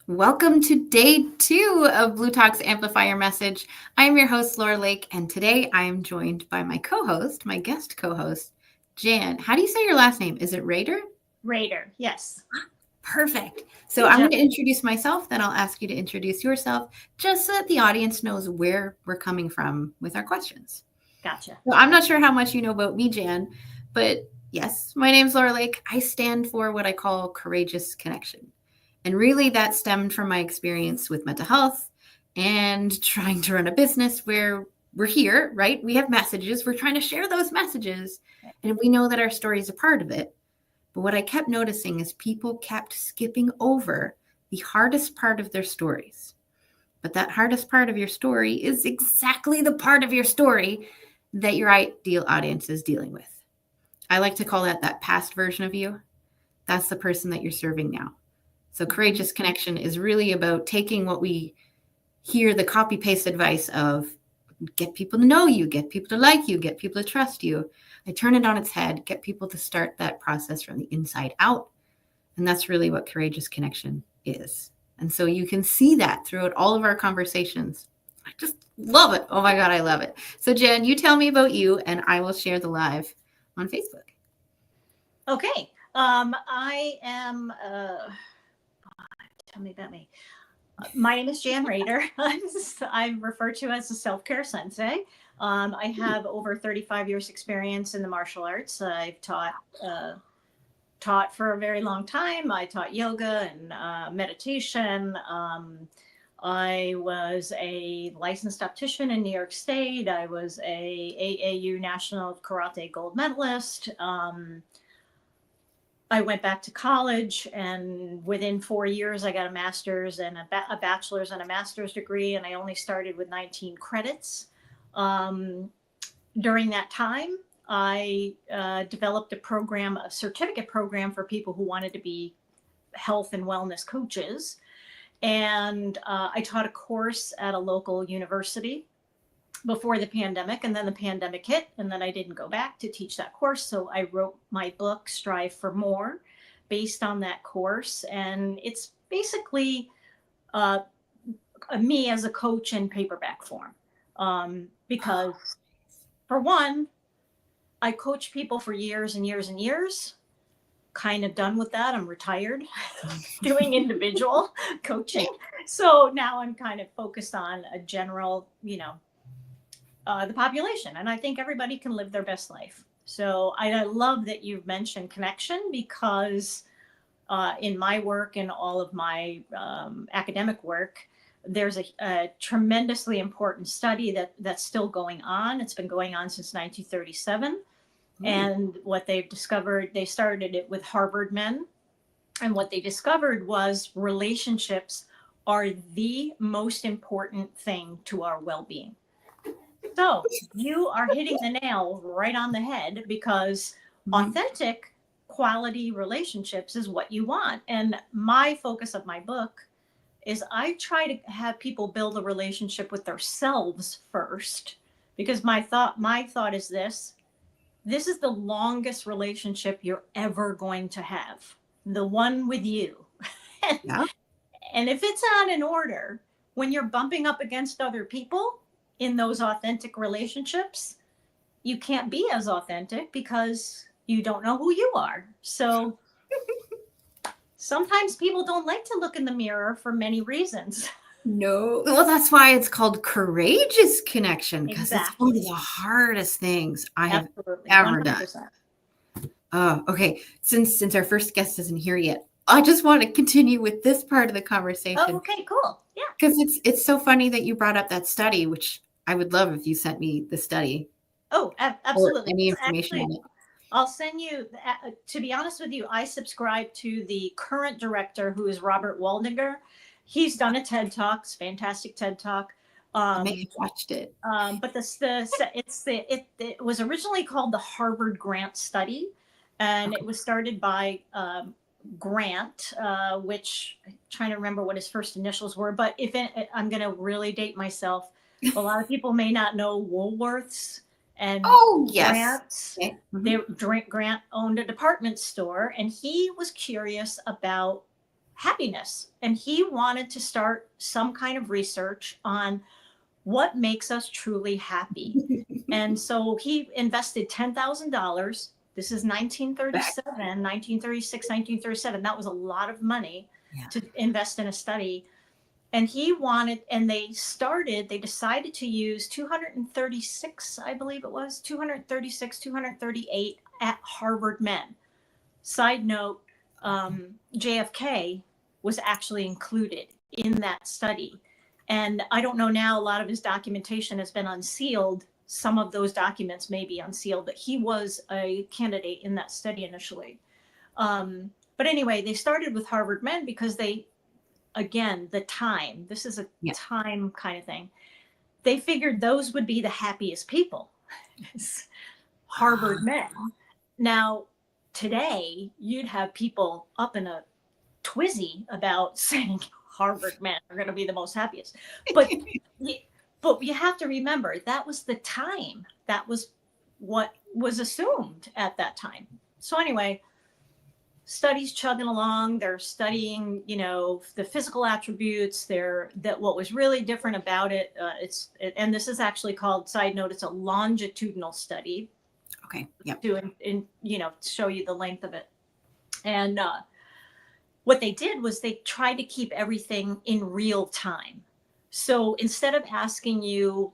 Welcome to day 2 of Blue Talk's Amplify Your Message. I'm your host, Laura Lake, and today I am joined by my co-host, my guest co-host, Jan. How do you say your last name? Is it Rader? Raider, yes. Perfect. So Good I'm job. going to introduce myself, then I'll ask you to introduce yourself, just so that the audience knows where we're coming from with our questions. Gotcha. So I'm not sure how much you know about me, Jan, but yes, my name's Laura Lake. I stand for what I call courageous connection. And really, that stemmed from my experience with mental health and trying to run a business where we're here, right? We have messages, we're trying to share those messages, and we know that our story is a part of it. But what I kept noticing is people kept skipping over the hardest part of their stories. But that hardest part of your story is exactly the part of your story that your ideal audience is dealing with. I like to call that past version of you. That's the person that you're serving now. So courageous connection is really about taking what we hear the copy paste advice of get people to know you, get people to like you, get people to trust you. I turn it on its head, get people to start that process from the inside out. And that's really what courageous connection is. And so you can see that throughout all of our conversations. I just love it. Oh my God, I love it. So Jen, you tell me about you and I will share the live on Facebook. Okay. I am, tell me about me. My name is Jan Rader. I'm referred to as the self-care sensei. I have over 35 years experience in the martial arts. I've taught for a very long time. I taught yoga and meditation. I was a licensed optician in New York State. I was a AAU National Karate Gold Medalist. I went back to college, and within 4 years, I got a master's and a bachelor's and a master's degree, and I only started with 19 credits. During that time, I developed a certificate program for people who wanted to be health and wellness coaches. And I taught a course at a local university before the pandemic, and then the pandemic hit, and then I didn't go back to teach that course. So I wrote my book, Strive for More, based on that course. And it's basically me as a coach in paperback form. Because, for one, I coach people for years and years and years. Kind of done with that. I'm retired doing individual coaching. So now I'm kind of focused on a general, the population. And I think everybody can live their best life. So I love that you've mentioned connection, because in my work and all of my academic work, there's a tremendously important study that's still going on. It's been going on since 1937. And what they've discovered, they started it with Harvard men. And what they discovered was relationships are the most important thing to our well-being. So you are hitting the nail right on the head, because authentic quality relationships is what you want. And my focus of my book is I try to have people build a relationship with themselves first, because my thought is this is the longest relationship you're ever going to have, the one with you. Yeah. And if it's not in order, when you're bumping up against other people in those authentic relationships, you can't be as authentic because you don't know who you are. So sometimes people don't like to look in the mirror for many reasons. No. Well, that's why it's called courageous connection, because it's one of Exactly. the hardest things I have Absolutely. ever done. 100%. Oh, okay. Since our first guest isn't here yet, I just want to continue with this part of the conversation. Oh, okay, cool. Yeah. Because it's so funny that you brought up that study, which I would love if you sent me the study. Oh, absolutely. Or any information Actually, on it. I'll send you, to be honest with you, I subscribe to the current director, who is Robert Waldinger. He's done a TED Talk, fantastic TED Talk. I may have watched it. But it was originally called the Harvard Grant Study, and it was started by Grant, which I'm trying to remember what his first initials were. But I'm going to really date myself. A lot of people may not know Woolworths and yes. Grant. Grant owned a department store, and he was curious about happiness. And he wanted to start some kind of research on what makes us truly happy. And so he invested $10,000. This is 1937, 1936, 1937. That was a lot of money to invest in a study. And they decided to use 236, I believe it was, 238 at Harvard men. Side note, JFK was actually included in that study. And I don't know now, a lot of his documentation has been unsealed. Some of those documents may be unsealed, but he was a candidate in that study initially. But anyway, they started with Harvard men because again, the time, this is a time kind of thing. They figured those would be the happiest people. Harvard men. Now, today, you'd have people up in a twizzy about saying Harvard men are going to be the most happiest. But you have to remember, that was the time. That was what was assumed at that time. So anyway, studies chugging along. They're studying, the physical attributes. What was really different about it. And this is actually called, side note, it's a longitudinal study. Okay. Yep. To show you the length of it. And what they did was they tried to keep everything in real time. So instead of asking you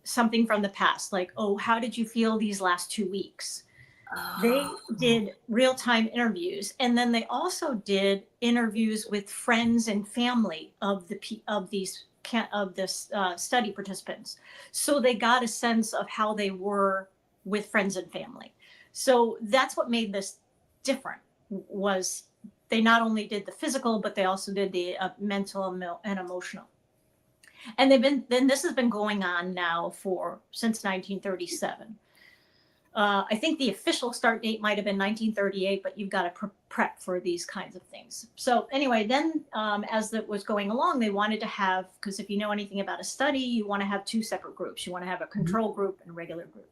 something from the past, like, oh, how did you feel these last 2 weeks? They did real-time interviews, and then they also did interviews with friends and family of this study participants. So they got a sense of how they were with friends and family. So that's what made this different. Was they not only did the physical, but they also did the mental and emotional. And this has been going on now since 1937. I think the official start date might have been 1938, but you've got to prep for these kinds of things. So anyway, then as that was going along, they wanted to have, because if you know anything about a study, you want to have two separate groups. You want to have a control group and a regular group.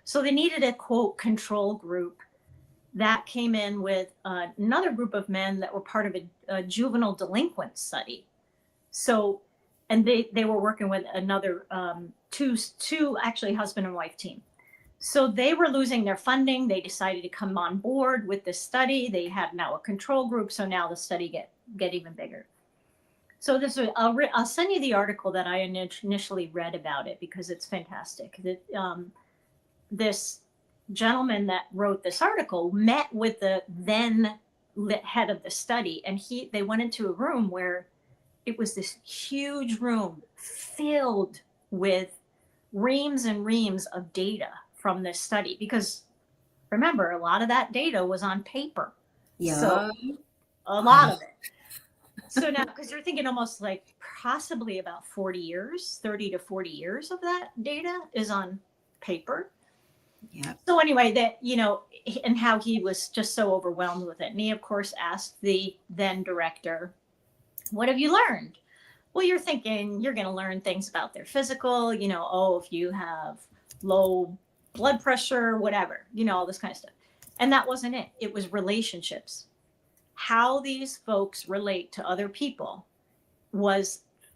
So they needed a, quote, control group that came in with another group of men that were part of a juvenile delinquent study. So, and they were working with another two actually husband and wife team. So they were losing their funding. They decided to come on board with this study. They had now a control group. So now the study get even bigger. So I'll send you the article that I initially read about it because it's fantastic. This gentleman that wrote this article met with the then head of the study, and they went into a room where it was this huge room filled with reams and reams of data from this study, because remember, a lot of that data was on paper. Yeah. So a lot of it. So now, because you're thinking almost like possibly about 30 to 40 years of that data is on paper. Yeah. So anyway, and how he was just so overwhelmed with it. And he, of course, asked the then director, what have you learned? Well, you're thinking you're going to learn things about their physical, if you have low blood pressure, whatever, all this kind of stuff. And that wasn't it. It was relationships. How these folks relate to other people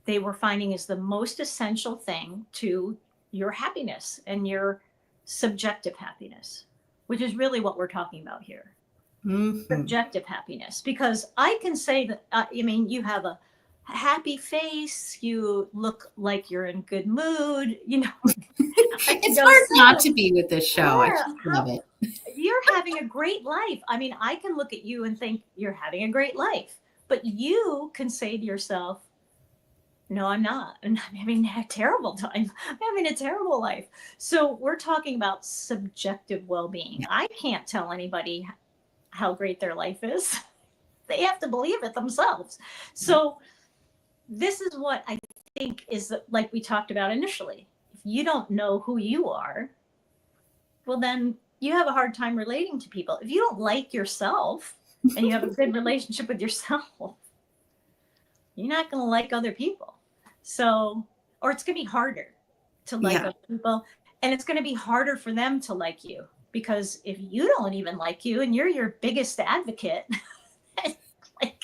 they were finding is the most essential thing to your happiness and your subjective happiness, which is really what we're talking about here. Mm-hmm. Subjective happiness, because I can say that, you have a happy face, you look like you're in good mood, It's hard not to be with this show. Yeah, I just love it. You're having a great life. I can look at you and think you're having a great life, but you can say to yourself, no, I'm not. And I'm having a terrible time. I'm having a terrible life. So we're talking about subjective well-being. Yeah. I can't tell anybody how great their life is. They have to believe it themselves. So this is what I think is, like we talked about initially. If you don't know who you are, well, then you have a hard time relating to people. If you don't like yourself and you have a good relationship with yourself, you're not going to like other people. So, or it's going to be harder to like other people, and it's going to be harder for them to like you, because if you don't even like you and you're your biggest advocate, like,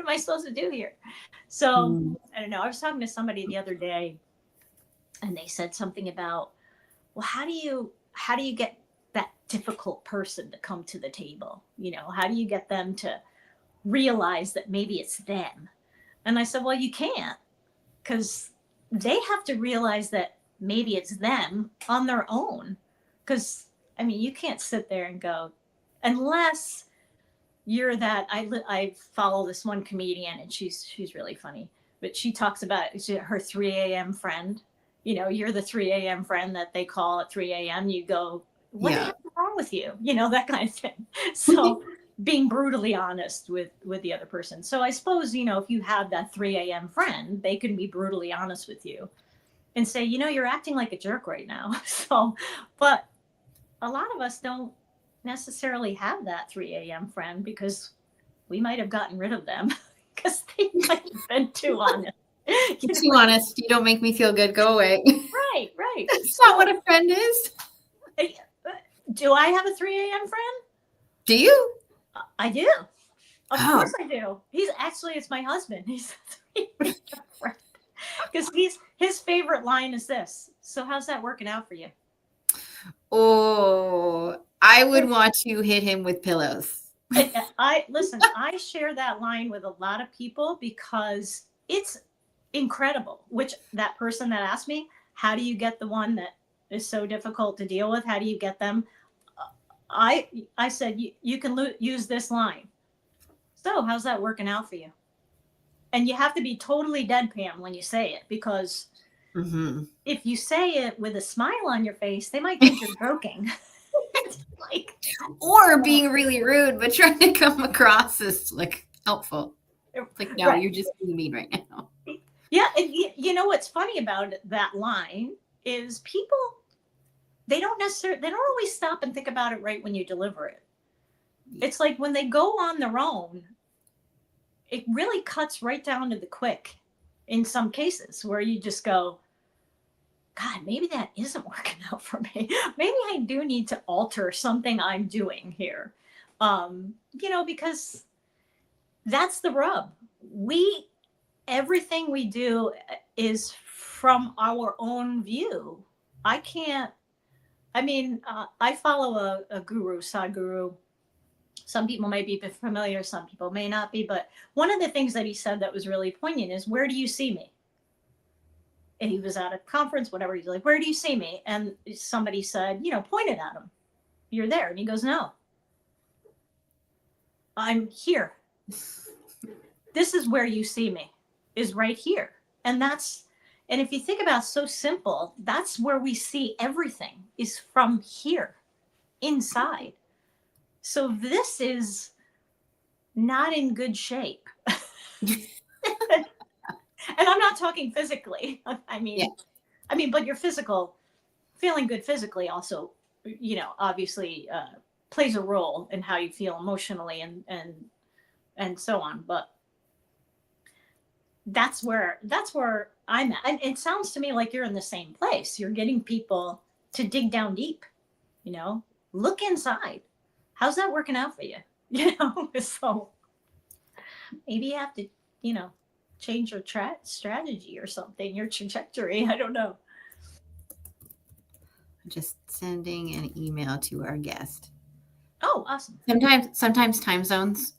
am I supposed to do here? So I don't know. I was talking to somebody the other day, and they said something about, well, how do you get that difficult person to come to the table? How do you get them to realize that maybe it's them? And I said, well, you can't, because they have to realize that maybe it's them on their own. Because, I mean, you can't sit there and go, unless you're that. I follow this one comedian, and she's really funny, but she talks about her 3 a.m. friend. You're the 3 a.m. friend that they call at 3 a.m. You go, what the heck is wrong with you? That kind of thing. So being brutally honest with the other person. So I suppose, if you have that 3 a.m. friend, they can be brutally honest with you and say, you're acting like a jerk right now. So, but a lot of us don't necessarily have that 3 a.m. friend, because we might have gotten rid of them because they might have been too honest. Too honest. You don't make me feel good. Go away. Right. That's not what a friend is. Do I have a 3 a.m. friend? Do you? I do. Of course I do. It's my husband. He's a 3 a.m. friend. Because his favorite line is this. So how's that working out for you? Oh, I would want to hit him with pillows. I share that line with a lot of people because it's incredible. Which that person that asked me, how do you get the one that is so difficult to deal with? How do you get them? I said, you can use this line. So how's that working out for you? And you have to be totally deadpan when you say it, because if you say it with a smile on your face, they might think you're joking. Or being really rude, but trying to come across as helpful. No, You're just being mean right now. Yeah. And what's funny about that line is people, they don't always stop and think about it right when you deliver it. It's like when they go on their own, it really cuts right down to the quick in some cases, where you just go, God, maybe that isn't working out for me. Maybe I do need to alter something I'm doing here. Because that's the rub. Everything we do is from our own view. I follow a guru, Sadhguru. Some people may be familiar, some people may not be. But one of the things that he said that was really poignant is, where do you see me? And he was at a conference, whatever. He's like, where do you see me? And somebody said, pointed at him. You're there. And he goes, no, I'm here. This is where you see me, is right here. And if you think about so simple, that's where we see everything, is from here, inside. So this is not in good shape. And I'm not talking physically. But your feeling good physically also, obviously plays a role in how you feel emotionally and so on. But that's where I'm at. And it sounds to me like you're in the same place. You're getting people to dig down deep, look inside. How's that working out for you? So maybe you have to, change your strategy or something, your trajectory. I don't know. Just sending an email to our guest. Oh, awesome. Sometimes time zones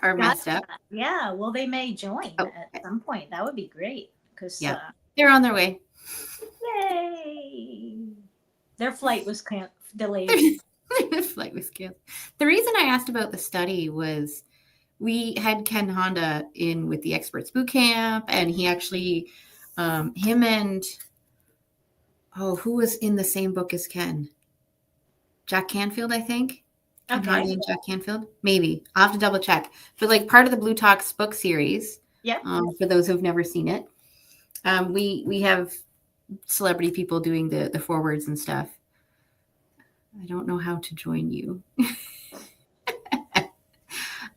are messed up. Yeah, well, they may join at some point. That would be great, because they're on their way. Yay! Their flight was delayed. The flight was canceled. The reason I asked about the study was, we had Ken Honda in with the Experts Boot Camp, and he actually, him and, who was in the same book as Ken? Jack Canfield, I think. Okay. Ken Honda and Jack Canfield, maybe. I'll have to double check. But part of the Blue Talks book series. Yeah. For those who've never seen it, we have celebrity people doing the forwards and stuff. I don't know how to join you.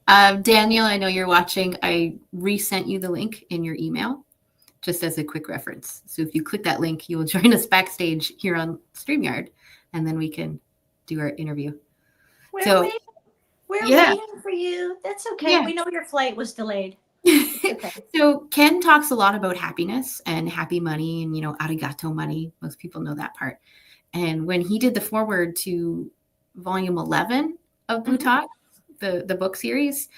Daniel, I know you're watching. I resent you the link in your email, just as a quick reference. So if you click that link, you will join us backstage here on StreamYard, and then we can do our interview. We're waiting for you. That's okay. Yeah. We know your flight was delayed. Okay. So Ken talks a lot about happiness and happy money and, arigato money. Most people know that part. And when he did the foreword to volume 11 of Blue Talk, the book series,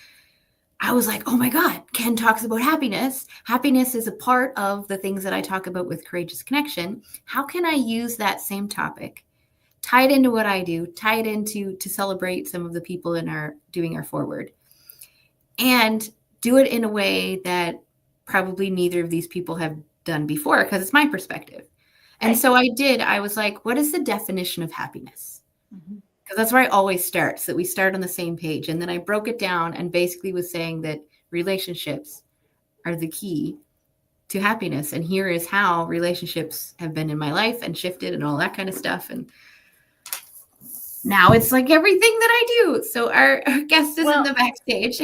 I was like, oh my God, Ken talks about happiness. Happiness is a part of the things that I talk about with Courageous Connection. How can I use that same topic, tie it into what I do, tie it into to celebrate some of the people doing our forward, and do it in a way that probably neither of these people have done before, because it's my perspective. And so I was like, what is the definition of happiness? Because that's where I always start, so that we start on the same page. And then I broke it down and basically was saying that relationships are the key to happiness. And here is how relationships have been in my life and shifted and all that kind of stuff. And now it's like everything that I do. So our guest is in the backstage.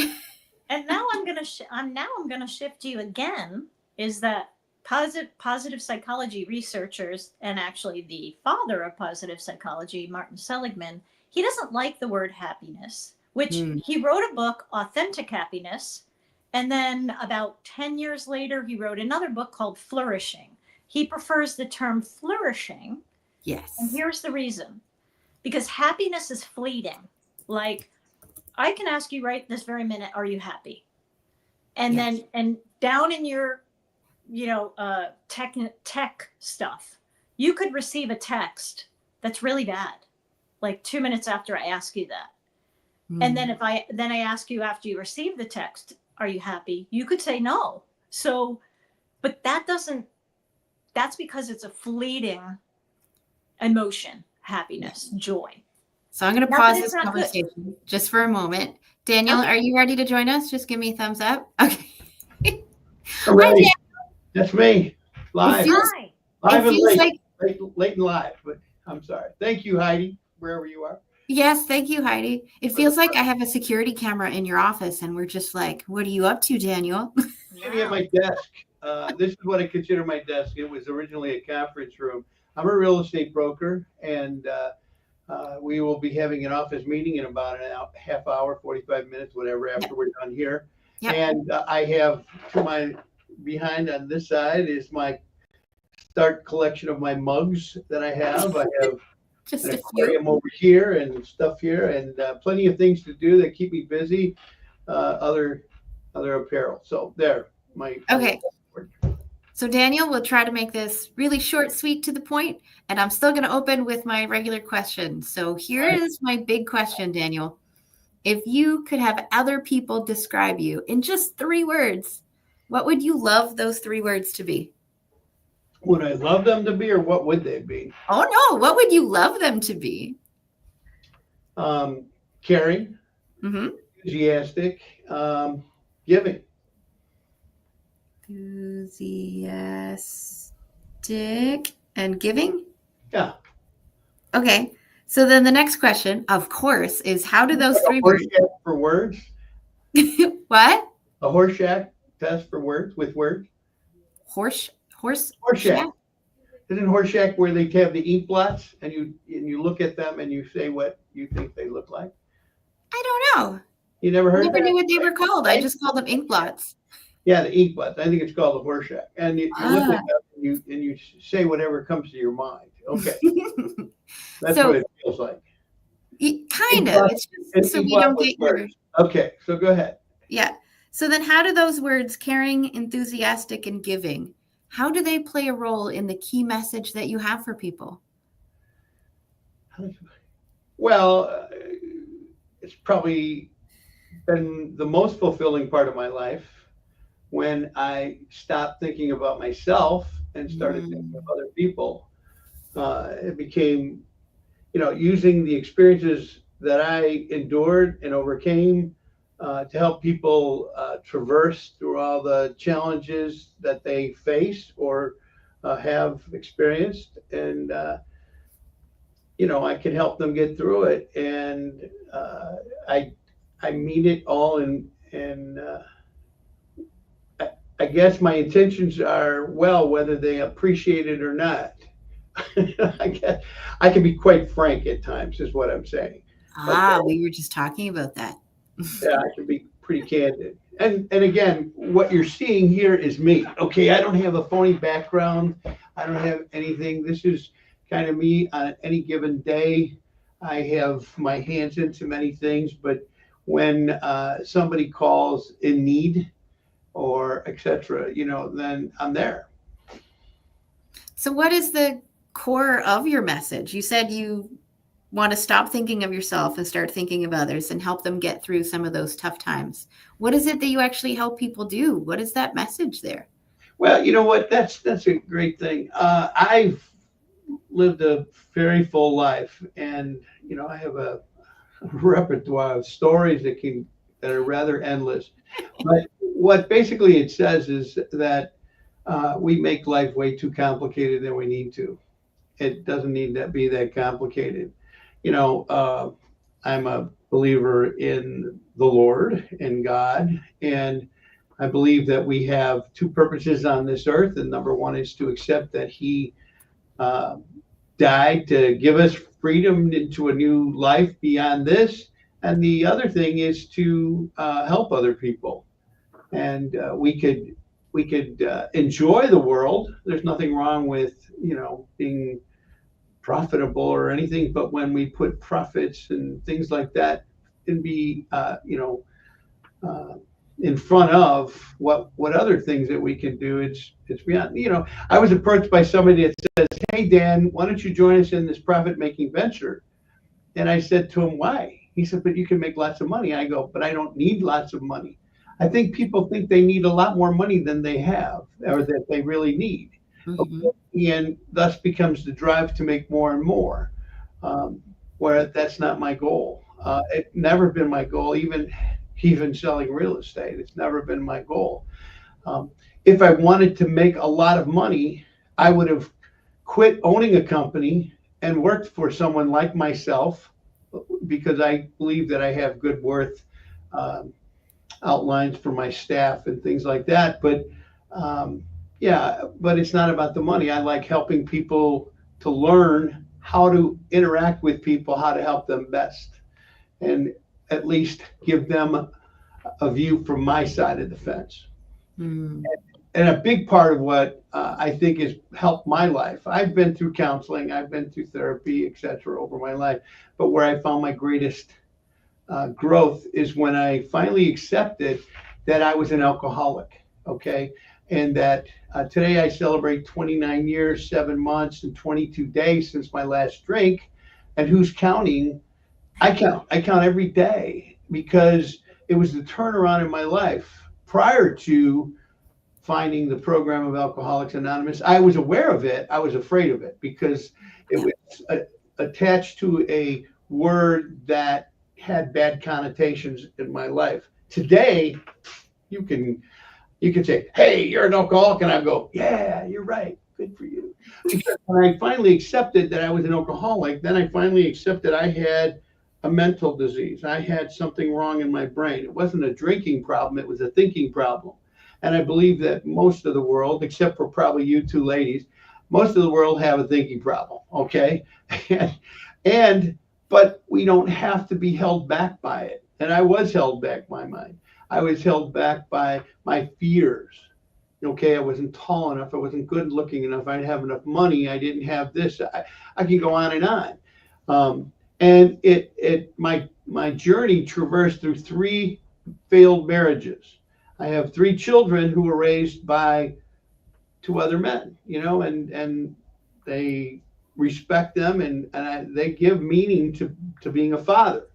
And now I'm gonna shift you again. Is that positive psychology researchers, and actually the father of positive psychology, Martin Seligman, he doesn't like the word happiness, which he wrote a book, Authentic Happiness. And then about 10 years later, he wrote another book called Flourishing. He prefers the term flourishing. Yes. And here's the reason. Because happiness is fleeting. Like, I can ask you right this very minute, are you happy? And then, and down in your, tech stuff, you could receive a text that's really bad, like 2 minutes after I ask you that. And then I ask you after you receive the text, are you happy? You could say no. So, but that's because it's a fleeting emotion, happiness, joy. So I'm going to pause this conversation just for a moment. Daniel, are you ready to join us? Just give me a thumbs up. Okay. I'm ready. That's me. Live. Live and late. Late and live, but I'm sorry. Thank you, Heidi, wherever you are. Yes, thank you, Heidi. It feels like I have a security camera in your office, and we're just like, what are you up to, Daniel? Sitting at my desk. This is what I consider my desk. It was originally a conference room. I'm a real estate broker, and we will be having an office meeting in about a half hour, 45 minutes, whatever, after we're done here. And I have to my behind on this side is my start collection of my mugs that I have. I have just an aquarium over here and stuff here, and plenty of things to do that keep me busy. Other apparel. So there, okay. So Daniel, we'll try to make this really short, sweet, to the point, and I'm still going to open with my regular question. So here is my big question, Daniel. If you could have other people describe you in just 3 words, what would you love those 3 words to be? Would I love them to be, or what would they be? Oh no, what would you love them to be? Caring, enthusiastic, giving. Enthusiastic and giving? Yeah. Okay. So then the next question, of course, is how do those 3 words for words? What? A Horseshack test for words with words? Horseshack. Isn't Horseshack where they have the ink blots and you look at them and you say what you think they look like? I don't know. You never heard? Never knew what they were called. I just called them ink blots. Yeah, the ink blots. I think it's called a Horseshack. And you look at them and you say whatever comes to your mind. Okay. That's what it feels like. Kind of. It's just so we don't get your... Okay, so go ahead. Yeah. So then how do those words, caring, enthusiastic, and giving, how do they play a role in the key message that you have for people? Well, it's probably been the most fulfilling part of my life when I stopped thinking about myself and started thinking of other people. It became, using the experiences that I endured and overcame to help people traverse through all the challenges that they face or have experienced. And, I can help them get through it. And I mean it all. And I guess my intentions are well, whether they appreciate it or not. I guess I can be quite frank at times, is what I'm saying. We were just talking about that. Yeah, I can be pretty candid. And again, what you're seeing here is me. Okay, I don't have a phony background. I don't have anything. This is kind of me on any given day. I have my hands into many things, but when somebody calls in need or etc., then I'm there. So what is the core of your message? You said you want to stop thinking of yourself and start thinking of others and help them get through some of those tough times. What is it that you actually help people do? What is that message there? Well, you know what? That's a great thing. I've lived a very full life, and I have a repertoire of stories that are rather endless. But what basically it says is that we make life way too complicated than we need to. It doesn't need to be that complicated. I'm a believer in the Lord and God, and I believe that we have two purposes on this earth. And number one is to accept that He uh, died to give us freedom into a new life beyond this. And the other thing is to help other people. And we could enjoy the world. There's nothing wrong with being profitable or anything, but when we put profits and things like that and be uh, in front of what other things that we can do, it's beyond. I was approached by somebody that says, "Hey Dan, why don't you join us in this profit making venture?" And I said to him, "Why?" He said, "But you can make lots of money." I go, "But I don't need lots of money." I think people think they need a lot more money than they have or that they really need. Mm-hmm. Okay? And thus becomes the drive to make more and more, um, where that's not my goal. It never been my goal, even selling real estate. It's never been my goal. Um, if I wanted to make a lot of money, I would have quit owning a company and worked for someone like myself because I believe that I have good worth um, outlines for my staff and things like that. But yeah, but it's not about the money. I like helping people to learn how to interact with people, how to help them best, and at least give them a view from my side of the fence. Mm. And a big part of what I think has helped my life. I've been through counseling, I've been through therapy, etc., over my life. But where I found my greatest growth is when I finally accepted that I was an alcoholic. Okay, and that today I celebrate 29 years, 7 months, and 22 days since my last drink. And who's counting? I count. I count every day because it was the turnaround in my life prior to finding the program of Alcoholics Anonymous. I was aware of it. I was afraid of it because it was attached to a word that had bad connotations in my life. Today, you can say, "Hey, you're an alcoholic," and I go, "Yeah, you're right. Good for you." Because when I finally accepted that I was an alcoholic, then I finally accepted I had a mental disease. I had something wrong in my brain. It wasn't a drinking problem, it was a thinking problem. And I believe that most of the world, except for probably you two ladies, most of the world have a thinking problem, okay? and but we don't have to be held back by it. And I was held back by mine. I was held back by my fears. Okay, I wasn't tall enough, I wasn't good looking enough, I didn't have enough money, I didn't have this. I can go on and on. And my journey traversed through 3 failed marriages. I have 3 children who were raised by 2 other men, and they respect them, and they give meaning to being a father.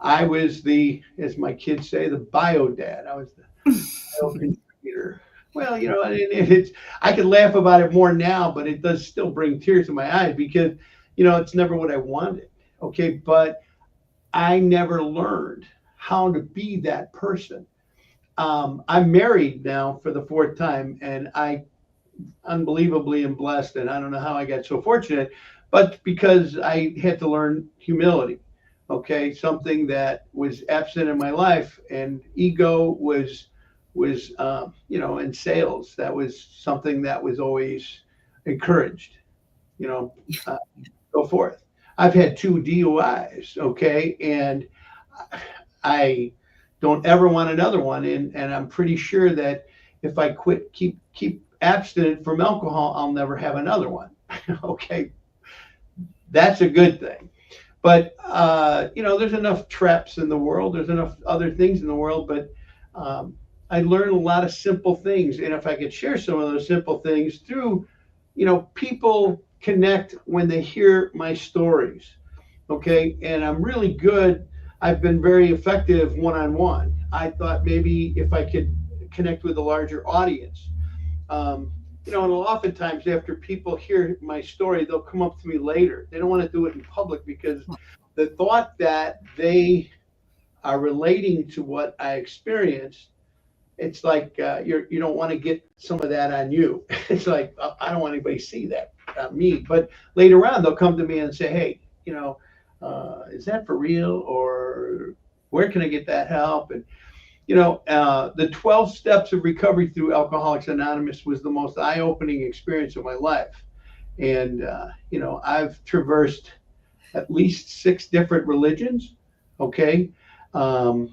I was as my kids say, the bio dad. I was the bio contributor. Well, I can laugh about it more now, but it does still bring tears to my eyes because, it's never what I wanted. Okay, but I never learned how to be that person. I'm married now for the 4th time, and I unbelievably am blessed, and I don't know how I got so fortunate, but because I had to learn humility. Okay, something that was absent in my life, and ego was in sales. That was something that was always encouraged. You know, uh, Go forth. I've had 2 DUIs. Okay, and I don't ever want another one. And I'm pretty sure that if I keep abstinent from alcohol, I'll never have another one. Okay, that's a good thing. But there's enough traps in the world. There's enough other things in the world. But I learned a lot of simple things, and if I could share some of those simple things through, people connect when they hear my stories. Okay, and I'm really good. I've been very effective one-on-one. I thought maybe if I could connect with a larger audience. And oftentimes after people hear my story, they'll come up to me later. They don't want to do it in public because the thought that they are relating to what I experienced, it's like you don't want to get some of that on you. It's like, I don't want anybody to see that, me. But later on, they'll come to me and say, hey, is that for real? Or where can I get that help? And the 12 steps of recovery through Alcoholics Anonymous was the most eye-opening experience of my life. And, I've traversed at least 6 different religions. Okay. Learned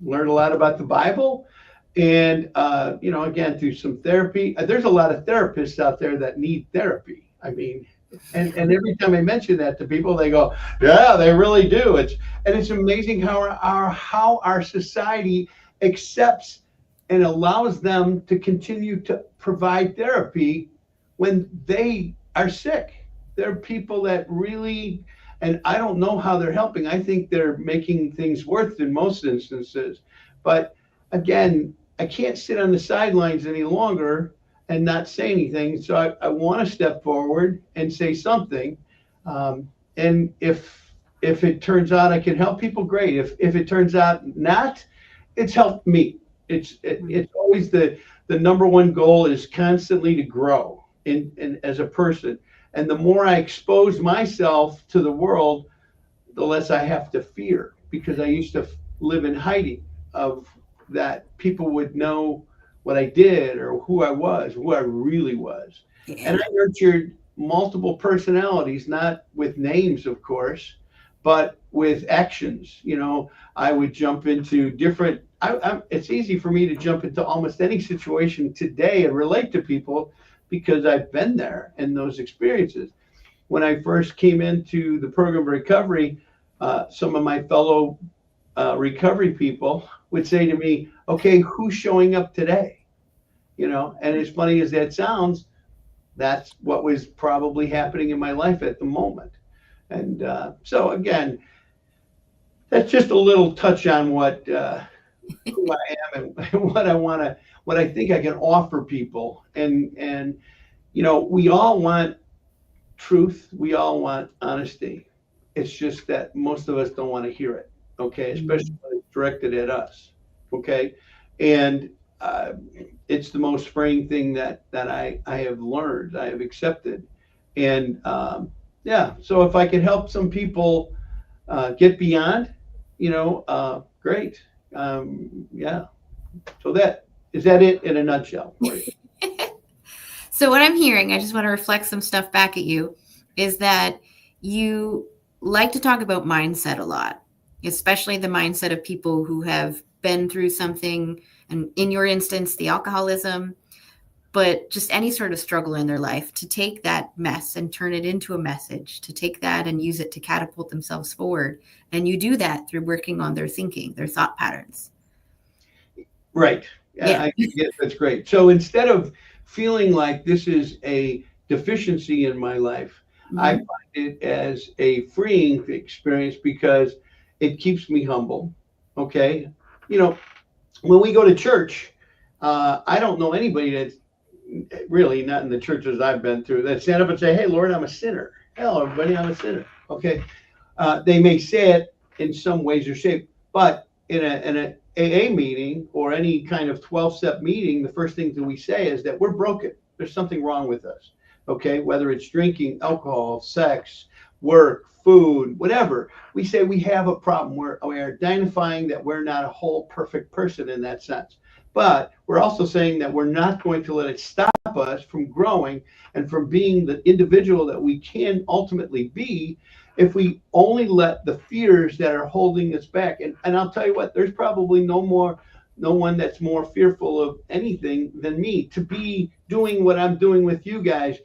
a lot about the Bible. And, again, through some therapy. There's a lot of therapists out there that need therapy. I mean, and every time I mention that to people, they go, yeah, they really do. It's amazing how our society accepts and allows them to continue to provide therapy when they are sick. There are people that really, and I don't know how they're helping. I think they're making things worse in most instances. But again, I can't sit on the sidelines any longer and not say anything. So I want to step forward and say something. And if it turns out I can help people, great. If it turns out not, it's helped me. It's always the number one goal is constantly to grow in as a person. And the more I expose myself to the world, the less I have to fear, because I used to live in hiding of that people would know what I did or who I was, who I really was. Yeah. And I nurtured multiple personalities, not with names, of course, but with actions. I would jump into different, it's easy for me to jump into almost any situation today and relate to people because I've been there in those experiences. When I first came into the program of recovery, some of my fellow recovery people would say to me, okay, who's showing up today? And as funny as that sounds, that's what was probably happening in my life at the moment. And so again, that's just a little touch on what who I am and what I think I can offer people. And we all want truth. We all want honesty. It's just that most of us don't want to hear it. Okay, especially when it's directed at us. Okay, and it's the most freeing thing that I have learned, I have accepted. And so if I can help some people get beyond, great. So is that it in a nutshell for you? So what I'm hearing, I just want to reflect some stuff back at you, is that you like to talk about mindset a lot, especially the mindset of people who have been through something, and in your instance, the alcoholism, but just any sort of struggle in their life, to take that mess and turn it into a message, to take that and use it to catapult themselves forward. And you do that through working on their thinking, their thought patterns. Right. Yeah. I think that's great. So instead of feeling like this is a deficiency in my life, I find it as a freeing experience because it keeps me humble. Okay. When we go to church, I don't know anybody that's really, not in the churches I've been through, that stand up and say, hey, Lord, I'm a sinner. Hello, everybody, I'm a sinner. Okay. They may say it in some ways or shape, but in an AA meeting or any kind of 12-step meeting, the first thing that we say is that we're broken. There's something wrong with us. Okay. Whether it's drinking, alcohol, sex, work, food, whatever, we say we have a problem. We're identifying that we're not a whole perfect person in that sense. But we're also saying that we're not going to let it stop us from growing and from being the individual that we can ultimately be if we only let the fears that are holding us back, and I'll tell you what, there's probably no one that's more fearful of anything than me to be doing what I'm doing with you guys.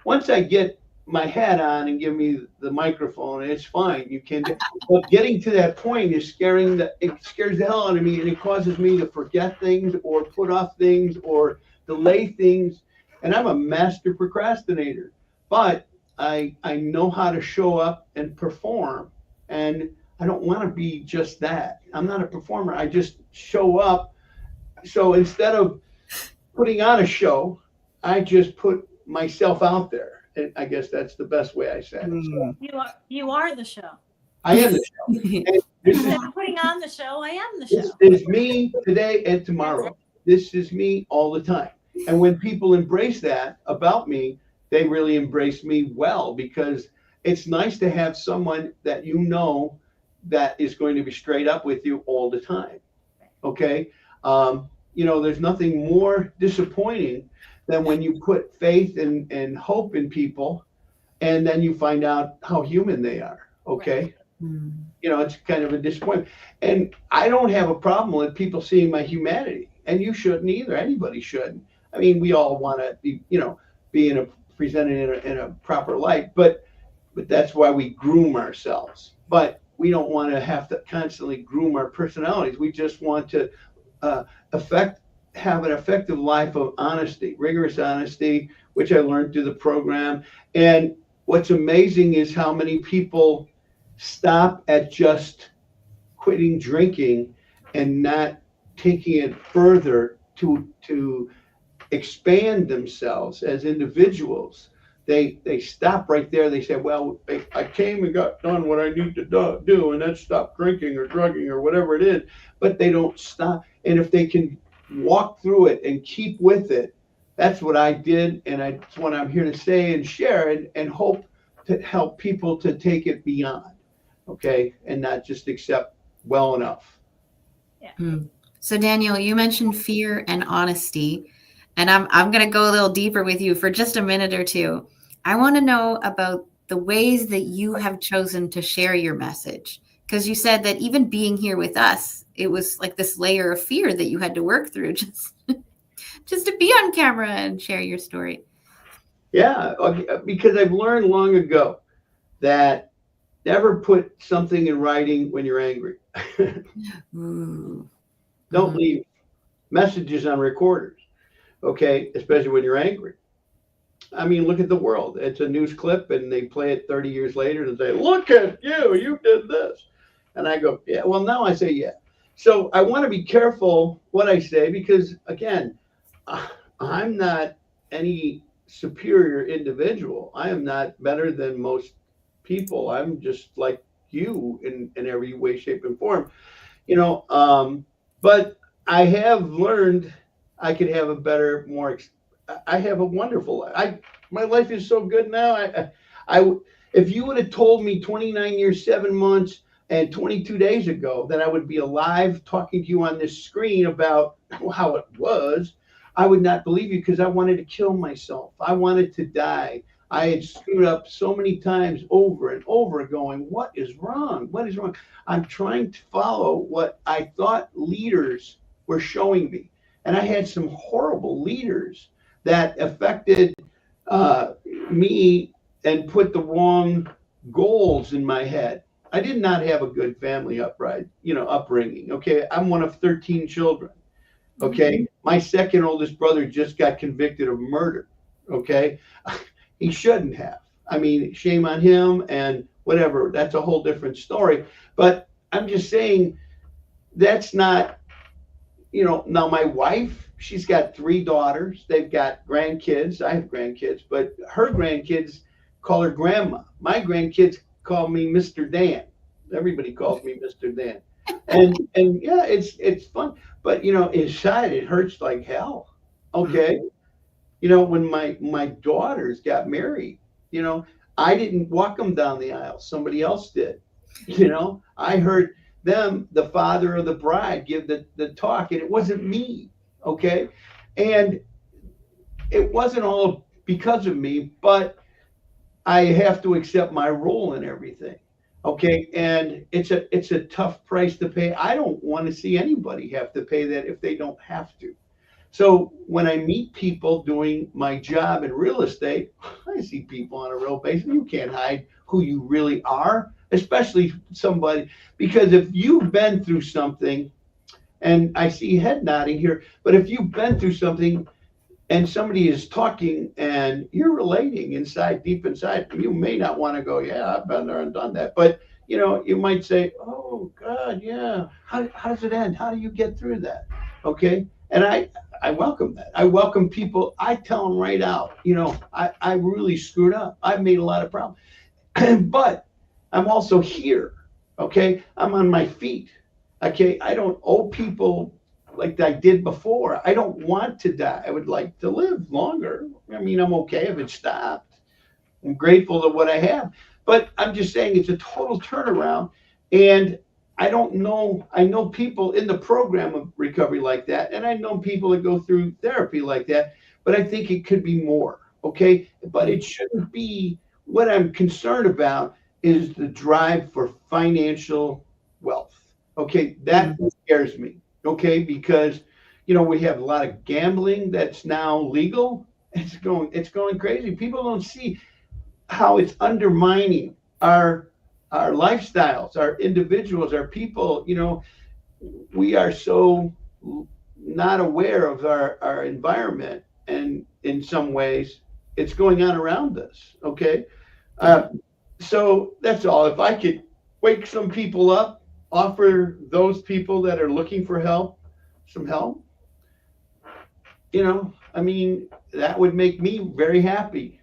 Once I get my hat on and give me the microphone, it's fine. You can, but getting to that point is it scares the hell out of me, and it causes me to forget things or put off things or delay things. And I'm a master procrastinator, but I know how to show up and perform, and I don't want to be just that. I'm not a performer. I just show up. So instead of putting on a show, I just put myself out there. And I guess that's the best way I said it. So You are the show. I am the show. And Instead of putting on the show, I am the show. this is me today and tomorrow. This is me all the time. And when people embrace that about me, they really embrace me well, because it's nice to have someone that you know that is going to be straight up with you all the time. Okay. There's nothing more disappointing than when you put faith and hope in people, and then you find out how human they are. Okay. Mm. It's kind of a disappointment. And I don't have a problem with people seeing my humanity, and you shouldn't either. Anybody shouldn't. I mean, we all want to be, presented in a proper light, but that's why we groom ourselves. But we don't want to have to constantly groom our personalities. We just want to have an effective life of honesty, rigorous honesty, which I learned through the program. And what's amazing is how many people stop at just quitting drinking and not taking it further to expand themselves as individuals. They stop right there. They say, well, I came and got done what I need to do, and that's stop drinking or drugging or whatever it is. But they don't stop. And if they can walk through it and keep with it, that's what I did. And that's what I'm here to say and share, and hope to help people to take it beyond, okay, and not just accept well enough. Yeah. Mm. So Daniel, you mentioned fear and honesty, and I'm going to go a little deeper with you for just a minute or two. I want to know about the ways that you have chosen to share your message, because you said that even being here with us, it was like this layer of fear that you had to work through just to be on camera and share your story. Yeah, because I've learned long ago that never put something in writing when you're angry. Don't leave messages on recorders, okay, especially when you're angry. I mean, look at the world. It's a news clip, and they play it 30 years later and say, look at you did this. And I go, yeah, well, now I say, yeah. So I want to be careful what I say, because, again, I'm not any superior individual. I am not better than most people. I'm just like you in every way, shape, and form. But I have learned I could have a better, I have a wonderful life. My life is so good now. If you would have told me 29 years, 7 months, and 22 days ago that I would be alive talking to you on this screen about how it was, I would not believe you, because I wanted to kill myself. I wanted to die. I had screwed up so many times over and over, going, what is wrong? What is wrong? I'm trying to follow what I thought leaders were showing me. And I had some horrible leaders that affected me and put the wrong goals in my head. I did not have a good family upbringing. Okay, I'm one of 13 children. Okay, my second oldest brother just got convicted of murder. Okay, he shouldn't have. I mean, shame on him and whatever. That's a whole different story. But I'm just saying that's not, now my wife, she's got 3 daughters. They've got grandkids. I have grandkids, but her grandkids call her grandma. My grandkids call me Mr. Dan. Everybody calls me Mr. Dan. And yeah, it's fun. But, inside it hurts like hell. Okay. When my daughters got married, I didn't walk them down the aisle. Somebody else did. I heard them, the father of the bride, give the talk, and it wasn't me. Okay. And it wasn't all because of me, but I have to accept my role in everything. Okay. And it's a tough price to pay. I don't want to see anybody have to pay that if they don't have to. So when I meet people doing my job in real estate, I see people on a real basis. You can't hide who you really are, especially somebody, because if you've been through something, and I see head nodding here, but if you've been through something and somebody is talking and you're relating inside, deep inside, you may not want to go, yeah, I've been there and done that. But, you might say, oh, God, yeah. How does it end? How do you get through that? Okay. And I welcome that. I welcome people. I tell them right out, I really screwed up. I've made a lot of problems, but I'm also here. Okay. I'm on my feet. Okay. I don't owe people like I did before. I don't want to die. I would like to live longer. I mean, I'm okay if it stopped. I'm grateful to what I have, but I'm just saying it's a total turnaround. And I don't know. I know people in the program of recovery like that, and I know people that go through therapy like that, but I think it could be more. Okay. But it shouldn't be. What I'm concerned about is the drive for financial wealth. Okay. That scares me. Okay. Because, we have a lot of gambling that's now legal. It's going crazy. People don't see how it's undermining our lifestyles, our individuals, our people. We are so not aware of our environment, and in some ways it's going on around us. Okay. So that's all. If I could wake some people up, offer those people that are looking for help some help, I mean, that would make me very happy.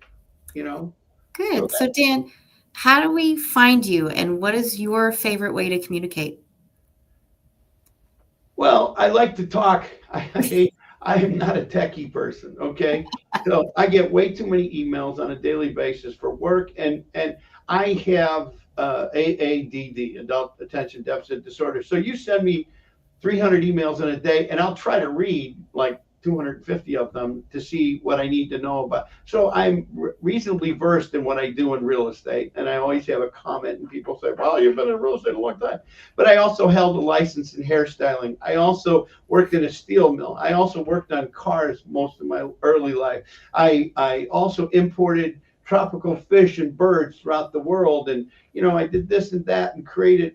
Good. So Dan, how do we find you, and what is your favorite way to communicate? Well, I like to talk. I am not a techie person. Okay. So I get way too many emails on a daily basis for work, and I have AADD, adult attention deficit disorder. So you send me 300 emails in a day, and I'll try to read like 250 of them to see what I need to know about. So I'm reasonably versed in what I do in real estate. And I always have a comment, and people say, wow, you've been in real estate a long time. But I also held a license in hairstyling. I also worked in a steel mill. I also worked on cars most of my early life. I also imported tropical fish and birds throughout the world. And, I did this and that and created,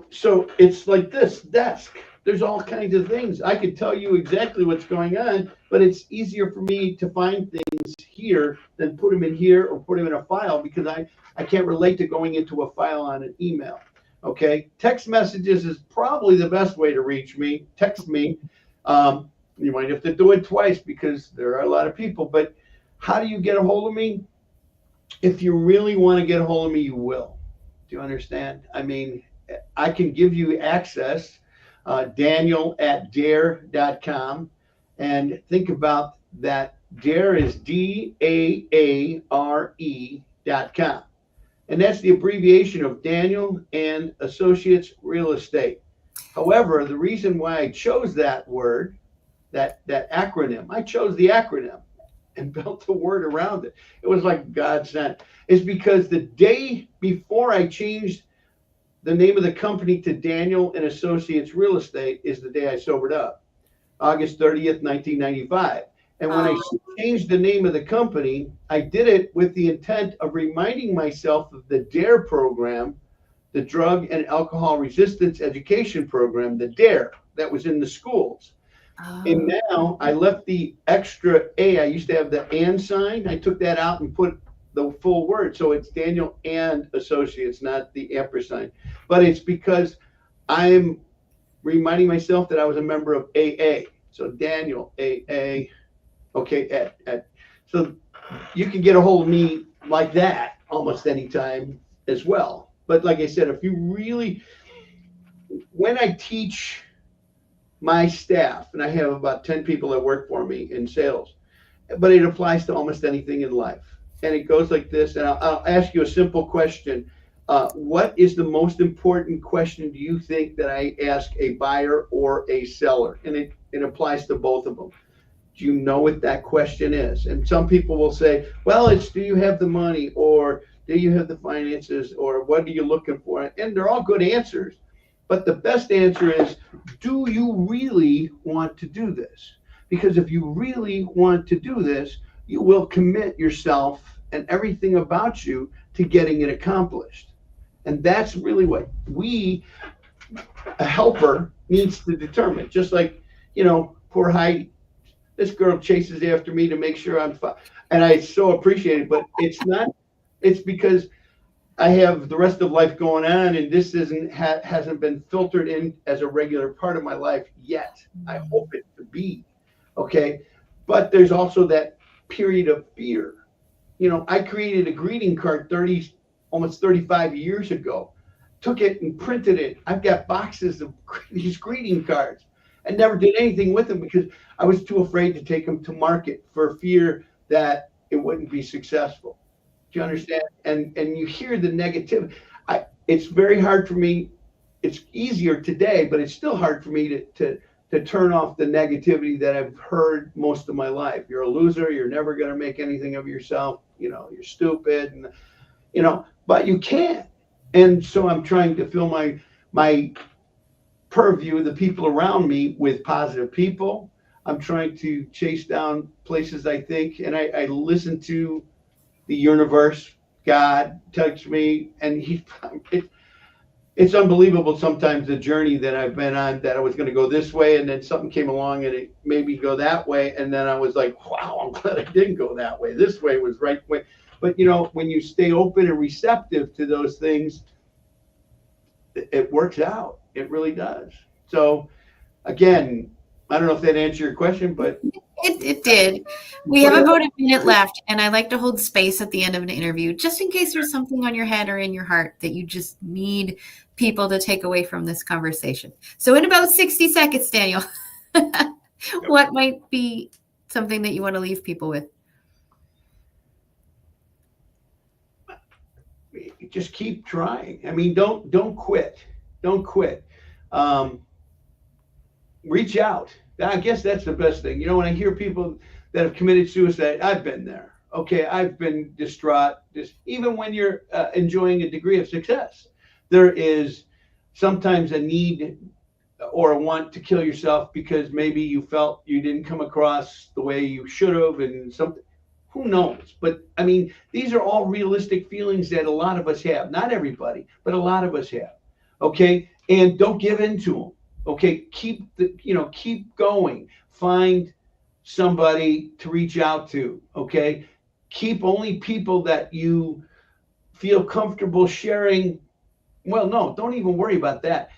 so it's like this desk. There's all kinds of things. I could tell you exactly what's going on, but it's easier for me to find things here than put them in here or put them in a file, because I can't relate to going into a file on an email. Okay. Text messages is probably the best way to reach me. Text me. You might have to do it twice because there are a lot of people, but how do you get a hold of me? If you really want to get a hold of me, you will. Do you understand? I mean, I can give you access. Daniel@dare.com, and think about that. Dare is DAARE.com, and that's the abbreviation of Daniel and Associates Real Estate. However, the reason why I chose that word, that acronym, I chose the acronym and built the word around it. It was like God sent. Is because the day before I changed the name of the company to Daniel and Associates Real Estate is the day I sobered up, August 30th, 1995. And when I changed the name of the company, I did it with the intent of reminding myself of the DARE program, the Drug and Alcohol Resistance Education Program, the DARE, that was in the schools. And now I left the extra A. I used to have the and sign. I took that out and put the full word. So it's Daniel and Associates, not the ampersand. But it's because I'm reminding myself that I was a member of AA. So Daniel, AA. Okay. So you can get a hold of me like that almost anytime as well. But like I said, if you really, when I teach my staff, and I have about 10 people that work for me in sales, but it applies to almost anything in life. And it goes like this, and I'll ask you a simple question. What is the most important question do you think that I ask a buyer or a seller? And it applies to both of them. Do you know what that question is? And some people will say, well, it's, do you have the money, or do you have the finances, or what are you looking for? And they're all good answers. But the best answer is, do you really want to do this? Because if you really want to do this, you will commit yourself and everything about you to getting it accomplished. And that's really what a helper needs to determine. Just like, poor Heidi, this girl chases after me to make sure I'm fine. And I so appreciate it, but it's because I have the rest of life going on, and this hasn't been filtered in as a regular part of my life yet. I hope it to be, okay? But there's also that period of fear. I created a greeting card almost 35 years ago, took it and printed it. I've got boxes of these greeting cards and never did anything with them because I was too afraid to take them to market for fear that it wouldn't be successful. Do you understand? And you hear the negativity. It's very hard for me. It's easier today, but it's still hard for me to turn off the negativity that I've heard most of my life. You're a loser. You're never going to make anything of yourself. You're stupid. And, but you can't. And so I'm trying to fill my purview, the people around me, with positive people. I'm trying to chase down places I think, and I listen to the universe, God touch me, and it's unbelievable sometimes the journey that I've been on, that I was going to go this way, and then something came along and it made me go that way, and then I was like, wow, I'm glad I didn't go that way. This way was right way. But when you stay open and receptive to those things, it works out. It really does. So again, I don't know if that answered your question, but it did. We have about a minute left, and I like to hold space at the end of an interview, just in case there's something on your head or in your heart that you just need people to take away from this conversation. So in about 60 seconds, Daniel, what might be something that you want to leave people with? Just keep trying. I mean, don't quit. Don't quit. Reach out. I guess that's the best thing. When I hear people that have committed suicide, I've been there. Okay, I've been distraught. Even when you're enjoying a degree of success, there is sometimes a need or a want to kill yourself because maybe you felt you didn't come across the way you should have, and something. Who knows? But I mean, these are all realistic feelings that a lot of us have. Not everybody, but a lot of us have. Okay, and don't give in to them. Okay, keep going. Find somebody to reach out to. Okay, keep only people that you feel comfortable sharing. Well, no, don't even worry about that.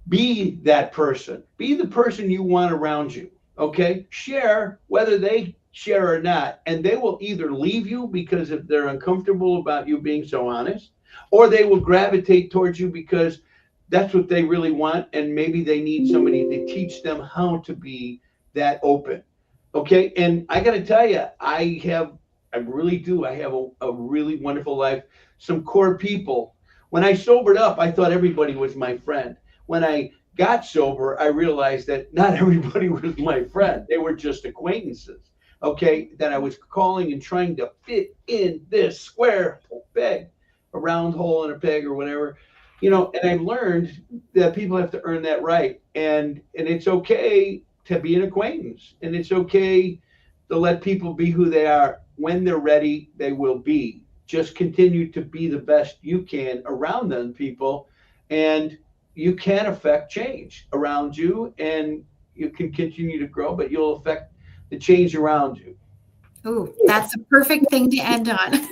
Be that person. Be the person you want around you. Okay, share whether they share or not, and they will either leave you because if they're uncomfortable about you being so honest, or they will gravitate towards you because that's what they really want, and maybe they need somebody to teach them how to be that open. Okay, and I got to tell you, I really do. I have a really wonderful life. Some core people. When I sobered up, I thought everybody was my friend. When I got sober, I realized that not everybody was my friend. They were just acquaintances. Okay, that I was calling and trying to fit in this square peg, a round hole in a peg or whatever. And I learned that people have to earn that right. And it's okay to be an acquaintance. And it's okay to let people be who they are. When they're ready, they will be. Just continue to be the best you can around them people. And you can affect change around you. And you can continue to grow, but you'll affect the change around you. Oh, that's a perfect thing to end on.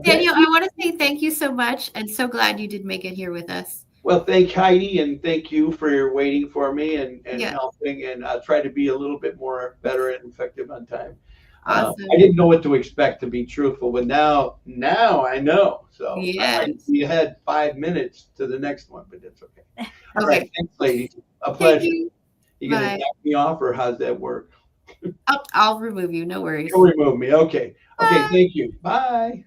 Daniel, I want to say thank you so much, and so glad you did make it here with us. Well, thank Heidi, and thank you for waiting for me and helping, and I'll try to be a little bit better and effective on time. Awesome. I didn't know what to expect, to be truthful, but now I know. So you had 5 minutes to the next one, but that's okay. All right, thanks, lady. A pleasure. You going to knock me off, or how's that work? I'll remove you. No worries. You'll remove me. Okay. Thank you. Bye.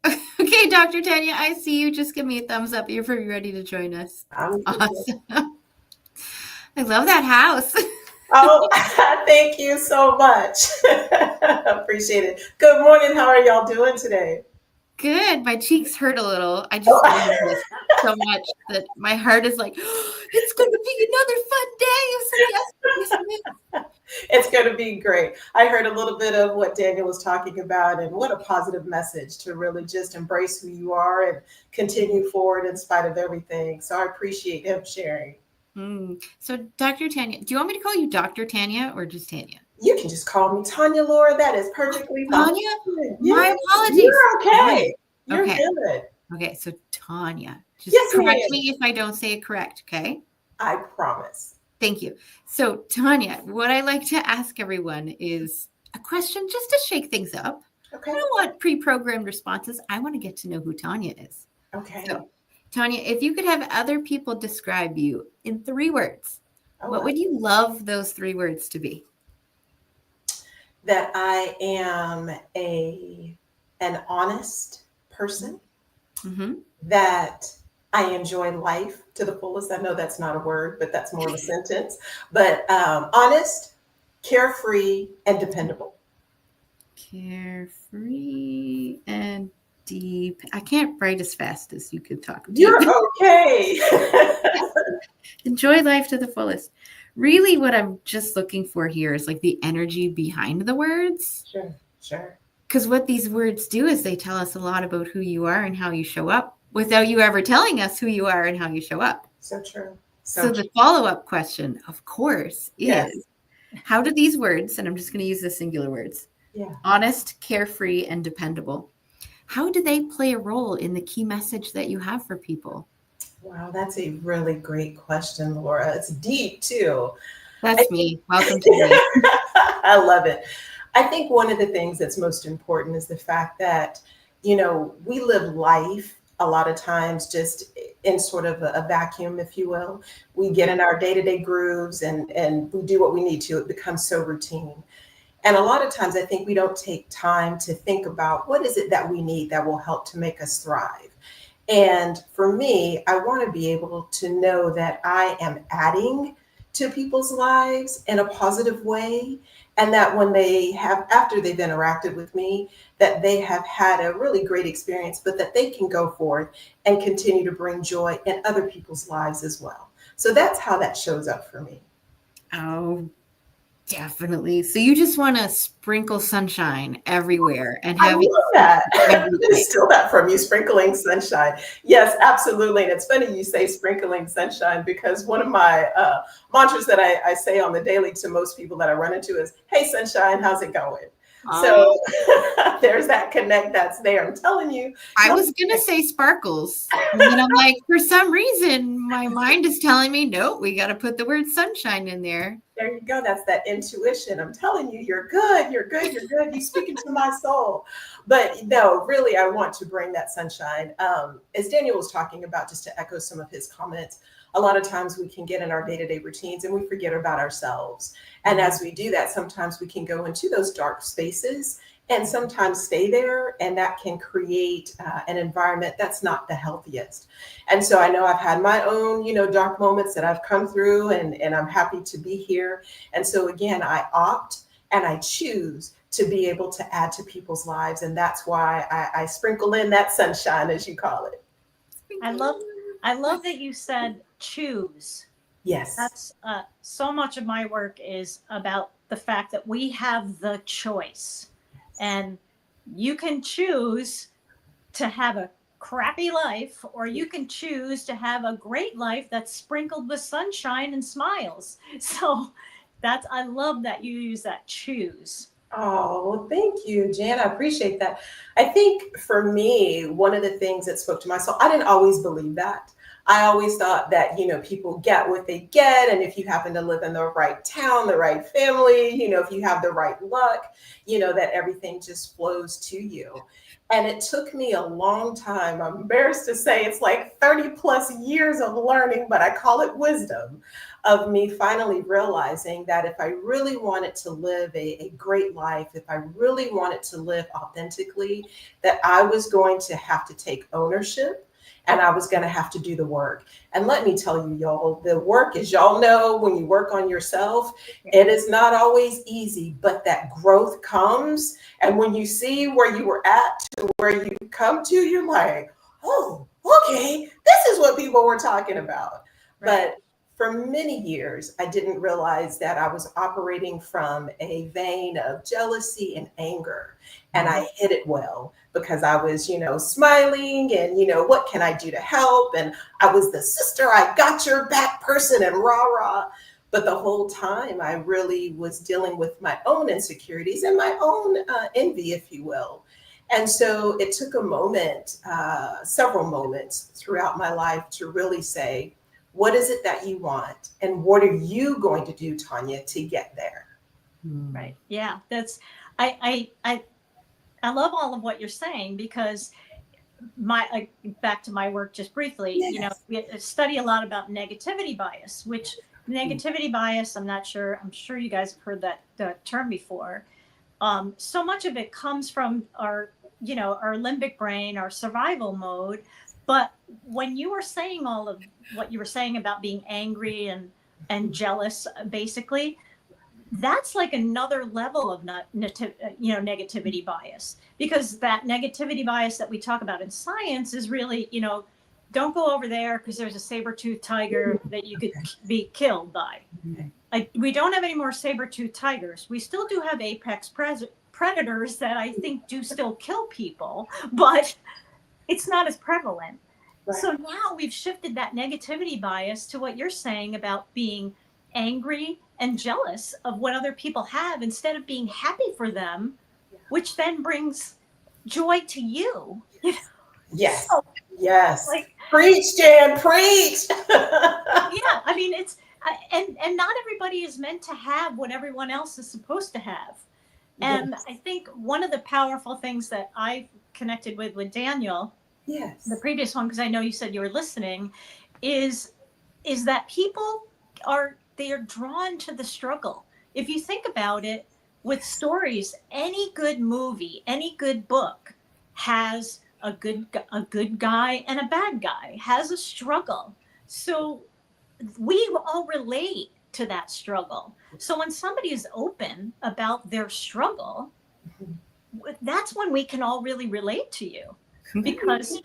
Okay, Dr. Tanya, I see you. Just give me a thumbs up if you're ready to join us. Awesome. I love that house. Oh, Thank you so much. Appreciate it. Good morning. How are y'all doing today? Good. My cheeks hurt a little. I just love this so much that my heart is like, oh, it's going to be another fun day of some yes. It's going to be great. I heard a little bit of what Daniel was talking about, and what a positive message to really just embrace who you are and continue forward in spite of everything. So I appreciate him sharing. So Dr. Tanya, do you want me to call you Dr. Tanya or just Tanya? You can just call me Tanya, Laura. That is perfectly fine. Tanya? My apologies. You're okay. You're okay. good. Okay, so Tanya. Just correct me if I don't say it correct, okay? I promise. Thank you. So Tanya, what I like to ask everyone is a question just to shake things up. Okay. I don't want pre-programmed responses. I want to get to know who Tanya is. Okay. So Tanya, if you could have other people describe you in 3 words, what would you love those 3 words to be? That I am an honest person, that I enjoy life to the fullest. I know that's not a word, but that's more of a sentence. But honest, carefree, and dependable. Carefree and deep. I can't write as fast as you could talk. You're okay. Enjoy life to the fullest. Really, what I'm just looking for here is like the energy behind the words. Sure. Because what these words do is they tell us a lot about who you are and how you show up without you ever telling us who you are and how you show up. So true. So the follow-up question, of course, is how do these words, and I'm just going to use the singular words, honest, carefree, and dependable, how do they play a role in the key message that you have for people? Wow, that's a really great question, Laura. It's deep too. That's me. Welcome to me. I love it. I think one of the things that's most important is the fact that, we live life a lot of times just in sort of a vacuum, if you will. We get in our day-to-day grooves and we do what we need to. It becomes so routine. And a lot of times I think we don't take time to think about what is it that we need that will help to make us thrive. And for me, I want to be able to know that I am adding to people's lives in a positive way. And that when after they've interacted with me, that they have had a really great experience, but that they can go forth and continue to bring joy in other people's lives as well. So that's how that shows up for me. Oh, definitely. So you just want to sprinkle sunshine everywhere and have I love that. I steal that from you, sprinkling sunshine. Yes, absolutely. And it's funny you say sprinkling sunshine, because one of my mantras that I say on the daily to most people that I run into is, hey, sunshine, how's it going? So there's that connect that's there. I'm telling you. I was going to say sparkles. And then I'm like, for some reason, my mind is telling me, no, we got to put the word sunshine in there. There you go. That's that intuition. I'm telling you, you're good. You're good. You're good. You're speaking to my soul. But no, really, I want to bring that sunshine. As Daniel was talking about, just to echo some of his comments, a lot of times we can get in our day-to-day routines and we forget about ourselves. And as we do that, sometimes we can go into those dark spaces and sometimes stay there. And that can create an environment that's not the healthiest. And so I know I've had my own, dark moments that I've come through, and I'm happy to be here. And so again, I opt and I choose to be able to add to people's lives. And that's why I sprinkle in that sunshine, as you call it. I love that you said choose. Yes. That's so much of my work is about the fact that we have the choice, and you can choose to have a crappy life, or you can choose to have a great life that's sprinkled with sunshine and smiles. So I love that you use that choose. Oh, thank you, Jan. I appreciate that. I think for me, one of the things that spoke to my soul, I didn't always believe that. I always thought that, people get what they get. And if you happen to live in the right town, the right family, if you have the right luck, that everything just flows to you. And it took me a long time. I'm embarrassed to say it's like 30 plus years of learning, but I call it wisdom, of me finally realizing that if I really wanted to live a great life, if I really wanted to live authentically, that I was going to have to take ownership. and I was going to have to do the work. And let me tell you, y'all, the work, as y'all know, when you work on yourself, it is not always easy, but that growth comes. And when you see where you were at to where you come to, you're like, oh, okay, this is what people were talking about. Right. But for many years, I didn't realize that I was operating from a vein of jealousy and anger. And I hid it well because I was, smiling and, what can I do to help? And I was the sister, I got your back person and rah, rah. But the whole time I really was dealing with my own insecurities and my own envy, if you will. And so it took a moment, several moments throughout my life to really say, what is it that you want? And what are you going to do, Tanya, to get there? Right. Yeah, I love all of what you're saying, because back to my work just briefly, yes. We study a lot about negativity bias, which negativity bias, I'm sure you guys have heard the term before. So much of it comes from our limbic brain, our survival mode. But when you were saying all of what you were saying about being angry and jealous, basically, that's like another level of negativity bias, because that negativity bias that we talk about in science is really, don't go over there because there's a saber-toothed tiger that you could be killed by. We don't have any more saber-toothed tigers. We still do have apex predators that I think do still kill people, but it's not as prevalent. Right. So now we've shifted that negativity bias to what you're saying about being angry and jealous of what other people have instead of being happy for them, which then brings joy to you. Yes. So, yes. Preach, Jan, preach. Yeah. I mean, and not everybody is meant to have what everyone else is supposed to have. And I think one of the powerful things that I connected with Daniel, the previous one, because I know you said you were listening, is that people they are drawn to the struggle. If you think about it, with stories, any good movie, any good book has a good guy and a bad guy, has a struggle. So we all relate to that struggle. So when somebody is open about their struggle, that's when we can all really relate to you, because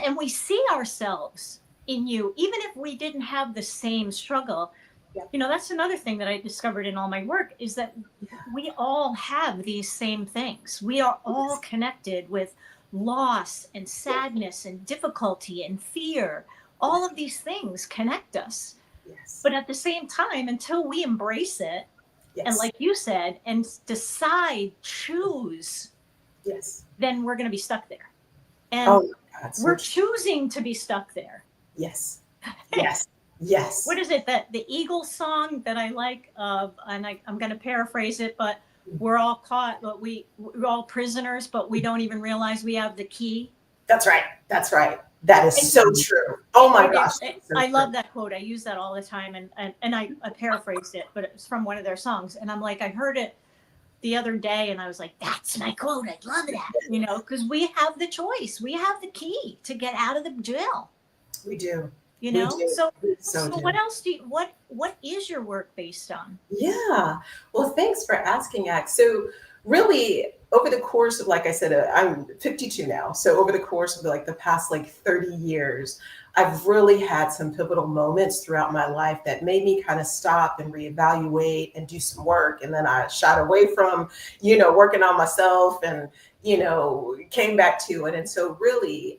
and we see ourselves in you, even if we didn't have the same struggle. That's another thing that I discovered in all my work, is that we all have these same things. We are all connected with loss and sadness and difficulty and fear. All of these things connect us. But at the same time, until we embrace it, and like you said, and choose, then we're going to be stuck there. And we're choosing to be stuck there. Yes. What is it, that the Eagles song that I like, and I'm going to paraphrase it, but we're all caught, but we're all prisoners, but we don't even realize we have the key. That's right. That is so true. Oh my gosh. I love that quote. I use that all the time, and I paraphrased it, but it was from one of their songs. And I'm like, I heard it the other day and I was like, that's my quote. I love that, because we have the choice. We have the key to get out of the jail. We do. So what else what is your work based on? Yeah. Well, thanks for asking, Ax. So really, over the course of, like I said, I'm 52 now. So over the course of the past 30 years, I've really had some pivotal moments throughout my life that made me kind of stop and reevaluate and do some work. And then I shot away from, working on myself and, came back to it. And so really,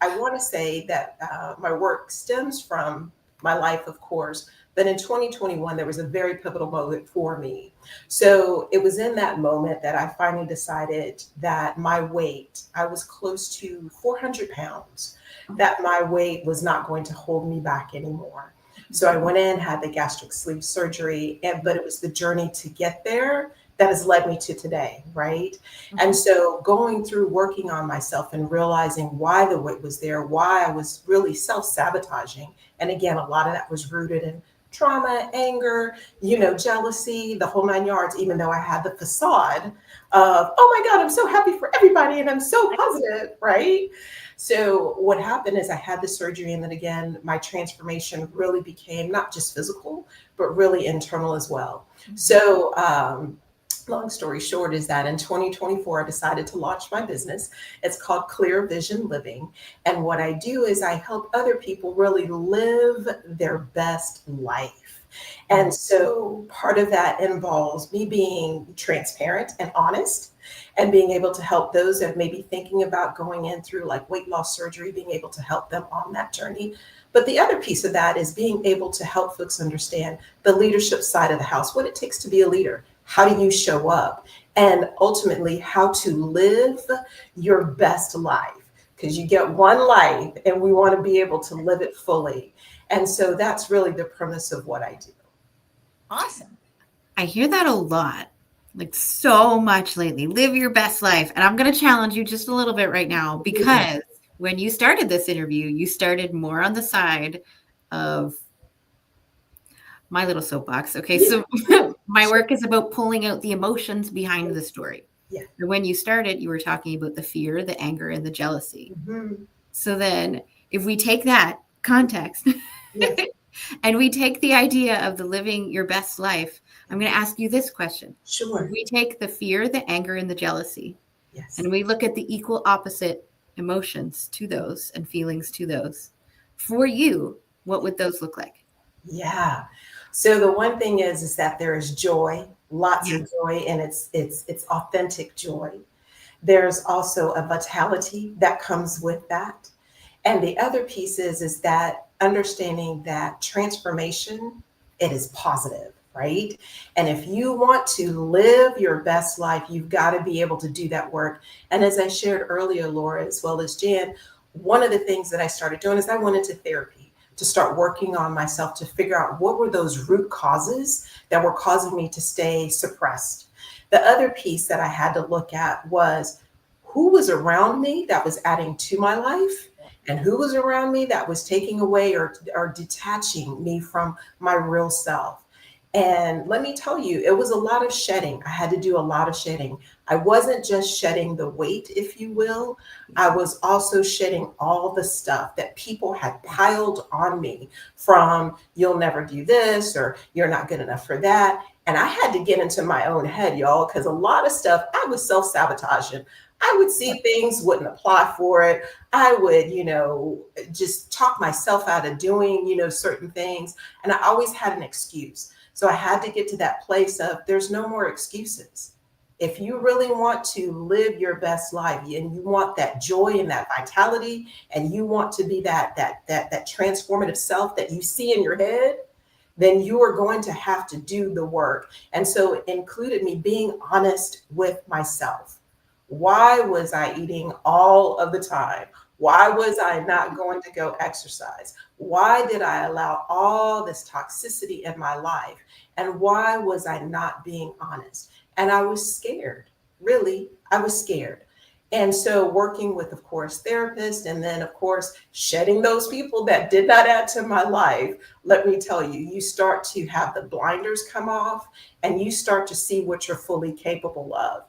I want to say that my work stems from my life, of course, but in 2021, there was a very pivotal moment for me. So it was in that moment that I finally decided that my weight, I was close to 400 pounds, that my weight was not going to hold me back anymore. So I went in, had the gastric sleeve surgery, but it was the journey to get there that has led me to today, right? And so going through working on myself and realizing why the weight was there, why I was really self-sabotaging. And again, a lot of that was rooted in trauma, anger, jealousy, the whole 9 yards, even though I had the facade of, oh my God, I'm so happy for everybody and I'm so positive, right? So what happened is I had the surgery, and then again, my transformation really became not just physical, but really internal as well. So long story short is that in 2024, I decided to launch my business. It's called Clear Vision Living. And what I do is I help other people really live their best life. And so part of that involves me being transparent and honest, and being able to help those that may be thinking about going in through like weight loss surgery, being able to help them on that journey. But the other piece of that is being able to help folks understand the leadership side of the house, what it takes to be a leader. How do you show up? And ultimately, how to live your best life. Because you get one life and we want to be able to live it fully. And so that's really the premise of what I do. Awesome. I hear that a lot, like so much lately. Live your best life. And I'm going to challenge you just a little bit right now, because when you started this interview, you started more on the side of my little soapbox. Okay. So my work is about pulling out the emotions behind the story. Yeah. And when you started, you were talking about the fear, the anger, and the jealousy. So then if we take that context and we take the idea of the living your best life, I'm going to ask you this question. Sure. If we take the fear, the anger, and the jealousy, Yes. and we look at the equal opposite emotions to those and feelings to those, for you, what would those look like? Yeah. So the one thing is that there is joy, lots of joy, and it's authentic joy. There's also a vitality that comes with that. And the other piece is that understanding that transformation, it is positive, right? And if you want to live your best life, you've got to be able to do that work. And as I shared earlier, Laura, as well as Jan, one of the things that I started doing is I went into therapy to start working on myself to figure out what were those root causes that were causing me to stay suppressed. The other piece that I had to look at was who was around me that was adding to my life, and who was around me that was taking away or detaching me from my real self. And let me tell you, it was a lot of shedding. I had to do a lot of shedding. I wasn't just shedding the weight, if you will. I was also shedding all the stuff that people had piled on me from you'll never do this or you're not good enough for that. And I had to get into my own head, y'all, because a lot of stuff I was self-sabotaging. I would see things, wouldn't apply for it. I would, just talk myself out of doing, certain things. And I always had an excuse. So I had to get to that place of there's no more excuses. If you really want to live your best life and you want that joy and that vitality, and you want to be that transformative self that you see in your head, then you are going to have to do the work. And so it included me being honest with myself. Why was I eating all of the time? Why was I not going to go exercise? Why did I allow all this toxicity in my life? And why was I not being honest? And I was scared. Really, I was scared. And so working with, of course, therapists, and then, of course, shedding those people that did not add to my life, let me tell you, you start to have the blinders come off and you start to see what you're fully capable of.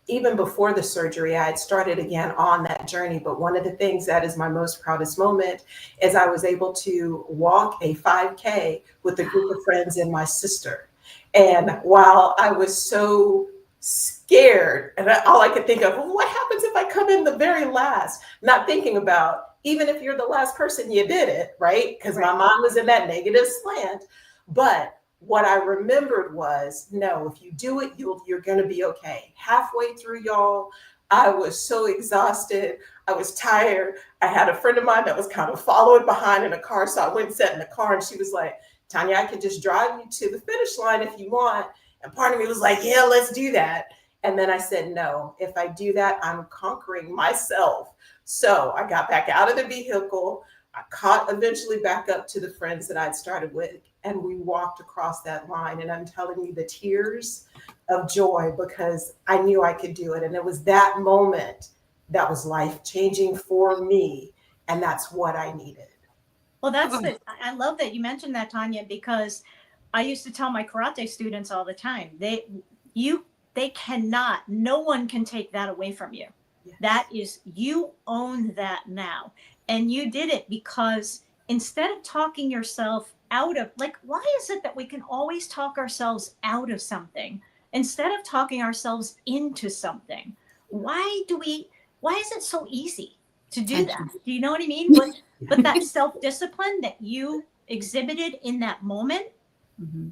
Even before the surgery, I had started again on that journey. But one of the things that is my most proudest moment is I was able to walk a 5K with a group of friends and my sister. And while I was so scared, and all I could think of, well, what happens if I come in the very last? Not thinking about, even if you're the last person, you did it, right? Because my mom was in that negative slant. But what I remembered was, no, if you do it, you're going to be okay. Halfway through, y'all, I was so exhausted. I was tired. I had a friend of mine that was kind of following behind in a car. So I went and sat in the car, and she was like, Tanya, I could just drive you to the finish line if you want. And part of me was like, yeah, let's do that. And then I said, no, if I do that, I'm conquering myself. So I got back out of the vehicle. I caught eventually back up to the friends that I'd started with, and we walked across that line. And I'm telling you, the tears of joy, because I knew I could do it. And it was that moment that was life-changing for me. And that's what I needed. Well, I love that you mentioned that, Tanya, because I used to tell my karate students all the time, no one can take that away from you. Yes. That is, you own that now. And you did it because instead of talking yourself out of, like, why is it that we can always talk ourselves out of something instead of talking ourselves into something? Why is it so easy to do that? Do you know what I mean? But that self-discipline that you exhibited in that moment, Mm-hmm.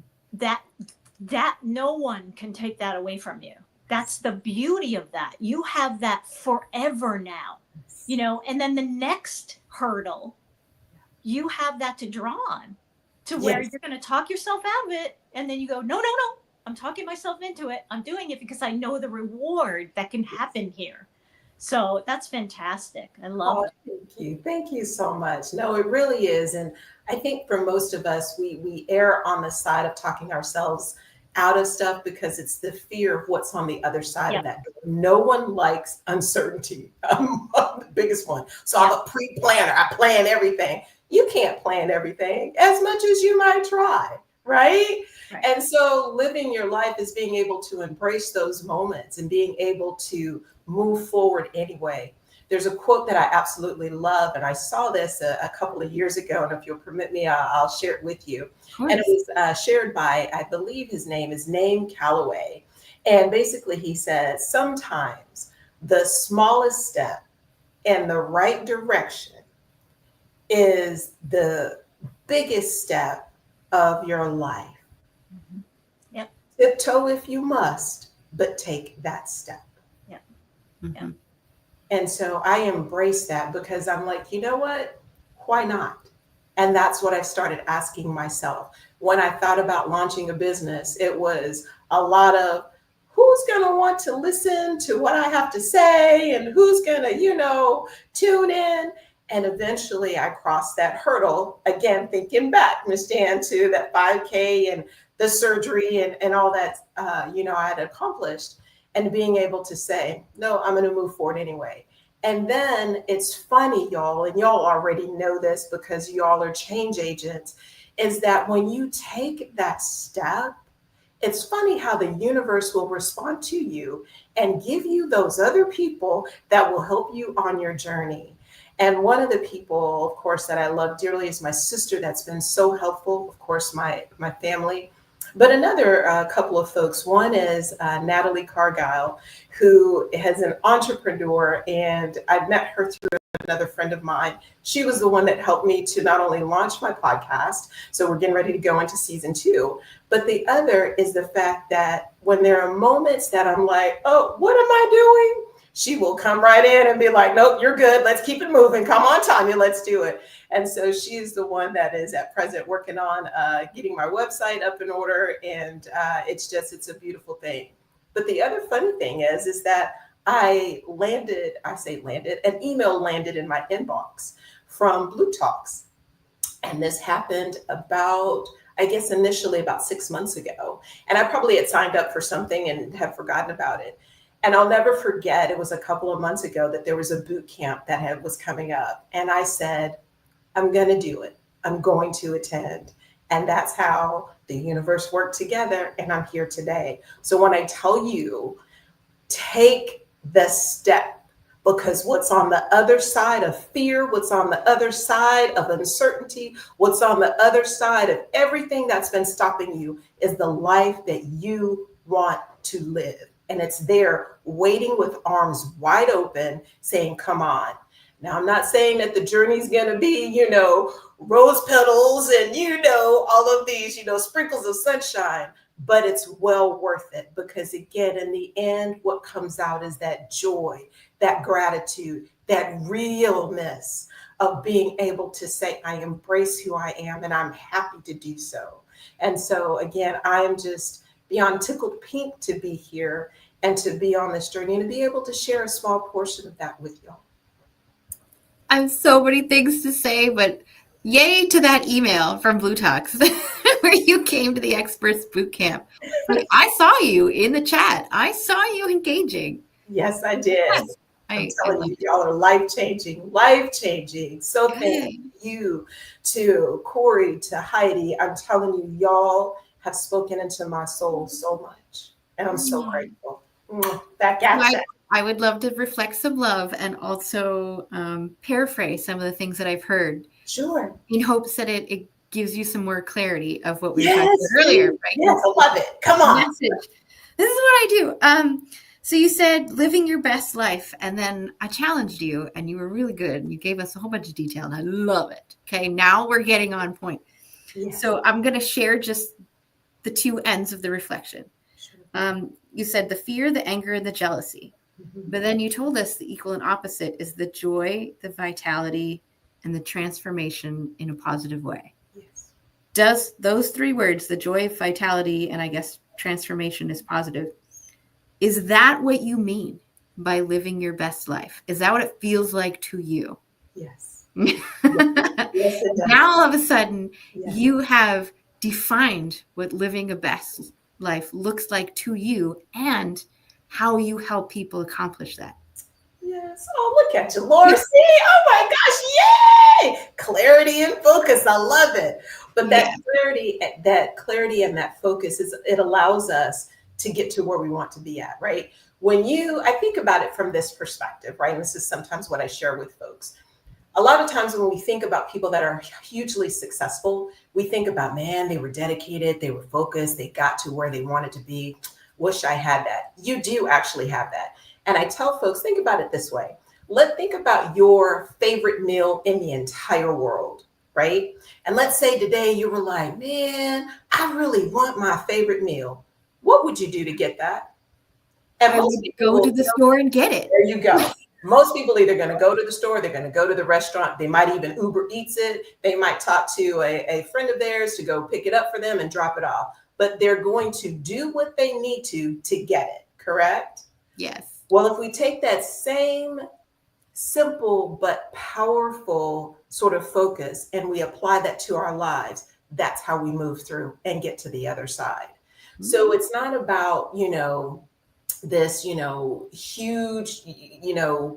that no one can take that away from you. That's the beauty of that. You have that forever now, you know, and then the next hurdle, you have that to draw on, to where Yes. you're going to talk yourself out of it. And then you go, no, I'm talking myself into it. I'm doing it because I know the reward that can happen here. So that's fantastic. I love Oh, it. thank you. Thank you so much. No, it really is. And I think for most of us, we err on the side of talking ourselves out of stuff because it's the fear of what's on the other side of that door. No one likes uncertainty. I'm the biggest one. So I'm a pre-planner. I plan everything. You can't plan everything as much as you might try, right? And so living your life is being able to embrace those moments and being able to move forward anyway. There's a quote that I absolutely love, and I saw this a couple of years ago, and if you'll permit me, I'll share it with you. And it was shared by, I believe his name is Naeem Calloway. And basically he says, sometimes the smallest step in the right direction is the biggest step of your life. Mm-hmm. Yep. Tiptoe if you must, but take that step. Yep. Mm-hmm. Yep. And so I embrace that because I'm like, you know what? Why not? And that's what I started asking myself. When I thought about launching a business, it was a lot of who's going to want to listen to what I have to say and who's going to, you know, tune in. And eventually I crossed that hurdle, again, thinking back, Miss Jan, to that 5K and the surgery and all that, you know, I had accomplished. And being able to say, no, I'm going to move forward anyway. And then it's funny, y'all, and y'all already know this because y'all are change agents, is that when you take that step, it's funny how the universe will respond to you and give you those other people that will help you on your journey. And one of the people, of course, that I love dearly is my sister that's been so helpful, of course, my family. But another couple of folks, one is Natalie Cargile, who is an entrepreneur, and I met her through another friend of mine. She was the one that helped me to not only launch my podcast, so we're getting ready to go into season 2, but the other is the fact that when there are moments that I'm like, oh, what am I doing? She will come right in and be like, nope, you're good. Let's keep it moving. Come on, Tanya, let's do it. And so she's the one that is at present working on getting my website up in order. And it's a beautiful thing. But the other funny thing is that an email landed in my inbox from Blue Talks. And this happened about, I guess, initially about 6 months ago. And I probably had signed up for something and have forgotten about it. And I'll never forget, it was a couple of months ago that there was a boot camp that was coming up. And I said, I'm going to do it. I'm going to attend. And that's how the universe worked together. And I'm here today. So when I tell you, take the step, because what's on the other side of fear, what's on the other side of uncertainty, what's on the other side of everything that's been stopping you is the life that you want to live. And it's there waiting with arms wide open saying, come on. Now, I'm not saying that the journey's going to be, you know, rose petals and, you know, all of these, you know, sprinkles of sunshine, but it's well worth it because, again, in the end, what comes out is that joy, that gratitude, that realness of being able to say, I embrace who I am and I'm happy to do so. And so, again, I am just beyond tickled pink to be here and to be on this journey and to be able to share a small portion of that with y'all. I have so many things to say, but yay to that email from Blue Talks where you came to the Experts Boot Camp. Like, I saw you in the chat. I saw you engaging. Yes, I did. Yes, I'm telling you, y'all are life-changing. So thank you to Corey, to Heidi. I'm telling you, y'all have spoken into my soul so much. And I'm so grateful. Back at you. I would love to reflect some love and also paraphrase some of the things that I've heard Sure. in hopes that it gives you some more clarity of what we were Yes, talking about earlier, right? yes, I love it. Come on. Message. This is what I do. So you said living your best life, and then I challenged you, and you were really good, and you gave us a whole bunch of detail, and I love it. Okay, now we're getting on point. Yes. So I'm going to share just the two ends of the reflection. Sure. You said the fear, the anger, and the jealousy. But then you told us the equal and opposite is the joy, the vitality, and the transformation in a positive way. Yes. Does those three words, the joy, vitality, and I guess transformation is positive, is that what you mean by living your best life? Is that what it feels like to you? Yes. Yes, it does. now all of a sudden, Yes. you have defined what living a best life looks like to you and how you help people accomplish that. Yes. Oh, look at you, Laura. See? Oh my gosh. Yay! Clarity and focus. I love it. But that clarity and that focus it allows us to get to where we want to be at, right? I think about it from this perspective, right? And this is sometimes what I share with folks. A lot of times when we think about people that are hugely successful, we think about, man, they were dedicated, they were focused, they got to where they wanted to be. Wish I had that. You do actually have that. And I tell folks, think about it this way. Think about your favorite meal in the entire world, right? And let's say today you were like, man, I really want my favorite meal. What would you do to get that? And I would go to the store and get it. There you go. Most people either going to go to the store, they're going to go to the restaurant. They might even Uber Eats it. They might talk to a friend of theirs to go pick it up for them and drop it off. But they're going to do what they need to get it, correct? Yes. Well, if we take that same simple but powerful sort of focus and we apply that to our lives, that's how we move through and get to the other side. Mm-hmm. So it's not about, this, huge,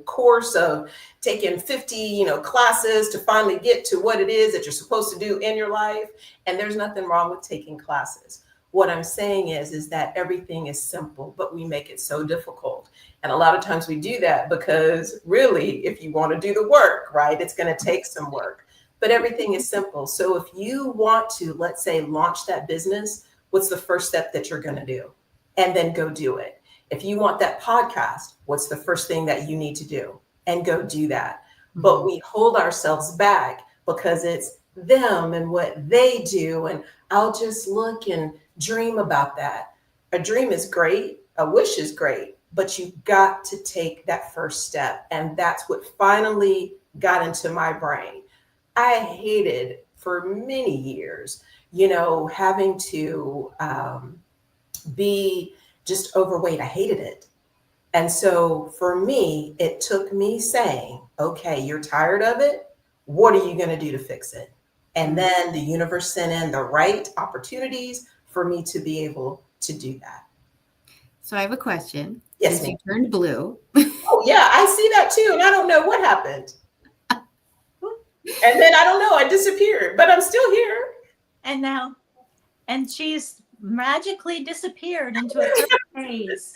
course of taking 50, classes to finally get to what it is that you're supposed to do in your life. And there's nothing wrong with taking classes. What I'm saying is that everything is simple, but we make it so difficult. And a lot of times we do that because really, if you want to do the work, right, it's going to take some work, but everything is simple. So if you want to, let's say, launch that business, what's the first step that you're going to do? And then go do it. If you want that podcast, what's the first thing that you need to do? And go do that. Mm-hmm. But we hold ourselves back because it's them and what they do. And I'll just look and dream about that. A dream is great. A wish is great, but you've got to take that first step. And that's what finally got into my brain. I hated for many years, having to be just overweight. I hated it. And so for me, it took me saying, okay, you're tired of it. What are you going to do to fix it? And then the universe sent in the right opportunities for me to be able to do that. So I have a question. Yes, since you turned blue. Oh, yeah, I see that too. And I don't know what happened. And then I don't know, I disappeared, but I'm still here. And she's magically disappeared into a purple haze.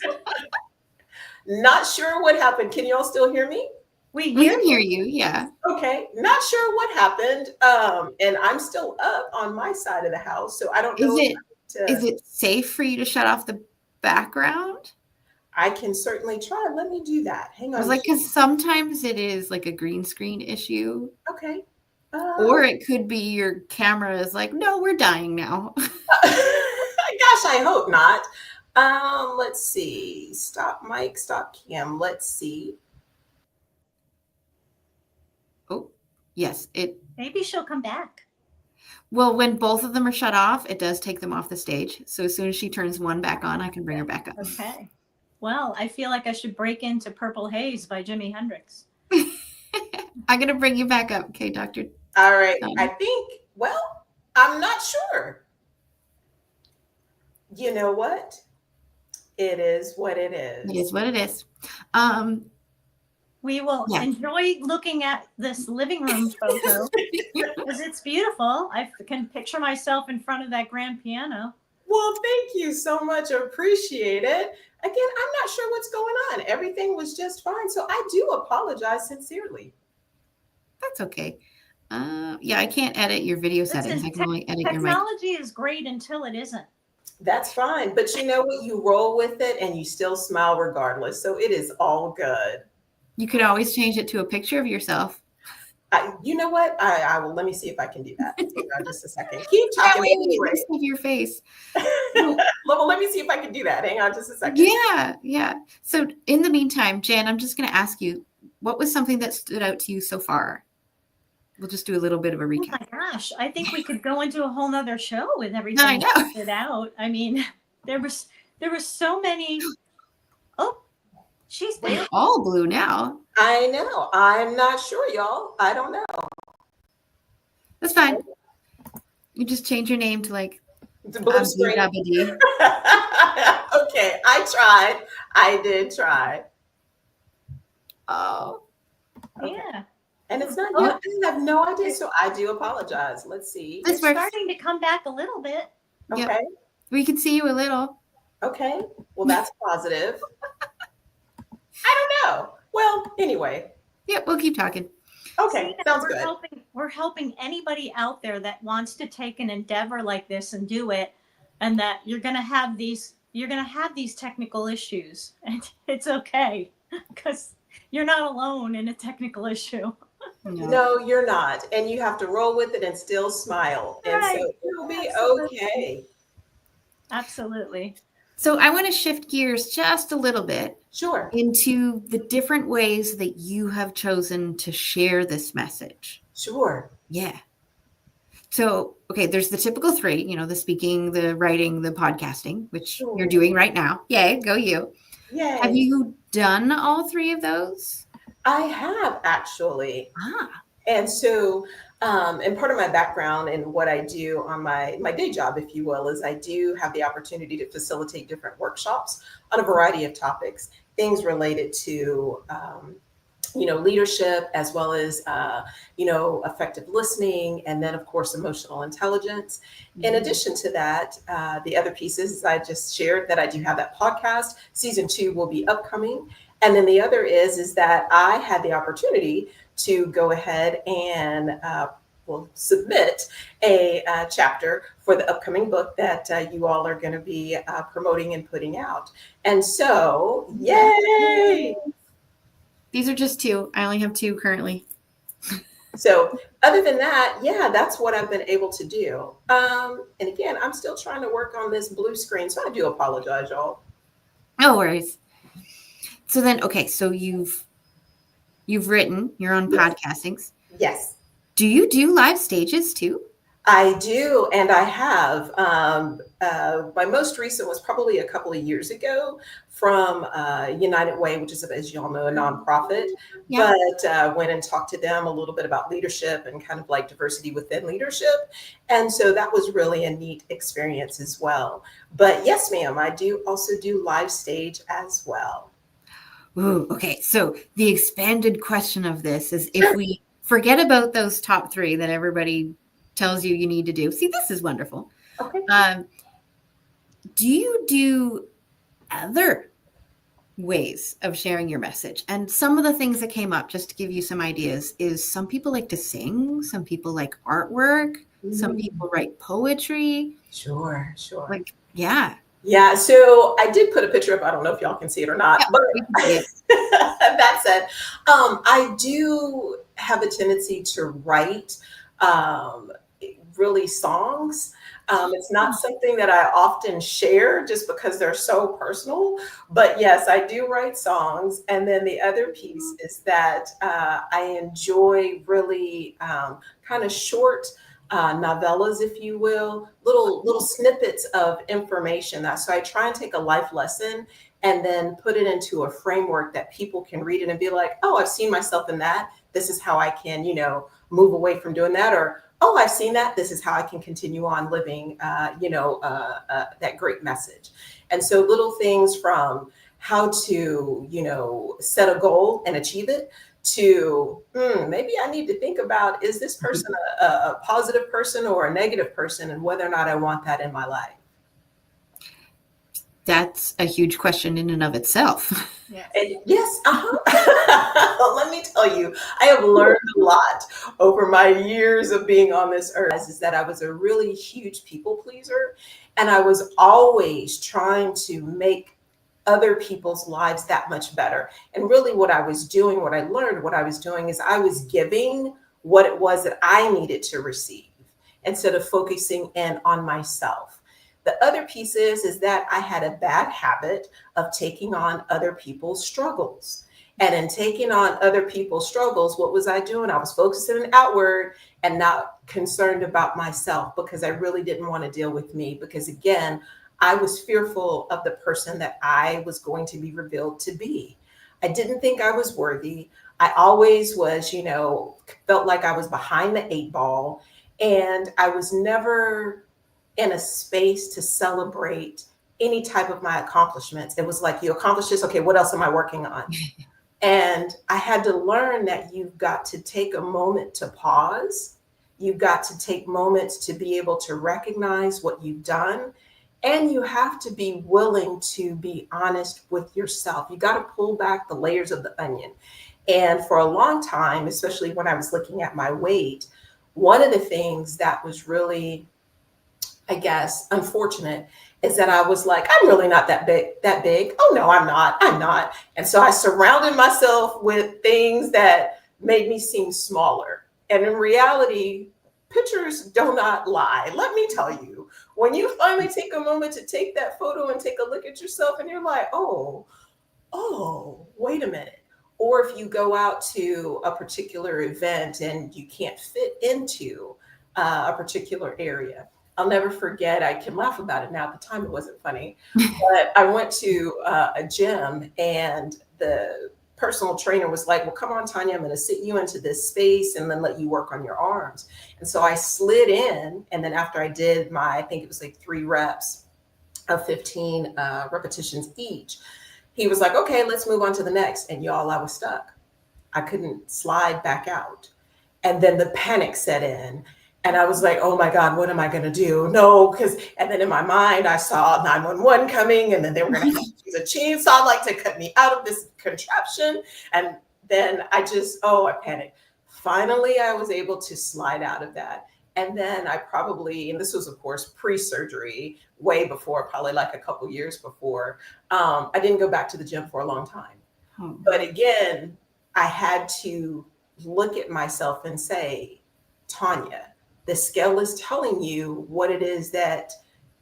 Not sure what happened. Can you all still hear me? We can hear you, yeah. Okay, not sure what happened. And I'm still up on my side of the house, so I don't know. Is it safe for you to shut off the background? I can certainly try. Let me do that. Hang on. I was like, because sometimes it is like a green screen issue. Okay. Or it could be your camera is like, no, we're dying now. Gosh, I hope not. Let's see. Stop mic, stop cam. Let's see. Oh, yes. Maybe she'll come back. Well, when both of them are shut off, it does take them off the stage. So as soon as she turns one back on, I can bring her back up. Okay. Well, I feel like I should break into Purple Haze by Jimi Hendrix. I'm going to bring you back up. Okay, Doctor. All right. I think, I'm not sure. You know what? It is what it is. It is what it is. We will enjoy looking at this living room photo because it's beautiful. I can picture myself in front of that grand piano. Well, thank you so much. Appreciate it. Again, I'm not sure what's going on. Everything was just fine. So I do apologize sincerely. That's okay. Yeah, I can't edit your video settings. I can only edit your mic. Technology is great until it isn't. That's fine. But you know what? You roll with it and you still smile regardless. So it is all good. You could always change it to a picture of yourself. You know what? I will. Let me see if I can do that. Hang on just a second. Keep talking anyway. Of your face. Well, let me see if I can do that. Hang on just a second. Yeah. So in the meantime, Jan, I'm just going to ask you, what was something that stood out to you so far? We'll just do a little bit of a recap. Oh my gosh, I think we could go into a whole nother show with everything I know. stood out. I mean, there was so many. Oh, she's there. We're all blue now. I know. I'm not sure, y'all. I don't know. That's fine. You just change your name to like The blue screen. Abdi. Okay, I tried. I did try. Oh. Okay. Yeah. And it's not, I have no idea, so I do apologize. Let's see. This It's works. starting to come back a little bit. Okay. Yep. We can see you a little. Okay. Well, that's positive. I don't know. Well, anyway. Yeah, we'll keep talking. Okay. Sounds good. We're helping anybody out there that wants to take an endeavor like this and do it, and that you're gonna have these technical issues, and it's okay because you're not alone in a technical issue. No, you're not. And you have to roll with it and still smile. And Right. so it'll be Absolutely. okay. Absolutely. So I want to shift gears just a little bit Sure. into the different ways that you have chosen to share this message. Sure. Yeah. So, okay, there's the typical three, the speaking, the writing, the podcasting, which you're doing right now. Yay, go you. Yay. Have you done all three of those? I have actually. And so, and part of my background and what I do on my day job, if you will, is I do have the opportunity to facilitate different workshops on a variety of topics, things related to, leadership, as well as, effective listening, and then, of course, emotional intelligence. In addition to that, the other pieces I just shared that I do have that podcast. Season 2 will be upcoming. And then the other is that I had the opportunity to go ahead and submit a chapter for the upcoming book that you all are going to be promoting and putting out. And so, yay! These are just two. I only have two currently. So other than that, yeah, that's what I've been able to do. And again, I'm still trying to work on this blue screen, so I do apologize, y'all. No worries. So then, okay, so you've written your own podcastings. Yes. Do you do live stages too? I do, and I have. My most recent was probably a couple of years ago from United Way, which is, as you all know, a nonprofit. Yeah. But went and talked to them a little bit about leadership and kind of like diversity within leadership. And so that was really a neat experience as well. But yes, ma'am, I do also do live stage as well. Ooh, okay. So the expanded question of this is if we forget about those top three that everybody tells you need to do. See, this is wonderful. Okay. Do you do other ways of sharing your message? And some of the things that came up, just to give you some ideas, is some people like to sing, some people like artwork, some people write poetry. Sure. Like, yeah. Yeah, so I did put a picture up. I don't know if y'all can see it or not, but that said, I do have a tendency to write really songs. It's not something that I often share just because they're so personal, but yes, I do write songs. And then the other piece is that I enjoy really kind of short novellas, if you will, little snippets of information. So I try and take a life lesson and then put it into a framework that people can read it and be like, oh, I've seen myself in that. This is how I can, move away from doing that. Or, oh, I've seen that. This is how I can continue on living, that great message. And so little things from how to, set a goal and achieve it, to maybe I need to think about, is this person a positive person or a negative person, and whether or not I want that in my life. that's a huge question in and of itself. Yeah. And yes, let me tell you, I have learned a lot over my years of being on this earth, is that I was a really huge people pleaser, and I was always trying to make other people's lives that much better. And really what I was doing, what I learned, what I was doing is I was giving what it was that I needed to receive instead of focusing in on myself. The other piece is that I had a bad habit of taking on other people's struggles. And in taking on other people's struggles, what was I doing? I was focusing outward and not concerned about myself, because I really didn't want to deal with me. Because again, I was fearful of the person that I was going to be revealed to be. I didn't think I was worthy. I always was, felt like I was behind the 8 ball. And I was never in a space to celebrate any type of my accomplishments. It was like, you accomplished this. Okay, what else am I working on? And I had to learn that you've got to take a moment to pause. You've got to take moments to be able to recognize what you've done. And you have to be willing to be honest with yourself. You got to pull back the layers of the onion. And for a long time, especially when I was looking at my weight, one of the things that was really, I guess, unfortunate is that I was like, I'm really not that big. Oh no, I'm not. And so I surrounded myself with things that made me seem smaller. And in reality, pictures do not lie. Let me tell you, when you finally take a moment to take that photo and take a look at yourself and you're like, oh, wait a minute. Or if you go out to a particular event and you can't fit into a particular area. I'll never forget, I can laugh about it now. At the time, it wasn't funny, but I went to a gym and the personal trainer was like, well, come on, Tanya, I'm going to sit you into this space and then let you work on your arms. And so I slid in. And then after I did I think it was like 3 reps of 15 repetitions each, he was like, okay, let's move on to the next. And y'all, I was stuck. I couldn't slide back out. And then the panic set in. And I was like, oh my God, what am I going to do? No, and then in my mind, I saw 911 coming, and then they were going to use a chainsaw like to cut me out of this contraption. And then I panicked. Finally, I was able to slide out of that. And then and this was of course pre-surgery, way before, probably like a couple years before, I didn't go back to the gym for a long time. But again, I had to look at myself and say, Tanya, the scale is telling you what it is that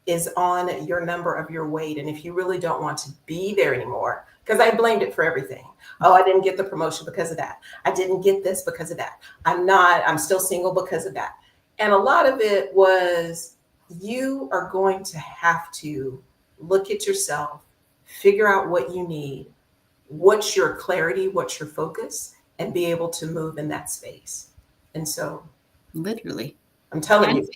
is on your number of your weight. And if you really don't want to be there anymore, because I blamed it for everything. Oh, I didn't get the promotion because of that. I didn't get this because of that. I'm still single because of that. And a lot of it was, you are going to have to look at yourself, figure out what you need, what's your clarity, what's your focus, and be able to move in that space. And so Literally. I'm telling you.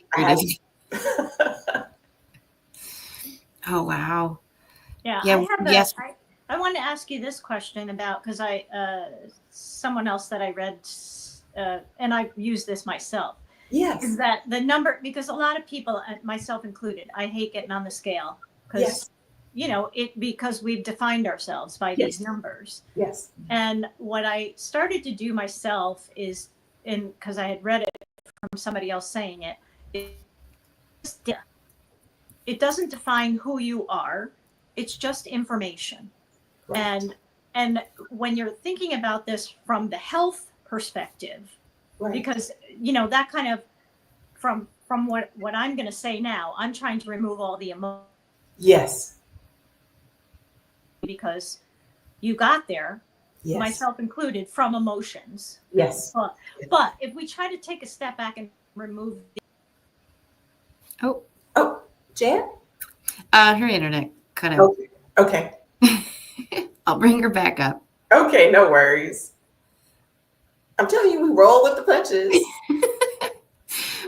Oh, wow. Yeah. Yes. I wanted to ask you this question about, because someone else that I read, and I've used this myself. Yes. Is that the number, because a lot of people, myself included, I hate getting on the scale because, because we've defined ourselves by these numbers. Yes. And what I started to do myself is, because I had read it from somebody else saying it doesn't define who you are. It's just information. Right. And when you're thinking about this from the health perspective, right. Because, that kind of, from what I'm going to say now, I'm trying to remove all the emotion. Yes. Because you got there, yes. Myself included, from emotions. Yes. But if we try to take a step back and remove Jan? Her internet cut out. Okay. I'll bring her back up. Okay, no worries. I'm telling you, we roll with the punches.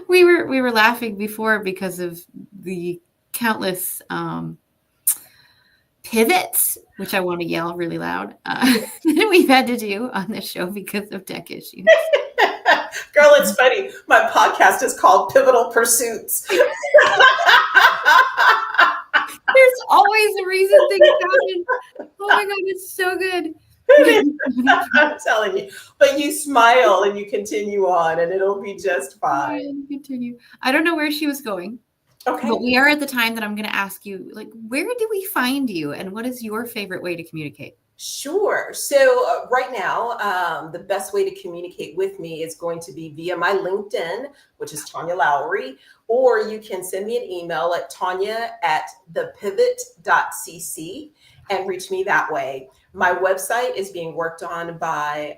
We were laughing before because of the countless pivots, which I want to yell really loud, that we've had to do on this show because of tech issues. Girl, it's funny. My podcast is called Pivotal Pursuits. There's always a reason things happen. Oh my God, it's so good. I'm telling you. But you smile and you continue on, and it'll be just fine. Continue. I don't know where she was going, Okay. but we are at the time that I'm going to ask you, like, where do we find you, and what is your favorite way to communicate? Sure. So right now, the best way to communicate with me is going to be via my LinkedIn, which is Tanya Lowery, or you can send me an email at tanya@thepivot.cc and reach me that way. My website is being worked on by,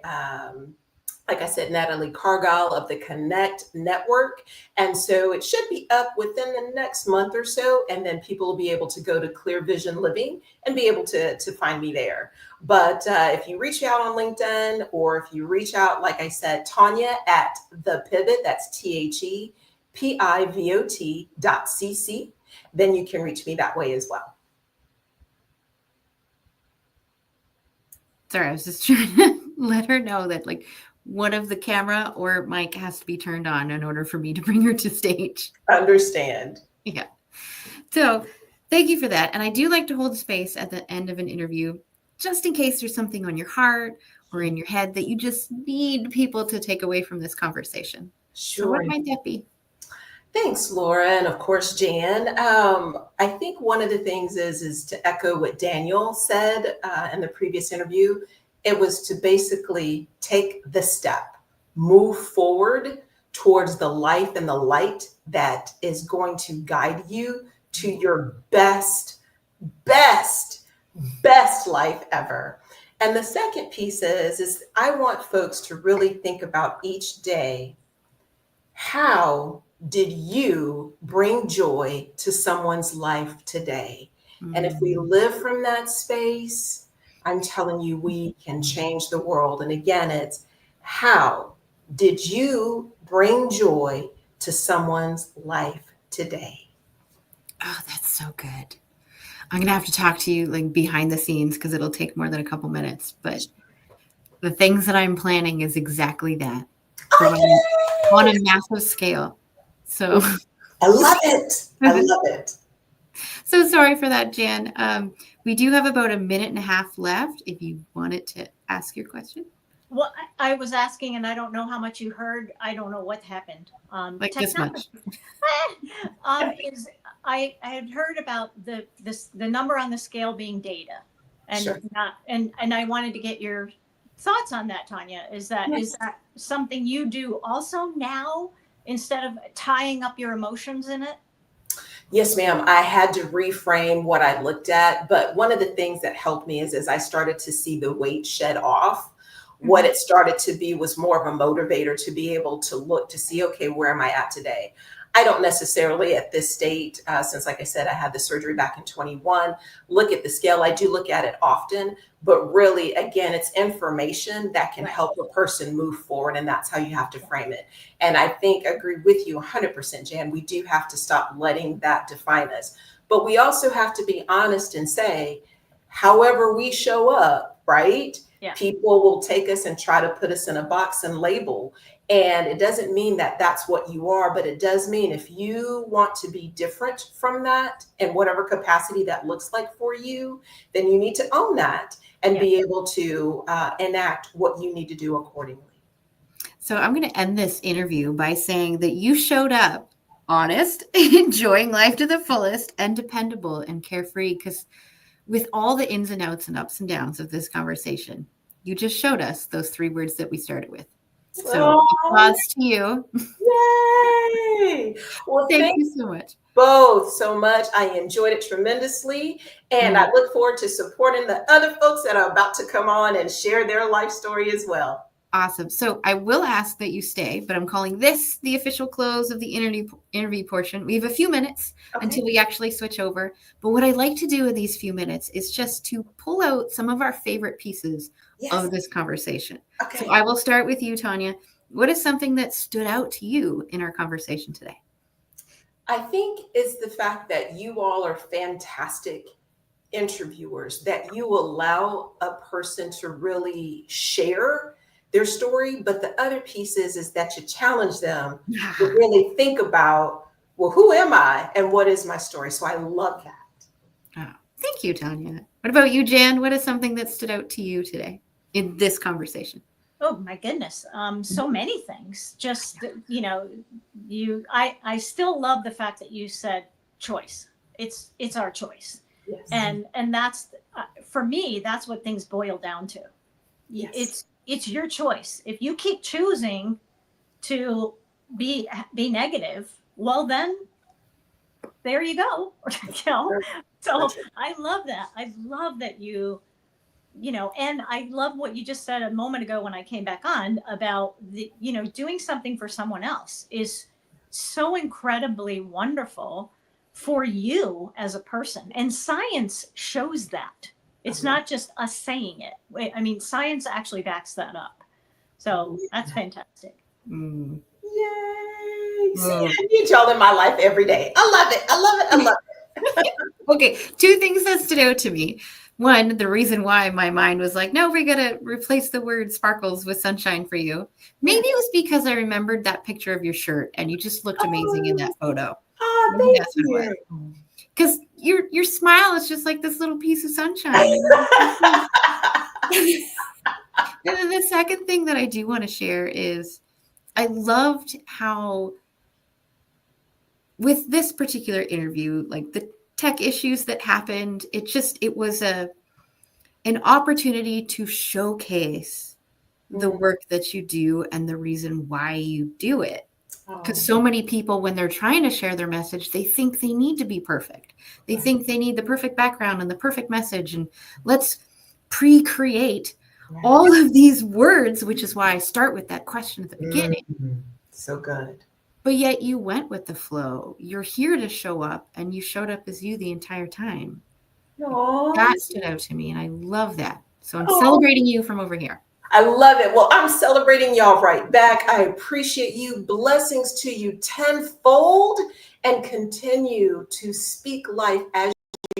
like I said, Natalie Cargyle of the Connect Network. And so it should be up within the next month or so. And then people will be able to go to Clear Vision Living and be able to find me there. But if you reach out on LinkedIn, or if you reach out, like I said, Tanya at the Pivot, that's THEPIVOT.cc, then you can reach me that way as well. Sorry, I was just trying to let her know that, like, one of the camera or mic has to be turned on in order for me to bring her to stage. Understand. Yeah. So thank you for that. And I do like to hold space at the end of an interview, just in case there's something on your heart or in your head that you just need people to take away from this conversation. Sure. So what might that be? Thanks, Laura. And of course, Jan. I think one of the things is to echo what Daniel said in the previous interview. It was to basically take the step, move forward towards the life and the light that is going to guide you to your best life ever. And the second piece is I want folks to really think about each day, how did you bring joy to someone's life today? And if we live from that space, I'm telling you, we can change the world. And again, it's how did you bring joy to someone's life today? Oh, that's so good. I'm going to have to talk to you, like, behind the scenes, because it'll take more than a couple minutes. But the things that I'm planning is exactly that, on a massive scale. So I love it. I love it. So sorry for that, Jan. We do have about a minute and a half left if you wanted to ask your question. Well, I was asking, and I don't know how much you heard. I don't know what happened. Like this much. I had heard about the number on the scale being data, and Sure. and I wanted to get your thoughts on that, Tanya. Is that something you do also now, instead of tying up your emotions in it? Yes, ma'am. I had to reframe what I looked at. But one of the things that helped me is as I started to see the weight shed off, what it started to be was more of a motivator to be able to look to see, okay, where am I at today? I don't necessarily at this state, since, like I said, I had the surgery back in 21, look at the scale. I do look at it often, but really, again, it's information that can help a person move forward. And that's how you have to frame it. And I agree with you 100%, Jan. We do have to stop letting that define us. But we also have to be honest and say, however we show up, right? Yeah. People will take us and try to put us in a box and label. And it doesn't mean that that's what you are, but it does mean if you want to be different from that in whatever capacity that looks like for you, then you need to own that and be able to enact what you need to do accordingly. So I'm going to end this interview by saying that you showed up honest, enjoying life to the fullest, and dependable and carefree, because with all the ins and outs and ups and downs of this conversation, you just showed us those 3 words that we started with. So applause to you. Yay! Well, thank you so much. Both so much. I enjoyed it tremendously. And I look forward to supporting the other folks that are about to come on and share their life story as well. Awesome. So I will ask that you stay, but I'm calling this the official close of the interview portion. We have a few minutes until we actually switch over. But what I like to do in these few minutes is just to pull out some of our favorite pieces of this conversation. Okay. So I will start with you, Tanya. What is something that stood out to you in our conversation today? I think it's the fact that you all are fantastic interviewers, that you allow a person to really share their story. But the other piece is that you challenge them to really think about, well, who am I and what is my story? So I love that. Thank you, Tanya. What about you, Jan? What is something that stood out to you today in this conversation? Oh my goodness. So many things. Just, I still love the fact that you said choice. It's our choice. Yes. And that's, for me, that's what things boil down to. Yes. It's your choice. If you keep choosing to be negative, well then there you go. So I love that. I love that and I love what you just said a moment ago when I came back on about doing something for someone else is so incredibly wonderful for you as a person. And science shows that. It's not just us saying it. I mean, science actually backs that up. So that's fantastic. Mm. Yay. See, I need y'all in my life every day. I love it. I love it. I love it. Okay, two things that stood out to me. One, the reason why my mind was like, no, we're going to replace the word sparkles with sunshine for you. Maybe it was because I remembered that picture of your shirt and you just looked amazing in that photo. Oh, thank you. Because your smile is just like this little piece of sunshine. And then the second thing that I do want to share is I loved how with this particular interview, like the tech issues that happened, it was an opportunity to showcase the work that you do and the reason why you do it. Because so many people, when they're trying to share their message, they think they need to be perfect. They think they need the perfect background and the perfect message. And let's pre-create all of these words, which is why I start with that question at the beginning. So good. But yet you went with the flow. You're here to show up, and you showed up as you the entire time. That stood out to me, and I love that. So I'm celebrating you from over here. I love it. Well, I'm celebrating y'all right back. I appreciate you. Blessings to you tenfold, and continue to speak life as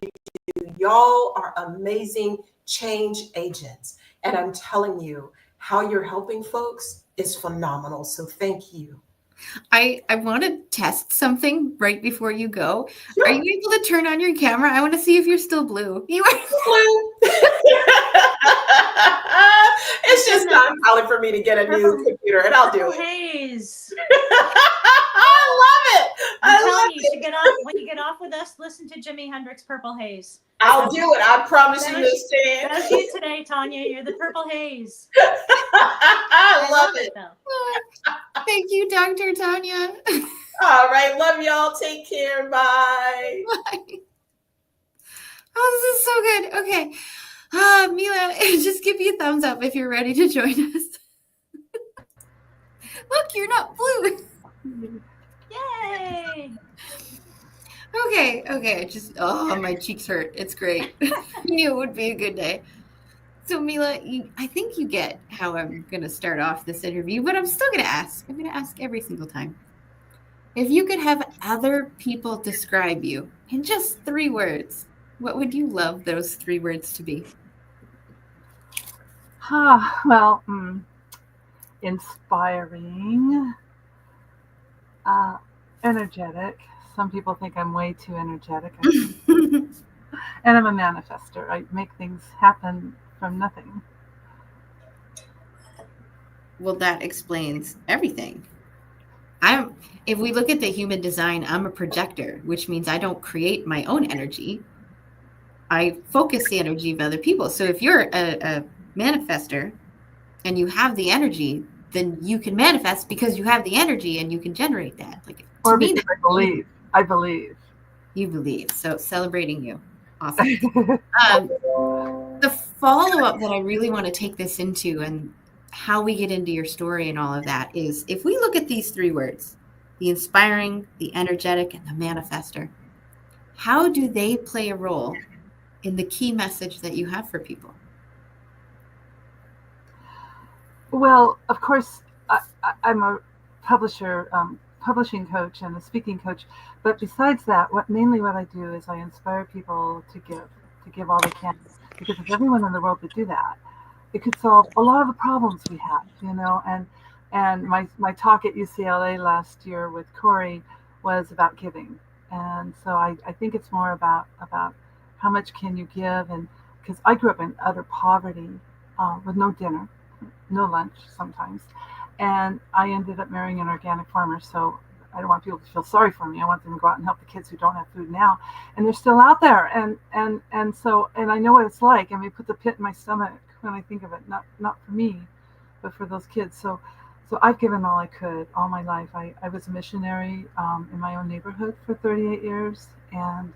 you do. Y'all are amazing change agents. And I'm telling you, how you're helping folks is phenomenal. So thank you. I want to test something right before you go. Sure. Are you able to turn on your camera? I want to see if you're still blue. You are blue. It's just time calling for me to get a new computer, and I'll do it. Haze. I love it. I'm telling you, to get off, when you get off with us, listen to Jimi Hendrix' Purple Haze. I'll do it. I promise you, Miss Stan. That's you today, Tanya. You're the Purple Haze. I love it. Though. Thank you, Dr. Tanya. All right. Love y'all. Take care. Bye. Bye. Oh, this is so good. Okay. Mila, just give me a thumbs up if you're ready to join us. Look, you're not blue. Yay. Okay. Just, my cheeks hurt. It's great. I knew it would be a good day. So Mila, I think you get how I'm going to start off this interview, but I'm still going to ask. I'm going to ask every single time. If you could have other people describe you in just 3 words, what would you love those 3 words to be? Well, inspiring, energetic. Some people think I'm way too energetic. And I'm a manifester. I make things happen from nothing. Well, that explains everything. If we look at the human design, I'm a projector, which means I don't create my own energy. I focus the energy of other people. So if you're a manifester and you have the energy, then you can manifest because you have the energy and you can generate that. Or because I believe. You believe. So celebrating you. Awesome. The follow-up that I really want to take this into and how we get into your story and all of that is if we look at these 3 words, the inspiring, the energetic, and the manifester, how do they play a role in the key message that you have for people? Well, of course, I'm a publishing coach and a speaking coach. But besides that, what I do is I inspire people to give all they can. Because if everyone in the world would do that, it could solve a lot of the problems we have, And my talk at UCLA last year with Corey was about giving. And so I think it's more about how much can you give? And because I grew up in utter poverty with no dinner, no lunch sometimes. And I ended up marrying an organic farmer. So I don't want people to feel sorry for me. I want them to go out and help the kids who don't have food now. And they're still out there. And I know what it's like. And it puts a pit in my stomach when I think of it, not for me, but for those kids. So I've given all I could all my life. I was a missionary in my own neighborhood for 38 years. And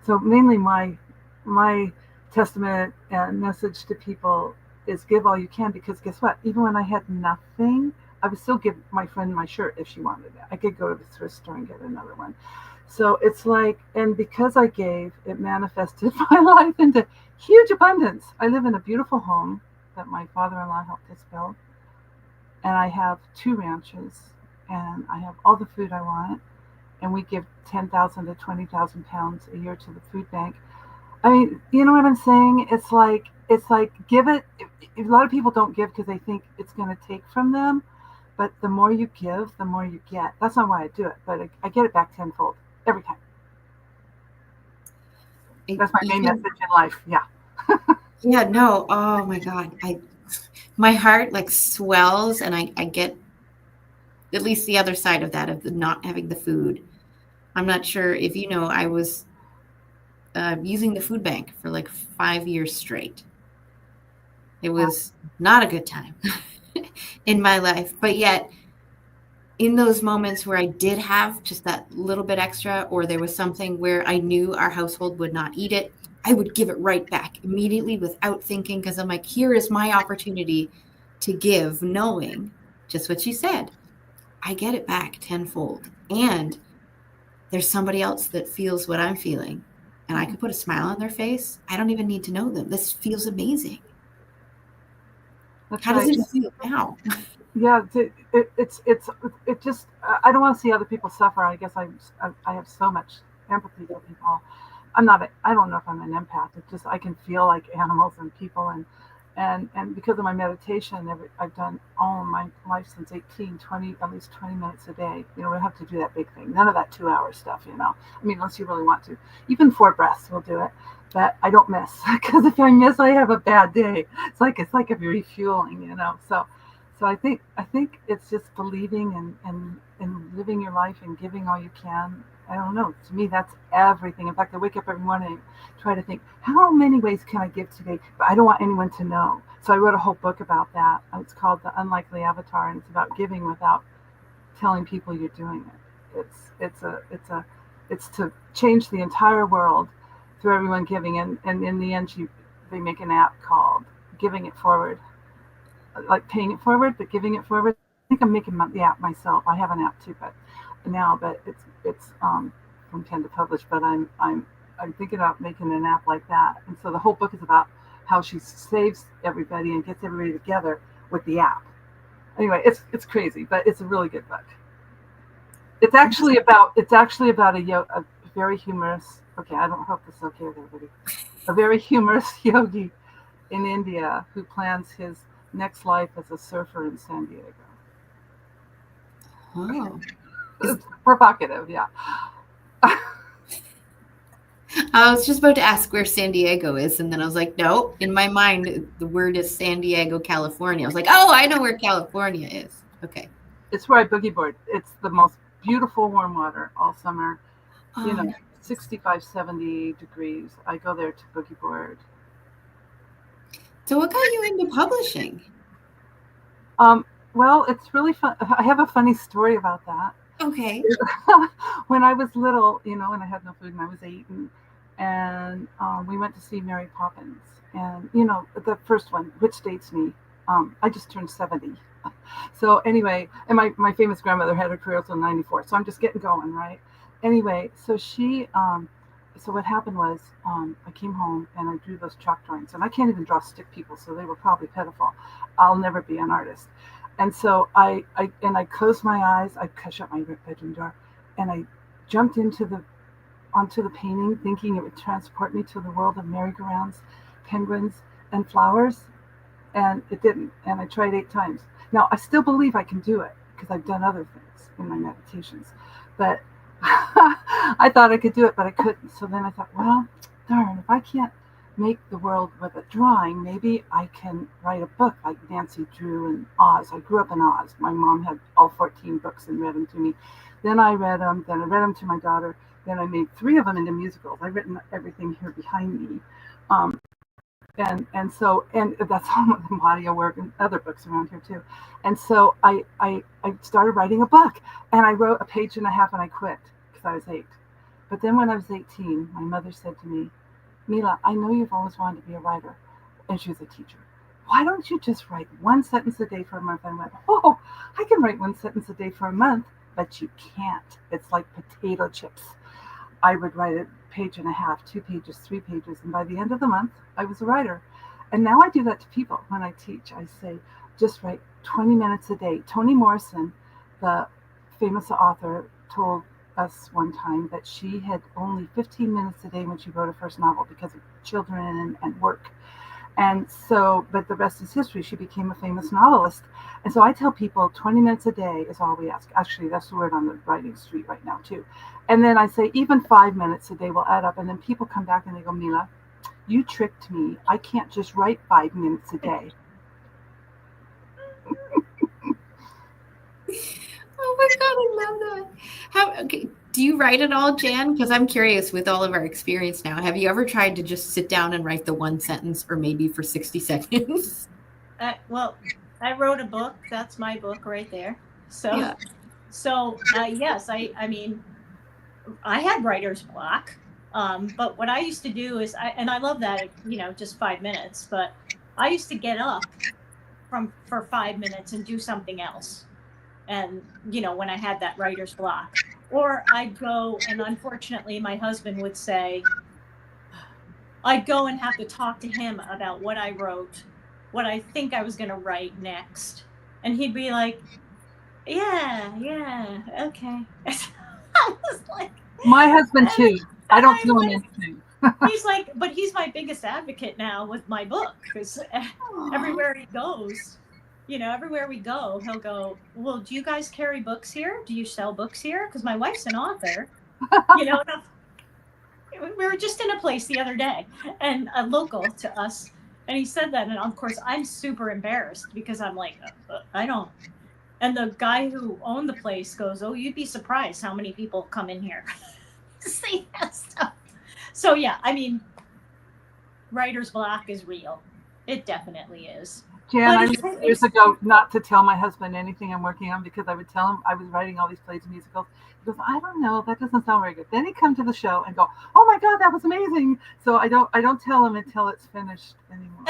so mainly my testament and message to people is give all you can, because guess what? Even when I had nothing, I would still give my friend my shirt if she wanted it. I could go to the thrift store and get another one. So it's like, and because I gave, it manifested my life into huge abundance. I live in a beautiful home that my father-in-law helped us build. And I have 2 ranches, and I have all the food I want. And we give 10,000 to 20,000 pounds a year to the food bank. I mean, you know what I'm saying? It's like give it. A lot of people don't give because they think it's going to take from them. But the more you give, the more you get. That's not why I do it, but I get it back tenfold every time. That's my main message in life. Yeah. Yeah, no. Oh my God. My heart like swells, and I get at least the other side of that, of the not having the food. I'm not sure if you know, I was using the food bank for like 5 years straight. It was not a good time in my life, but yet in those moments where I did have just that little bit extra, or there was something where I knew our household would not eat it, I would give it right back immediately without thinking, because I'm like, here is my opportunity to give, knowing just what you said. I get it back tenfold. And there's somebody else that feels what I'm feeling, and I could put a smile on their face. I don't even need to know them. This feels amazing. That's How right. does it feel now? Yeah, it just, I don't want to see other people suffer. I guess I have so much empathy for people. I don't know if I'm an empath. It's just, I can feel like animals and people, and because of my meditation, I've done all of my life since 18, 20, at least 20 minutes a day. You know, we have to do that big thing. None of that 2-hour stuff, you know. I mean, unless you really want to. Even 4 breaths will do it. But I don't miss, because if I miss, I have a bad day. It's like a refueling, you know. So I think it's just believing and living your life and giving all you can. I don't know. To me, that's everything. In fact, I wake up every morning and try to think, how many ways can I give today? But I don't want anyone to know. So I wrote a whole book about that. It's called The Unlikely Avatar, and it's about giving without telling people you're doing it. It's to change the entire world through everyone giving, and in the end, they make an app called Giving It Forward, like paying it forward, but giving it forward. I think I'm making the app myself. I have an app too, but it's from Pen to Publish. But I'm thinking about making an app like that. And so the whole book is about how she saves everybody and gets everybody together with the app. Anyway, it's crazy, but it's a really good book. It's actually about a very humorous. Okay, I don't hope this is okay with everybody. A very humorous yogi in India who plans his next life as a surfer in San Diego. Oh. It's provocative, yeah. I was just about to ask where San Diego is, and then I was like, no, in my mind, the word is San Diego, California. I was like, oh, I know where California is. Okay. It's where I boogie board. It's the most beautiful warm water all summer. You know, 65, 70 degrees. I go there to boogie board. So what got you into publishing? Well, it's really fun. I have a funny story about that. Okay. When I was little, you know, and I had no food, and I was 8, and we went to see Mary Poppins, and you know, the first one, which dates me. I just turned 70. So anyway, and my famous grandmother had her career until 94. So I'm just getting going, right? Anyway, so so what happened was, I came home and I drew those chalk drawings, and I can't even draw stick people, so they were probably pitiful. I'll never be an artist. And so I closed my eyes, I shut my bedroom door, and I jumped onto the painting, thinking it would transport me to the world of merry-go-rounds, penguins, and flowers, and it didn't. And I tried 8 times. Now, I still believe I can do it, because I've done other things in my meditations, but I thought I could do it, but I couldn't. So then I thought, well, darn, if I can't make the world with a drawing, maybe I can write a book like Nancy drew in Oz. I grew up in Oz. My mom had all 14 books and read them to me. Then I read them. Then I read them to my daughter. Then I made 3 of them into musicals. I've written everything here behind me. And so that's all of the audio work and other books around here too. And so I started writing a book, and I wrote a page and a half and I quit because I was 8. But then when I was 18, my mother said to me, Mila, I know you've always wanted to be a writer, and she was a teacher. Why don't you just write 1 sentence a day for a month? I went, oh, I can write 1 sentence a day for a month, but you can't. It's like potato chips. I would write a page and a half, 2 pages, 3 pages, and by the end of the month, I was a writer. And now I do that to people when I teach. I say, just write 20 minutes a day. Toni Morrison, the famous author, told us one time that she had only 15 minutes a day when she wrote her first novel because of children and work. And so, but the rest is history. She became a famous novelist. And so I tell people 20 minutes a day is all we ask. Actually, that's the word on the writing street right now too. And then I say even 5 minutes a day will add up. And then people come back and they go, Mila, you tricked me. I can't just write 5 minutes a day. Oh my God, I love that. Okay, do you write at all, Jan? Because I'm curious with all of our experience now. Have you ever tried to just sit down and write the 1 sentence or maybe for 60 seconds? Well, I wrote a book. That's my book right there. So, Yeah. Yes, I mean, I had writer's block. But what I used to do is, and I love that, just 5 minutes, but I used to get up for 5 minutes and do something else. And, when I had that writer's block, or I'd go, and unfortunately my husband would say, I'd go and have to talk to him about what I wrote, what I think I was going to write next. And he'd be like, yeah, okay. I was like, my husband too. I don't tell him anything. He's like, but he's my biggest advocate now with my book, because everywhere he goes, everywhere we go, he'll go, well, do you guys carry books here? Do you sell books here? Because my wife's an author, we were just in a place the other day, and a local to us, and he said that, and of course I'm super embarrassed because I'm like, I don't. And the guy who owned the place goes, oh, you'd be surprised how many people come in here to see that stuff. So yeah, I mean, writer's block is real. It definitely is. Jan, I knew years ago not to tell my husband anything I'm working on because I would tell him I was writing all these plays and musicals. He goes, I don't know, that doesn't sound very good. Then he'd come to the show and go, oh my God, that was amazing. So I don't tell him until it's finished anymore.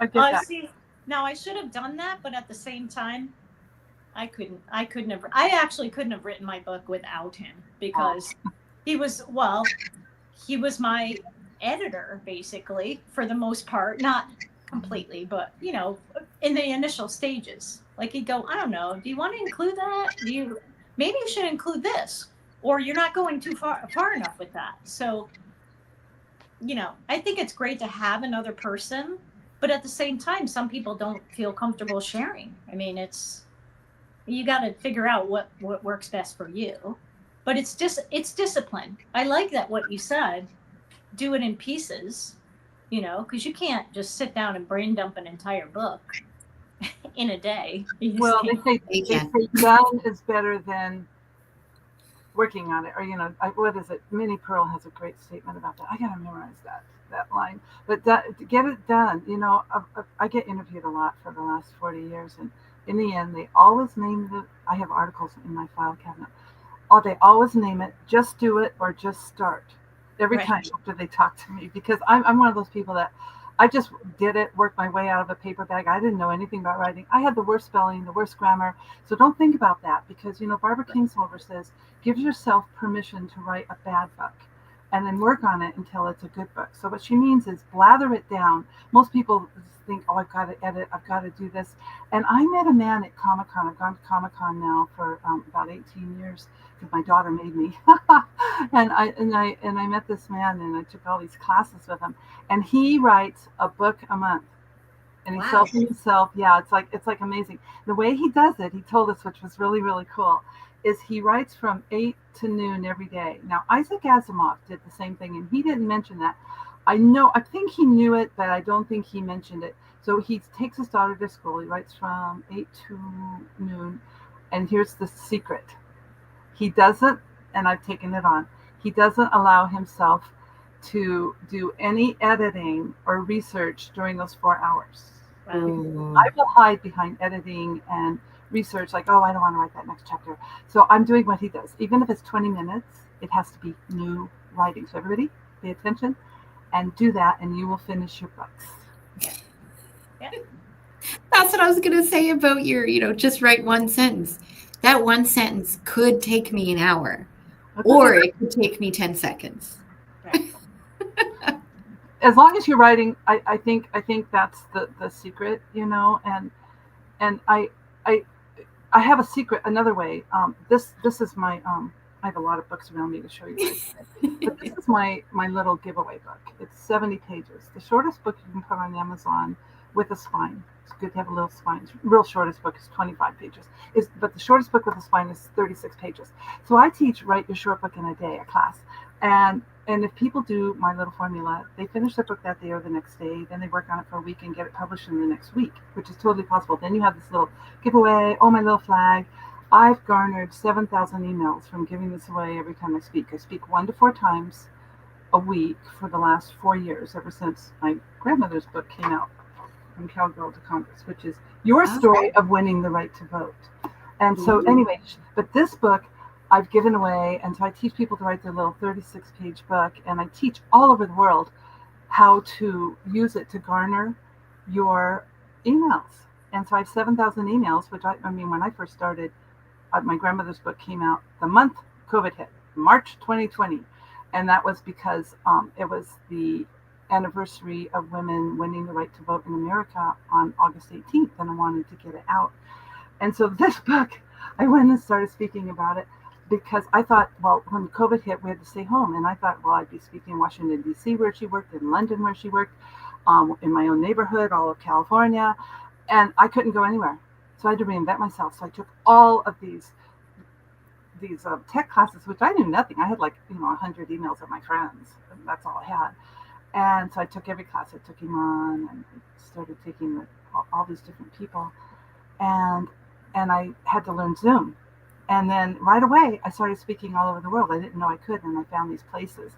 I get that. See, now I should have done that, but at the same time, I actually couldn't have written my book without him, because he was my editor basically for the most part, not completely, but in the initial stages. Like he'd go, I don't know, do you want to include that? Maybe you should include this, or you're not going too far enough with that. So, I think it's great to have another person, but at the same time, some people don't feel comfortable sharing. I mean, you got to figure out what works best for you, but it's discipline. I like that what you said, do it in pieces, because you can't just sit down and brain dump an entire book in a day. Well, they say done is better than working on it, or what is it? Minnie Pearl has a great statement about that. I gotta memorize that line. But to get it done, I get interviewed a lot for the last 40 years, and in the end, they always name I have articles in my file cabinet. They always name it, just do it or just start. Every time after they talk to me, because I'm one of those people that I just did it, worked my way out of a paper bag. I didn't know anything about writing. I had the worst spelling, the worst grammar. So don't think about that, because, Barbara Kingsolver says, give yourself permission to write a bad book and then work on it until it's a good book. So what she means is blather it down. Most people think, oh, I've got to edit, I've got to do this. And I met a man at Comic-Con. I've gone to Comic-Con now for about 18 years. Because my daughter made me, and I met this man, and I took all these classes with him, and he writes a book a month, and he sells it himself. Yeah, it's like amazing the way he does it. He told us, which was really, really cool. is he writes from 8 to noon every day. Now, Isaac Asimov did the same thing, and he didn't mention that. I think he knew it, but I don't think he mentioned it. So he takes his daughter to school. He writes from 8 to noon. And here's the secret. He doesn't, and I've taken it on, he doesn't allow himself to do any editing or research during those 4 hours. Ooh. I will hide behind editing and research, like, oh, I don't want to write that next chapter. So I'm doing what he does. Even if it's 20 minutes, it has to be new writing. So everybody, pay attention and do that, and you will finish your books. Yeah. That's what I was going to say about your, just write one sentence. That one sentence could take me an hour, or it could take me 10 seconds. Right. As long as you're writing, I think that's the secret, and I have a secret another way. This is my I have a lot of books around me to show you guys. But this is my little giveaway book. It's 70 pages. The shortest book you can put on Amazon with a spine. It's good to have a little spine. The real shortest book is 25 pages. But the shortest book with a spine is 36 pages. So I teach write your short book in a day, a class. And if people do my little formula, they finish the book that day or the next day, then they work on it for a week and get it published in the next week, which is totally possible. Then you have this little giveaway, oh, my little flag. I've garnered 7,000 emails from giving this away every time I speak. I speak 1 to 4 times a week for the last 4 years, ever since my grandmother's book came out, From Cowgirl to Congress, which is your story of winning the right to vote. And so anyway, but this book I've given away, and so I teach people to write their little 36-page book, and I teach all over the world how to use it to garner your emails. And so I have 7,000 emails, which I mean, when I first started, my grandmother's book came out the month COVID hit, March 2020. And that was because it was the anniversary of women winning the right to vote in America on August 18th, and I wanted to get it out. And so this book, I went and started speaking about it because I thought, well, when COVID hit, we had to stay home. And I thought, well, I'd be speaking in Washington, D.C., where she worked, in London, where she worked, in my own neighborhood, all of California. And I couldn't go anywhere. So I had to reinvent myself. So I took all of these tech classes, which I knew nothing. I had 100 emails of my friends. And that's all I had. And so I took every class. I took Iman and started taking all these different people. And I had to learn Zoom. And then right away, I started speaking all over the world. I didn't know I could, and I found these places.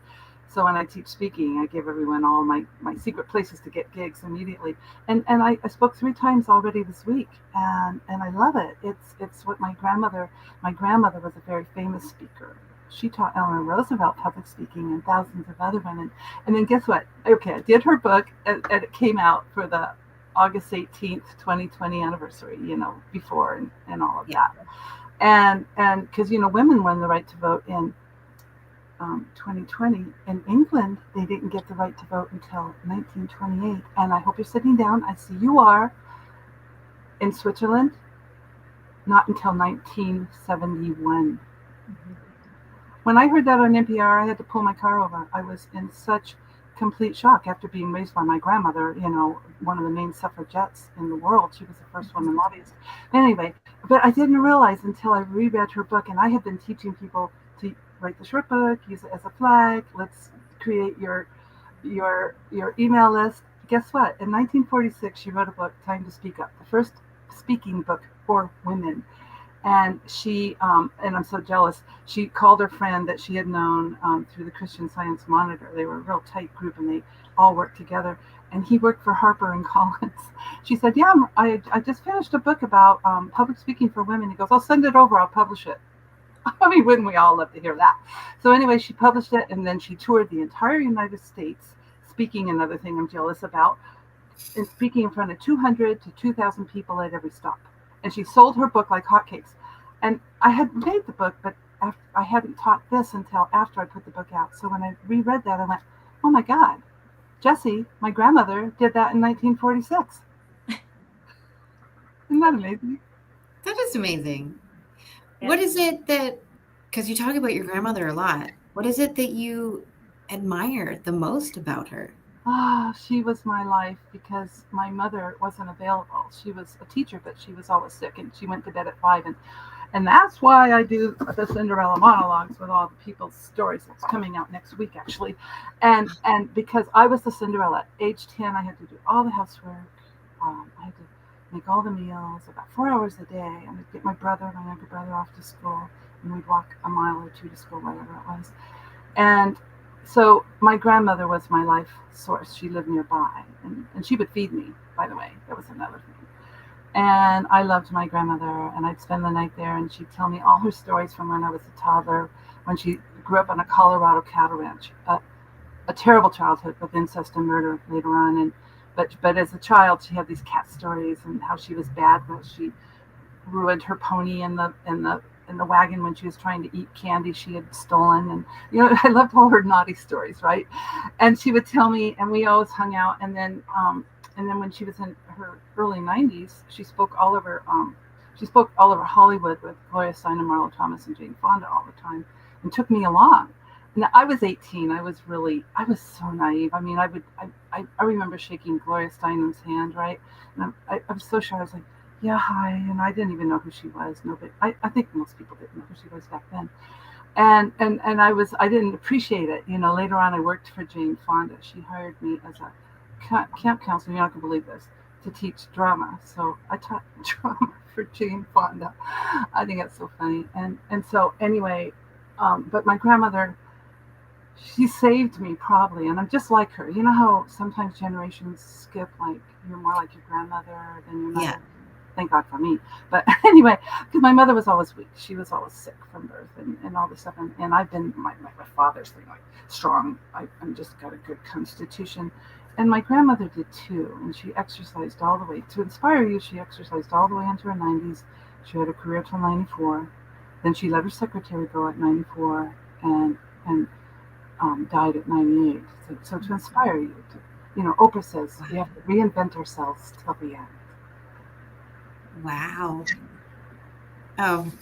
So when I teach speaking, I give everyone all my secret places to get gigs immediately. And I spoke 3 times already this week, and I love it. It's what my grandmother was a very famous speaker. She taught Eleanor Roosevelt public speaking and thousands of other women. And then guess what? Okay, I did her book, and it came out for the August 18th, 2020 anniversary, before and all of that. And because, women won the right to vote in 2020. In England, they didn't get the right to vote until 1928. And I hope you're sitting down. I see you are. In Switzerland, not until 1971. Mm-hmm. When I heard that on NPR, I had to pull my car over. I was in such complete shock after being raised by my grandmother, one of the main suffragettes in the world. She was the first woman lobbyist. Anyway, but I didn't realize until I reread her book, and I had been teaching people to write the short book, use it as a flag, let's create your email list. Guess what? In 1946, she wrote a book, Time to Speak Up, the first speaking book for women. And she, and I'm so jealous, she called her friend that she had known through the Christian Science Monitor. They were a real tight group, and they all worked together. And he worked for Harper and Collins. She said, yeah, I just finished a book about public speaking for women. He goes, I'll send it over, I'll publish it. I mean, wouldn't we all love to hear that? So anyway, she published it, and then she toured the entire United States, speaking, another thing I'm jealous about, and speaking in front of 200 to 2,000 people at every stop. And she sold her book like hotcakes. And I had made the book, but I hadn't taught this until after I put the book out. So when I reread that, I went, oh my God, Jessie, my grandmother, did that in 1946. Isn't that amazing? That is amazing. Yeah. What is it that, because you talk about your grandmother a lot, what is it that you admire the most about her? She was my life because my mother wasn't available. She was a teacher, but she was always sick, and she went to bed at 5. And that's why I do the Cinderella monologues with all the people's stories. It's coming out next week, actually. And because I was the Cinderella, at age 10, I had to do all the housework. I had to make all the meals, about 4 hours a day. And I'd get my younger brother, off to school, and we'd walk a mile or two to school, whatever it was. And so my grandmother was my life source. She lived nearby, and she would feed me, by the way. That was another thing. And I loved my grandmother, and I'd spend the night there, and she'd tell me all her stories from when I was a toddler, when she grew up on a Colorado cattle ranch. A terrible childhood with incest and murder later on, but as a child, she had these cat stories and how she was bad when she ruined her pony in the wagon when she was trying to eat candy she had stolen. And I loved all her naughty stories, right? And she would tell me, and we always hung out. And then when she was in her early 90s, she spoke all over Hollywood with Gloria Steinem, Marlo Thomas, and Jane Fonda all the time, and took me along. And I was 18. I was so naive. I mean, I remember shaking Gloria Steinem's hand, right? And I was so shy. I was like, yeah, hi. And I didn't even know who she was. Nobody. I think most people didn't know who she was back then. And I didn't appreciate it. Later on, I worked for Jane Fonda. She hired me as a camp counselor. You're not gonna believe this, to teach drama. So I taught drama for Jane Fonda. I think that's so funny. And so anyway, but my grandmother, she saved me probably, and I'm just like her. You know how sometimes generations skip, like you're more like your grandmother than your mother. Yeah. Thank God for me. But anyway, because my mother was always weak. She was always sick from birth and all this stuff. And I've been my father's thing, like strong. I'm just got a good constitution. And my grandmother did too. And she exercised all the way. To inspire you, she exercised all the way into her 90s. She had a career till 94. Then she let her secretary go at 94 and died at 98. So to inspire you, Oprah says we have to reinvent ourselves till the end. Wow. Oh.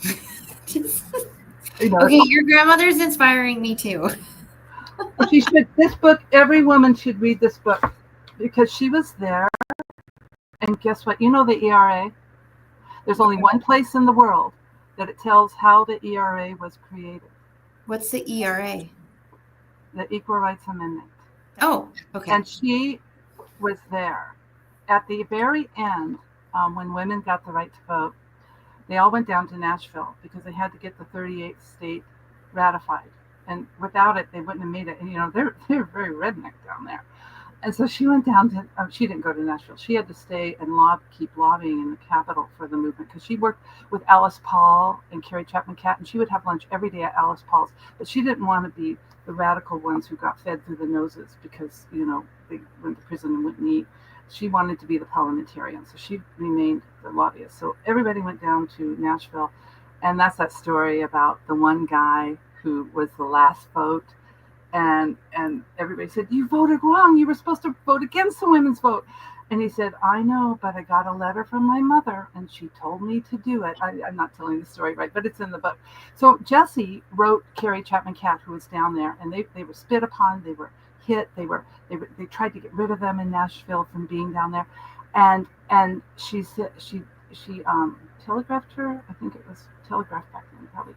Okay, Okay, your grandmother's inspiring me too. she should. This book, every woman should read this book because she was there. And guess what? The ERA? There's only one place in the world that it tells how the ERA was created. What's the ERA? The Equal Rights Amendment. Oh, okay. And she was there. At the very end, when women got the right to vote, they all went down to Nashville because they had to get the 38th state ratified. And without it, they wouldn't have made it. And, they're very redneck down there. And so she went down to, she didn't go to Nashville. She had to stay and keep lobbying in the Capitol for the movement because she worked with Alice Paul and Carrie Chapman Catt, and she would have lunch every day at Alice Paul's. But she didn't want to be the radical ones who got fed through the noses because, they went to prison and wouldn't eat. She wanted to be the parliamentarian, so she remained the lobbyist. So everybody went down to Nashville, and that's that story about the one guy who was the last vote. And everybody said, you voted wrong. You were supposed to vote against the women's vote. And he said, I know, but I got a letter from my mother, and she told me to do it. I'm not telling the story right, but it's in the book. So Jesse wrote Carrie Chapman Catt, who was down there, and they were spit upon. They were hit. They tried to get rid of them in Nashville from being down there. And she said she telegraphed her. I think it was telegraphed back then, probably.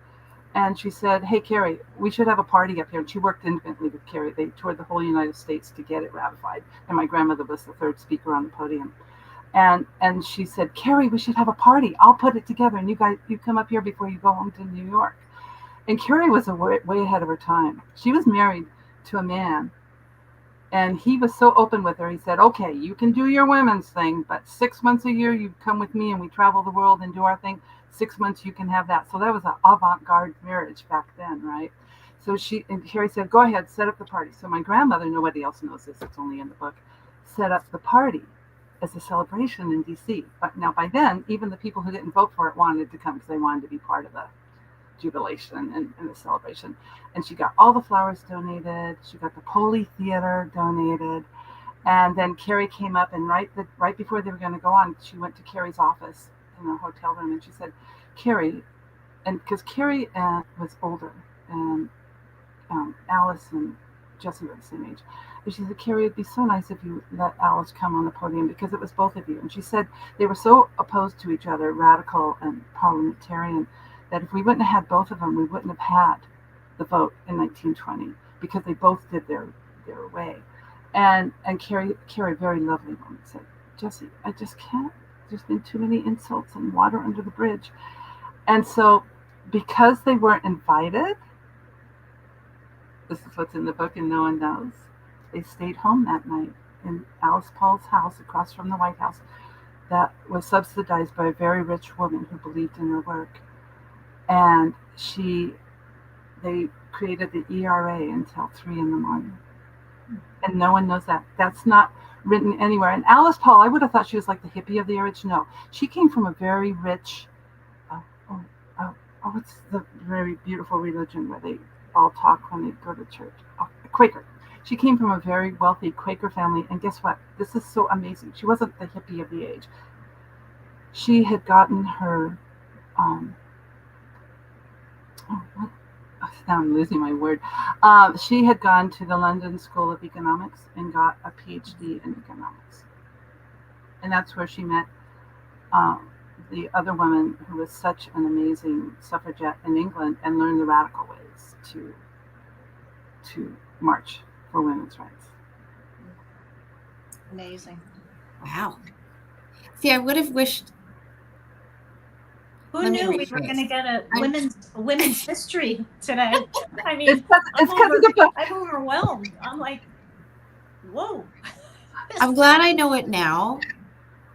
And she said, hey, Carrie, we should have a party up here. And she worked intimately with Carrie. They toured the whole United States to get it ratified. And my grandmother was the third speaker on the podium. And she said, Carrie, we should have a party. I'll put it together. And you come up here before you go home to New York. And Carrie was way ahead of her time. She was married to a man. And he was so open with her. He said, okay, you can do your women's thing, but 6 months a year you come with me and we travel the world and do our thing. 6 months you can have that. So that was an avant-garde marriage back then, right? So Carrie said, go ahead, set up the party. So my grandmother, nobody else knows this, it's only in the book, set up the party as a celebration in DC. But now by then, even the people who didn't vote for it wanted to come because they wanted to be part of the jubilation and the celebration. And she got all the flowers donated. She got the Poli Theater donated. And then Carrie came up, and right before they were going to go on, she went to Carrie's office in a hotel room, and she said, Carrie, and because Carrie was older, and Alice and Jesse were the same age, and she said, Carrie, it'd be so nice if you let Alice come on the podium because it was both of you. And she said they were so opposed to each other, radical and parliamentarian, that if we wouldn't have had both of them, we wouldn't have had the vote in 1920, because they both did their way. And Carrie, very lovely woman, said, Jessie, I just can't. There's been too many insults and water under the bridge. And so, because they weren't invited, this is what's in the book and no one knows, they stayed home that night in Alice Paul's house across from the White House that was subsidized by a very rich woman who believed in her work. And they created the ERA until 3 a.m. And no one knows that. That's not written anywhere. And Alice Paul, I would have thought she was like the hippie of the age. No, she came from a very rich, what's the very beautiful religion where they all talk when they go to church? Quaker. She came from a very wealthy Quaker family. And guess what? This is so amazing. She wasn't the hippie of the age. She had gotten her, now I'm losing my word. She had gone to the London School of Economics and got a PhD in economics. And that's where she met the other woman who was such an amazing suffragette in England, and learned the radical ways to march for women's rights. Amazing. Wow. See, I would have wished. Who knew we were going to get a women's history today? I mean, I'm overwhelmed. I'm like, whoa. I'm glad I know it now,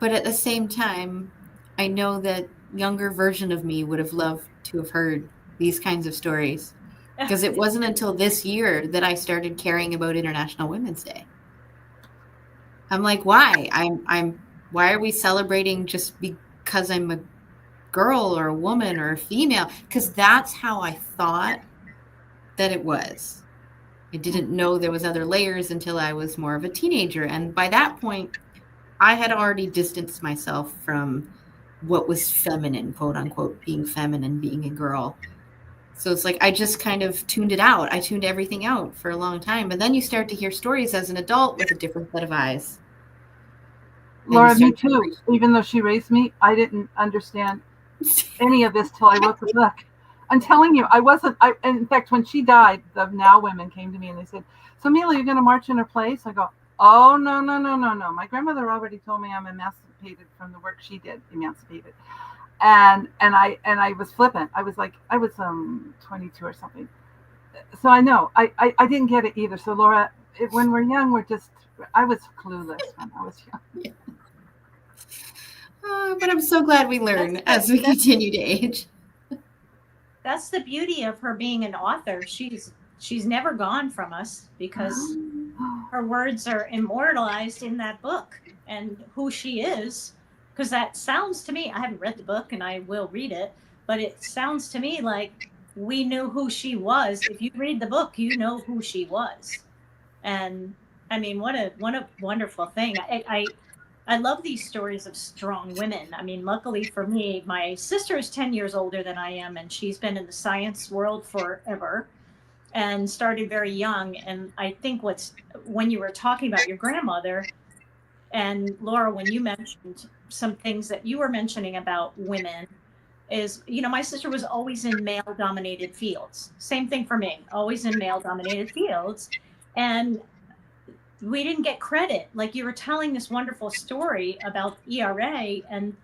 but at the same time, I know that younger version of me would have loved to have heard these kinds of stories, because it wasn't until this year that I started caring about International Women's Day. I'm like, why? Why are we celebrating just because I'm a girl or a woman or a female? Because that's how I thought that it was. I didn't know there was other layers until I was more of a teenager. And by that point, I had already distanced myself from what was feminine, quote unquote, being feminine, being a girl. So it's like, I just kind of tuned it out. I tuned everything out for a long time. But then you start to hear stories as an adult with a different set of eyes. Laura, me too. Even though she raised me, I didn't understand any of this till I wrote the book. I'm telling you, in fact, when she died, the Now women came to me and they said, so Mila, you're going to march in her place? I go, oh, no. My grandmother already told me I'm emancipated from the work she did, emancipated. And I was flippant. I was 22 or something. So I know, I didn't get it either. So Laura, when we're young, I was clueless when I was young. Yeah. But I'm so glad we learn as we continue to age. That's the beauty of her being an author. She's never gone from us, because her words are immortalized in that book, and who she is. Because that sounds to me, I haven't read the book and I will read it, but it sounds to me like we knew who she was. If you read the book, you know who she was. And I mean, what a wonderful thing. I love these stories of strong women. I mean, luckily for me, my sister is 10 years older than I am, and she's been in the science world forever and started very young. And I think when you were talking about your grandmother, and Laura, when you mentioned some things that you were mentioning about women, is, my sister was always in male-dominated fields. Same thing for me, always in male-dominated fields. And we didn't get credit. Like, you were telling this wonderful story about ERA and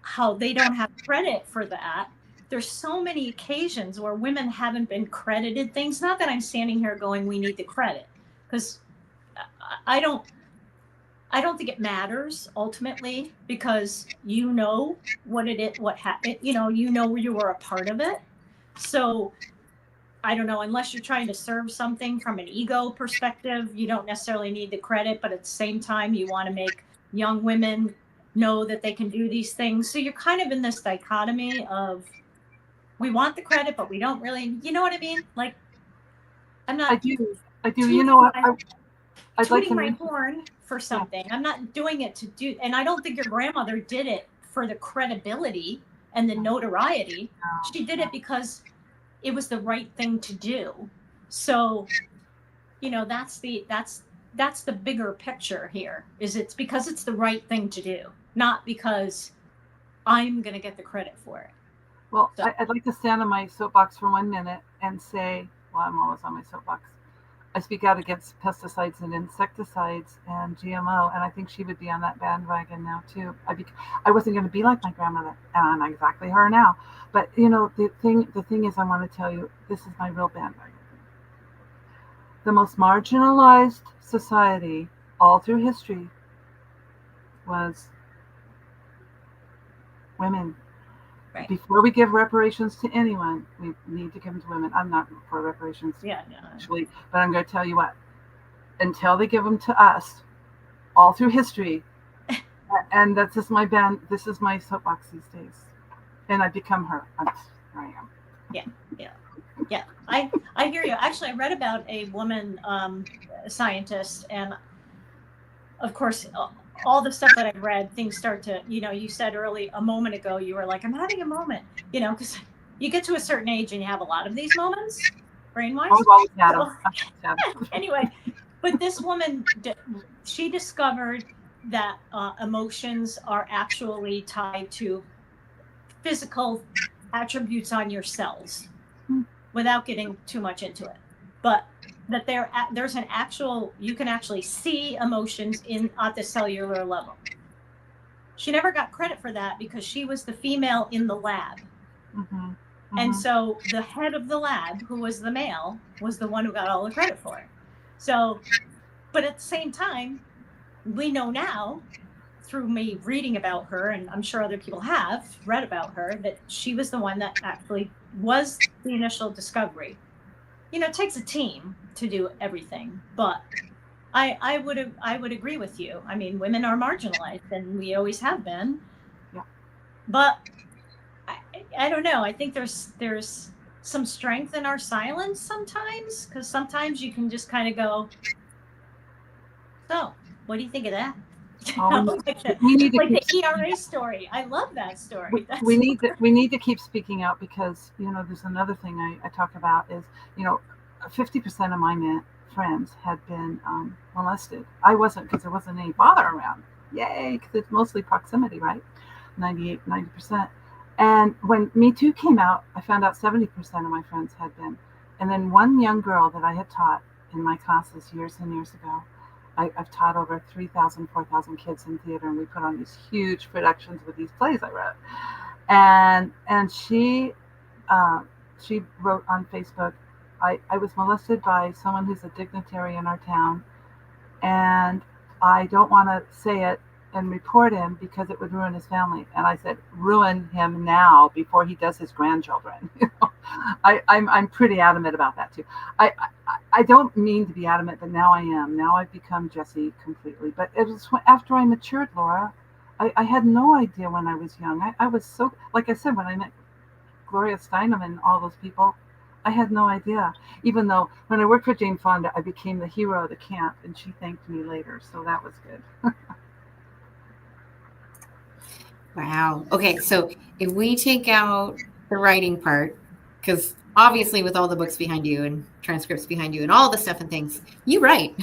how they don't have credit for that. There's so many occasions where women haven't been credited things. Not that I'm standing here going, we need the credit, because I don't think it matters ultimately, because you know what it is, what happened, you were a part of it. So I don't know, unless you're trying to serve something from an ego perspective, you don't necessarily need the credit, but at the same time, you want to make young women know that they can do these things. So you're kind of in this dichotomy of, we want the credit, but we don't really, you know what I mean? Like, I'm not. I do. You know what? I'd like to my horn for something. I'm not doing it to do, and I don't think your grandmother did it for the credibility and the notoriety. She did it because it was the right thing to do. So, that's the bigger picture here, is it's because it's the right thing to do, not because I'm going to get the credit for it. Well, So, I'd like to stand on my soapbox for 1 minute and say, well, I'm always on my soapbox. I speak out against pesticides and insecticides and GMO, and I think she would be on that bandwagon now too. I wasn't going to be like my grandmother, and I'm exactly her now. But the thing is, I want to tell you, this is my real bandwagon. The most marginalized society all through history was women. right. Before we give reparations to anyone, we need to give them to women. I'm not for reparations, Yeah. actually, but I'm going to tell you what. Until they give them to us, all through history, and that's just my band. This is my soapbox these days, and I become her. I am. Yeah. I hear you. Actually, I read about a woman scientist, and of course, all the stuff that I've read, things start to, you said a moment ago, you were like, I'm having a moment, because you get to a certain age and you have a lot of these moments, brain-wise. I've always had So, them. anyway, but this woman, she discovered that emotions are actually tied to physical attributes on your cells, without getting too much into it. But that there's an actual, you can actually see emotions at the cellular level. She never got credit for that because she was the female in the lab. And so the head of the lab, who was the male, was the one who got all the credit for it. So, but at the same time, we know now through me reading about her, and I'm sure other people have read about her, that she was the one that actually was the initial discovery. It takes a team to do everything, but I would agree with you. I mean, women are marginalized, and we always have been. Yeah. But I don't know. I think there's some strength in our silence sometimes, because sometimes you can just kind of go, so what do you think of that? We need to like keep the ERA story. I love that story. We need to keep speaking out, because there's another thing I talk about is 50% of my friends had been molested. I wasn't, because there wasn't any bother around. Yay, because it's mostly proximity, right? 90%. And when Me Too came out, I found out 70% of my friends had been. And then one young girl that I had taught in my classes years and years ago, I've taught over 3,000, 4,000 kids in theater, and we put on these huge productions with these plays I wrote. And she wrote on Facebook, I was molested by someone who's a dignitary in our town, and I don't want to say it and report him because it would ruin his family. And I said, ruin him now before he does his grandchildren. I'm pretty adamant about that too. I don't mean to be adamant, but now I am. Now I've become Jessie completely. But it was after I matured, Laura. I had no idea when I was young. I was so, like I said, when I met Gloria Steinem and all those people, I had no idea. Even though when I worked for Jane Fonda, I became the hero of the camp, and she thanked me later. So that was good. Wow. Okay. So if we take out the writing part, because obviously with all the books behind you and transcripts behind you and all the stuff and things, you write.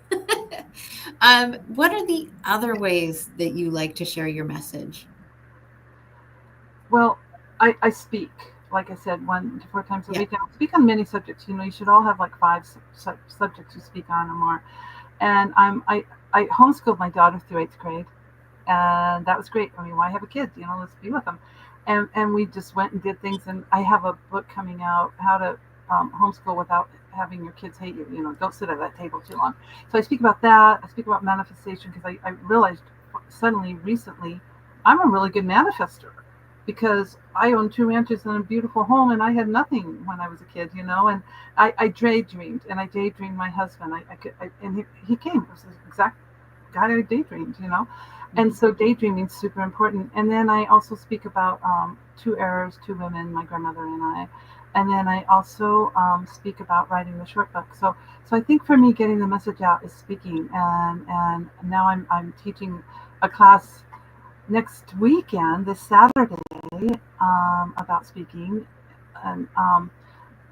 What are the other ways that you like to share your message? Well, I speak, like I said, 1 to 4 times a week. I speak on many subjects. You should all have like 5 subjects you speak on or more. And I homeschooled my daughter through 8th grade. And that was great. I mean, why have a kid? Let's be with them. And we just went and did things. And I have a book coming out, how to homeschool without having your kids hate you. Don't sit at that table too long. So I speak about that. I speak about manifestation, because I realized suddenly, recently, I'm a really good manifester, because I own 2 ranches and a beautiful home, and I had nothing when I was a kid, and I daydreamed, and I daydreamed my husband. And he came. It was the exact guy I daydreamed, And so daydreaming is super important. And then I also speak about 2 errors, 2 women, my grandmother and I. And then I also speak about writing the short book. So I think for me, getting the message out is speaking. And now I'm teaching a class next weekend, this Saturday, about speaking. And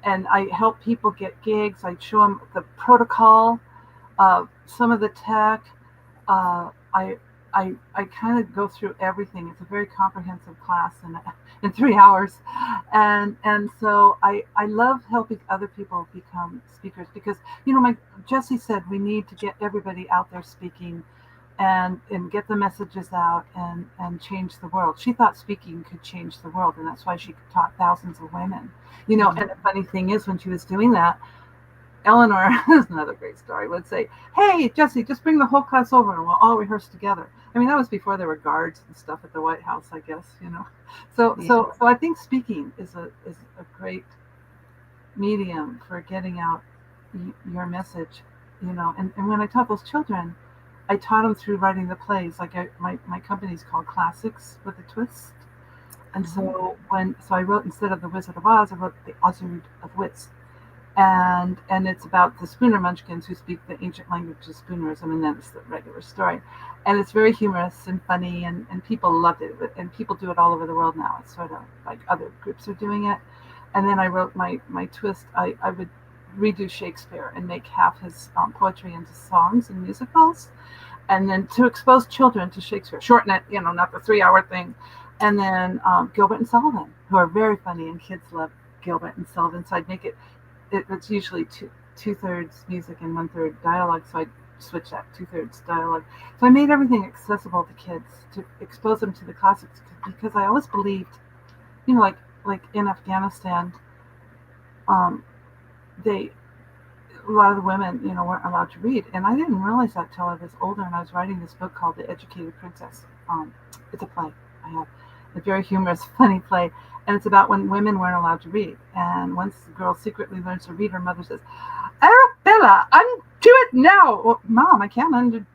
I help people get gigs. I show them the protocol, some of the tech. I kind of go through everything. It's a very comprehensive class in 3 hours, and so I love helping other people become speakers because my Jesse said we need to get everybody out there speaking, and get the messages out and change the world. She thought speaking could change the world, and that's why she taught thousands of women. And the funny thing is, when she was doing that, Eleanor, this is another great story, would say, "Hey, Jesse, just bring the whole class over and we'll all rehearse together." I mean, that was before there were guards and stuff at the White House, I guess, So I think speaking is a great medium for getting out your message, And when I taught those children, I taught them through writing the plays. Like my company's called Classics with a Twist. And so I wrote, instead of The Wizard of Oz, I wrote The Ozard of Wits. And it's about the Spooner Munchkins who speak the ancient language of Spoonerism, and then it's the regular story. And it's very humorous and funny, and people loved it. And people do it all over the world now. It's sort of like other groups are doing it. And then I wrote my twist. I would redo Shakespeare and make half his poetry into songs and musicals. And then to expose children to Shakespeare, shorten it, not the 3-hour thing. And then Gilbert and Sullivan, who are very funny, and kids love Gilbert and Sullivan. So I'd make it's usually two-thirds music and 1/3 dialogue. So I switch that 2/3 dialogue. So I made everything accessible to kids to expose them to the classics, because I always believed, like in Afghanistan, a lot of the women, weren't allowed to read. And I didn't realize that till I was older, and I was writing this book called The Educated Princess. It's a play I have. A very humorous, funny play. And it's about when women weren't allowed to read. And once the girl secretly learns to read, her mother says, "Arabella, undo it now." "Well, Mom, I can't undo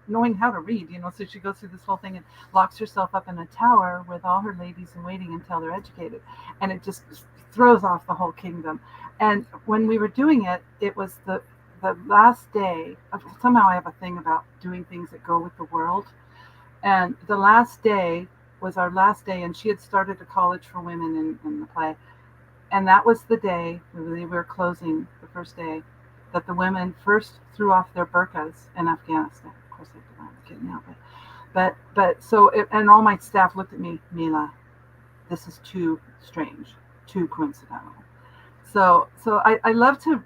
knowing how to read." So she goes through this whole thing and locks herself up in a tower with all her ladies in waiting until they're educated. And it just throws off the whole kingdom. And when we were doing it, it was the last day. Somehow I have a thing about doing things that go with the world. And the last day was our last day, and she had started a college for women in the play. And that was the day we were closing, the first day, that the women first threw off their burqas in Afghanistan. Of course, they weren't getting out, but so, and all my staff looked at me, "Mila, this is too strange, too coincidental." So I love to,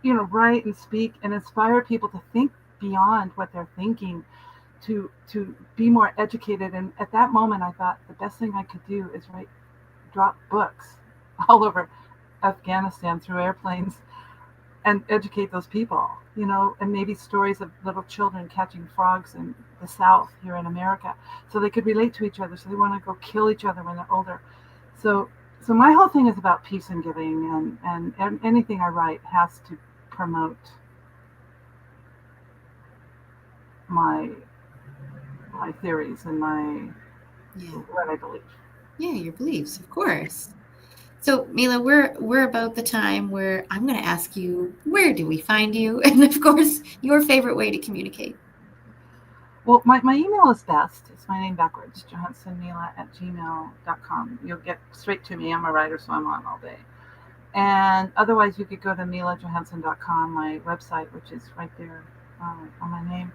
write and speak and inspire people to think beyond what they're thinking, to be more educated. And at that moment, I thought the best thing I could do is drop books all over Afghanistan through airplanes and educate those people, and maybe stories of little children catching frogs in the South here in America, so they could relate to each other, so they want to go kill each other when they're older. So my whole thing is about peace and giving, and anything I write has to promote my theories and what I believe. Yeah, your beliefs, of course. So, Mila, we're about the time where I'm going to ask you, where do we find you? And of course, your favorite way to communicate. Well, my email is best. It's my name backwards, johansenmila@gmail.com. You'll get straight to me. I'm a writer, so I'm on all day. And otherwise, you could go to milajohansen.com, my website, which is right there on my name.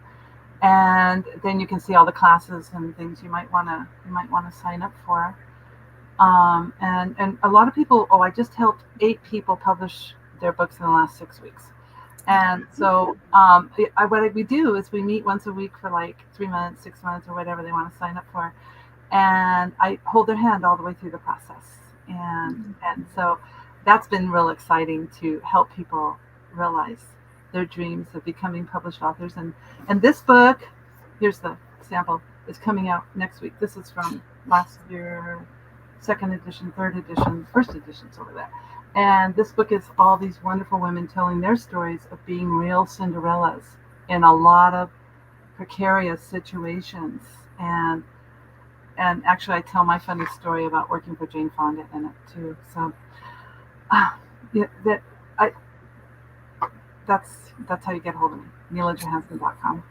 And then you can see all the classes and things you might want to sign up for. And a lot of people. I just helped 8 people publish their books in the last 6 weeks. And so what we do is we meet once a week for like 3 months, 6 months, or whatever they want to sign up for. And I hold their hand all the way through the process. And so that's been real exciting to help people realize their dreams of becoming published authors. And this book, here's the sample, is coming out next week. This is from last year, 2nd edition, 3rd edition, 1st edition's over there. And this book is all these wonderful women telling their stories of being real Cinderellas in a lot of precarious situations. And actually, I tell my funny story about working for Jane Fonda in it too. So that's how you get a hold of me. milajohansen.com.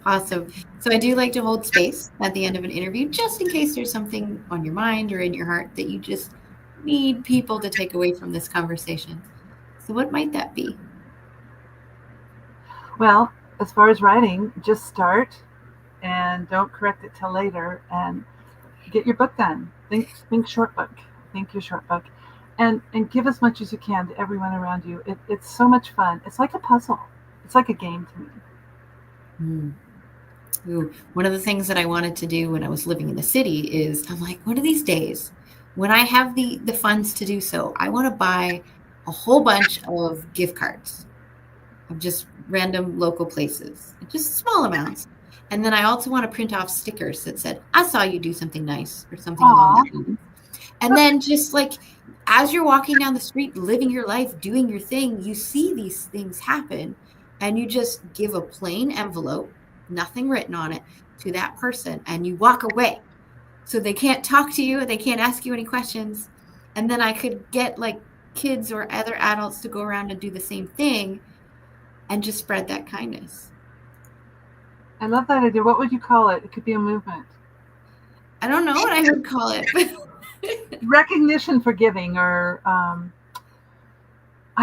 Awesome. So I do like to hold space at the end of an interview, just in case there's something on your mind or in your heart that you just need people to take away from this conversation. So what might that be? Well, as far as writing, just start and don't correct it till later, and get your book done. Think short book. Think your short book, and give as much as you can to everyone around you. It's so much fun. It's like a puzzle. It's like a game to me. Ooh, one of the things that I wanted to do when I was living in the city is I'm like, one of these days, when I have the funds to do so, I want to buy a whole bunch of gift cards of just random local places, just small amounts. And then I also want to print off stickers that said, I saw you do something nice or something along that line. And then just like, as you're walking down the street, living your life, doing your thing, you see these things happen and you just give a plain envelope, nothing written on it, to that person and you walk away. So they can't talk to you, they can't ask you any questions. And then I could get like kids or other adults to go around and do the same thing and just spread that kindness. I love that idea. What would you call it? It could be a movement. I don't know what I would call it. Recognition for giving, or I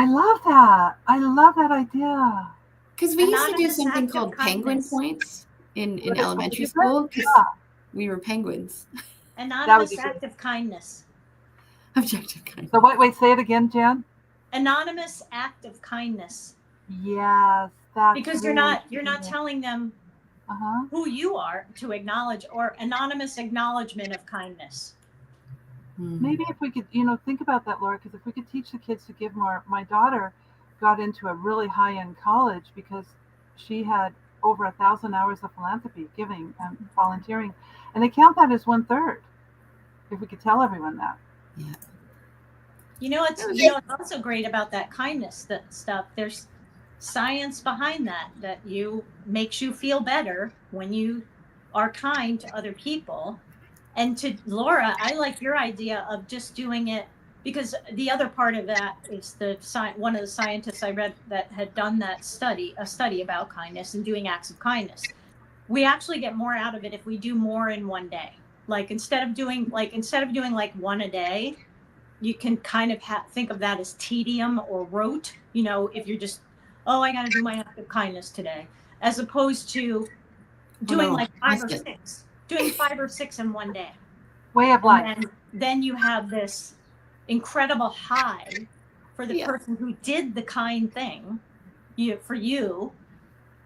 love that. I love that idea. Because we used to do Anonymous something act of called penguin kindness. points in What is elementary that? school because Yeah. we were penguins. Anonymous be act of kindness. Objective kindness. So wait, say it again, Jan. Anonymous act of kindness. Yes, that's Because really you're not telling them Uh-huh. who you are to acknowledge, or anonymous acknowledgement of kindness. Maybe if we could, think about that, Laura, because if we could teach the kids to give more. My daughter got into a really high-end college because she had over 1,000 hours of philanthropy, giving and volunteering, and they count that as 1/3. If we could tell everyone that. Yeah. It's also great about that kindness stuff. There's science behind that you makes you feel better when you are kind to other people. And to Laura, I like your idea of just doing it, because the other part of that is one of the scientists I read that had done a study about kindness and doing acts of kindness. We actually get more out of it if we do more in one day. Like instead of doing like one a day, you can kind of think of that as tedium or rote. If you're just, I got to do my act of kindness today, as opposed to doing like 5 or 6. Doing 5 or 6 in one day. Way of life. And then you have this incredible high for the person who did the kind thing for you.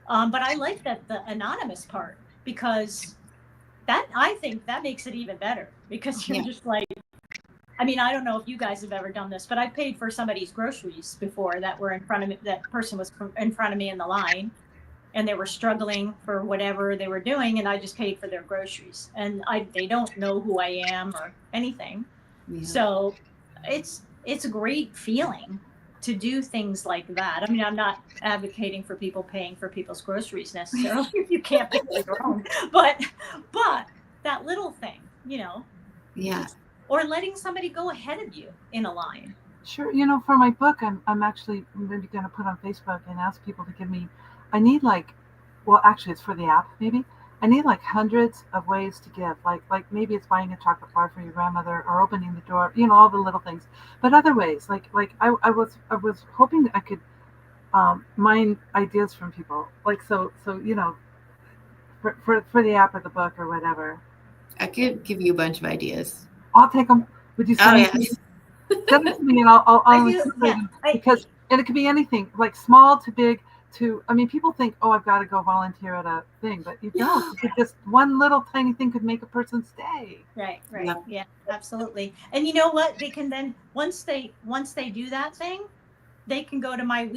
But I like the anonymous part, because I think that makes it even better, because you're just like, I don't know if you guys have ever done this, but I paid for somebody's groceries before that were in front of me. That person was in front of me in the line, and they were struggling for whatever they were doing, and I just paid for their groceries. And they don't know who I am or anything. Yeah. So it's a great feeling to do things like that. I'm not advocating for people paying for people's groceries necessarily. You can't pay for your own. But that little thing, Yeah. Or letting somebody go ahead of you in a line. Sure. For my book, I'm actually maybe going to put on Facebook and ask people to give me, I need actually it's for the app maybe. I need hundreds of ways to give. Like maybe it's buying a chocolate bar for your grandmother, or opening the door, all the little things. But other ways, like I was hoping that I could mine ideas from people. For the app or the book or whatever. I could give you a bunch of ideas. I'll take them. Would you send them to me? Send them to me and I'll include them. Because it could be anything, like small to big to, people think, I've got to go volunteer at a thing, but you don't. You could just, one little tiny thing could make a person stay. Right. Yeah, absolutely. And you know what? They can then, once they do that thing, they can go to I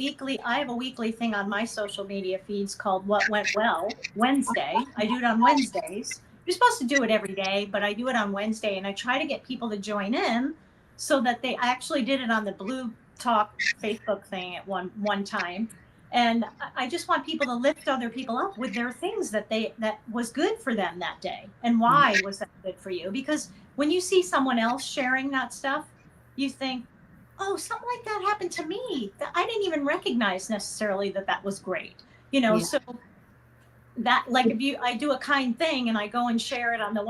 have a weekly thing on my social media feeds called What Went Well Wednesday. I do it on Wednesdays. You're supposed to do it every day, but I do it on Wednesday, and I try to get people to join in so that I actually did it on the bLU Talk Facebook thing at one time. And I just want people to lift other people up with their things that was good for them that day. And why was that good for you? Because when you see someone else sharing that stuff, you think, something like that happened to me. I didn't even recognize necessarily that was great. So that, like, if I do a kind thing and I go and share it on the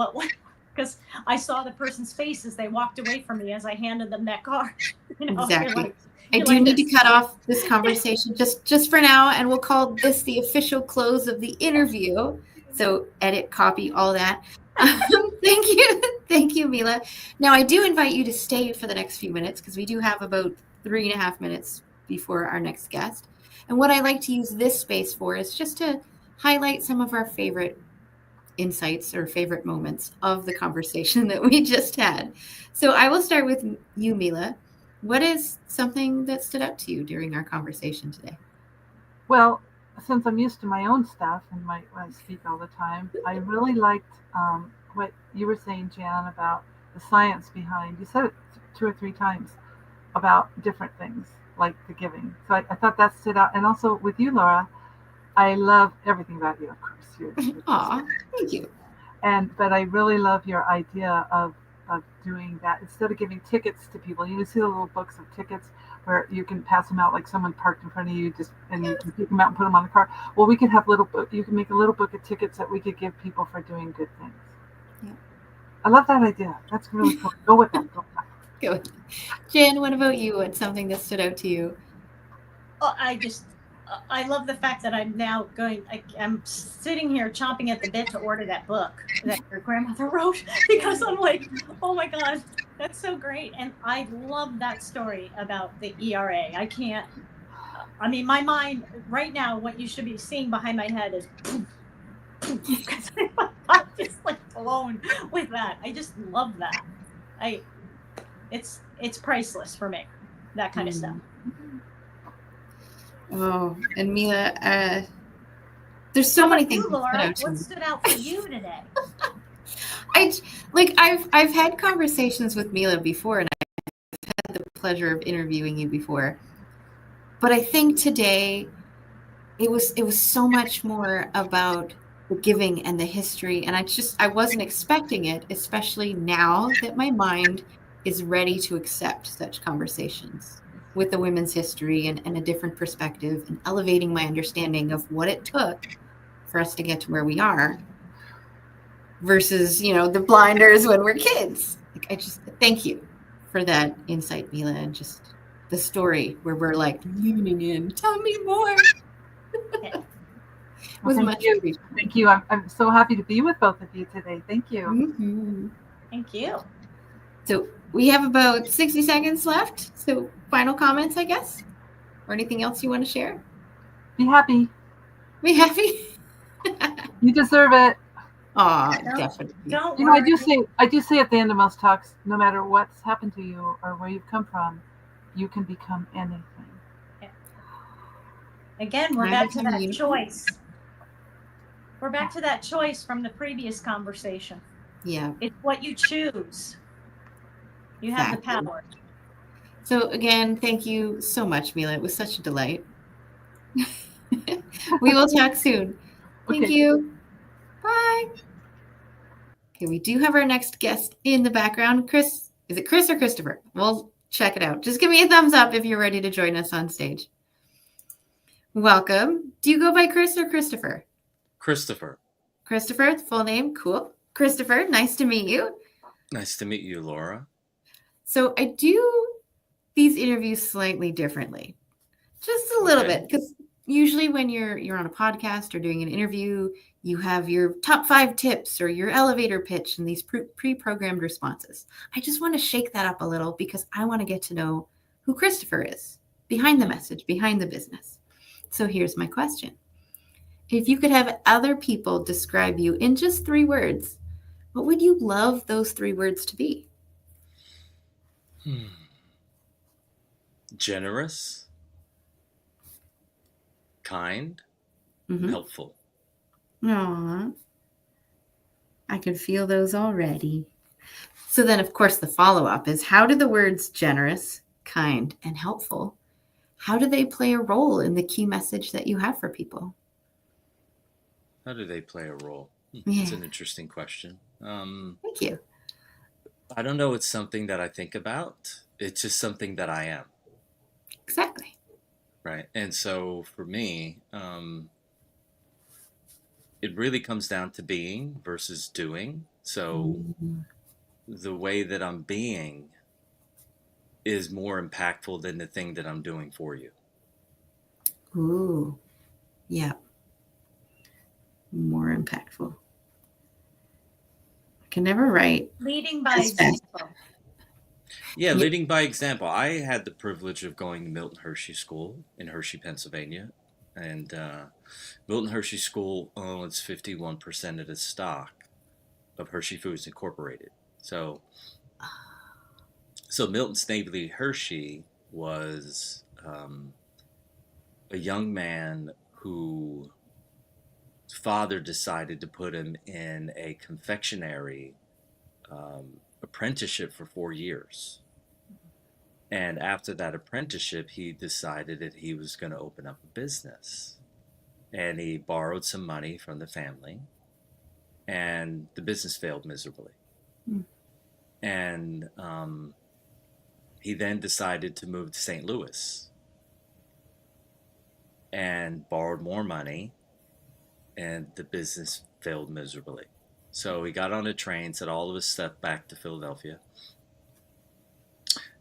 because I saw the person's face as they walked away from me as I handed them that card. Exactly. I do need to cut off this conversation just for now, and we'll call this the official close of the interview. So edit, copy, all that. Thank you, Mila. Now I do invite you to stay for the next few minutes because we do have about 3.5 minutes before our next guest. And what I like to use this space for is just to highlight some of our favorite insights or favorite moments of the conversation that we just had. So I will start with you, Mila. What is something that stood out to you during our conversation today? Well, since I'm used to my own stuff and when I speak all the time, I really liked what you were saying, Jan, about the science behind. You said it 2 or 3 times about different things like the giving. So I thought that stood out. And also with you, Laura, I love everything about you, of course. Aw, thank you. But I really love your idea of doing that instead of giving tickets to people. You see the little books of tickets where you can pass them out like someone parked in front of you, and you can pick them out and put them on the car. Well, we could have you can make a little book of tickets that we could give people for doing good things. Yeah. I love that idea. That's really cool. Go with that. Go with it. Jen, what about you? What's something that stood out to you? Oh, I love the fact that I'm now I'm sitting here chomping at the bit to order that book that your grandmother wrote because I'm like, oh my God, that's so great. And I love that story about the ERA. My mind right now, what you should be seeing behind my head is because I'm just like blown with that. I just love that. It's priceless for me, that kind of stuff. Oh, and Mila, there's so many things. Laura, what stood out for you today? I've had conversations with Mila before, and I've had the pleasure of interviewing you before. But I think today it was so much more about the giving and the history, and I wasn't expecting it, especially now that my mind is ready to accept such conversations with the women's history and a different perspective, and elevating my understanding of what it took for us to get to where we are versus, the blinders when we're kids. I just thank you for that insight, Mila, and just the story where we're like leaning in. Tell me more. Thank you. I'm so happy to be with both of you today. Thank you. Mm-hmm. Thank you. So we have about 60 seconds left. So final comments, I guess, or anything else you want to share? Be happy. Be happy. You deserve it. Oh, definitely. Don't worry. I do say at the end of most talks, no matter what's happened to you or where you've come from, you can become anything. Yeah. Again, we're back to that choice. We're back to that choice from the previous conversation. Yeah. It's what you choose. You have the power. So again, thank you so much, Mila. It was such a delight. We will talk soon. Thank you. Bye. Okay, we do have our next guest in the background. Chris, is it Chris or Christopher? We'll check it out. Just give me a thumbs up if you're ready to join us on stage. Welcome. Do you go by Chris or Christopher? Christopher. Christopher, full name. Cool. Christopher, nice to meet you. Nice to meet you, Laura. So I do these interviews slightly differently, just a little bit, because usually when you're on a podcast or doing an interview, you have your top 5 tips or your elevator pitch and these pre-programmed responses. I just want to shake that up a little because I want to get to know who Christopher is behind the message, behind the business. So here's my question. If you could have other people describe you in just 3 words, what would you love those 3 words to be? Generous, kind, helpful. Aww. I can feel those already. So then, of course, the follow-up is, how do the words generous, kind, and helpful, how do they play a role in the key message that you have for people? How do they play a role? That's an interesting question. Thank you. I don't know. It's something that I think about. It's just something that I am. Exactly. Right. And so for me, it really comes down to being versus doing. So Mhm. the way that I'm being is more impactful than the thing that I'm doing for you. Ooh, yeah, more impactful. I can never write Leading by as fast. example. Yeah, Yeah. leading by example. I had the privilege of going to Milton Hershey School in Hershey, Pennsylvania. And Milton Hershey School owns 51% of the stock of Hershey Foods Incorporated. So Milton Snavely Hershey was a young man whose father decided to put him in a confectionery apprenticeship for 4 years. And after that apprenticeship, he decided that he was going to open up a business. And he borrowed some money from the family, and the business failed miserably. Mm. And he then decided to move to St. Louis and borrowed more money, and the business failed miserably. So he got on a train, sent all of his stuff back to Philadelphia,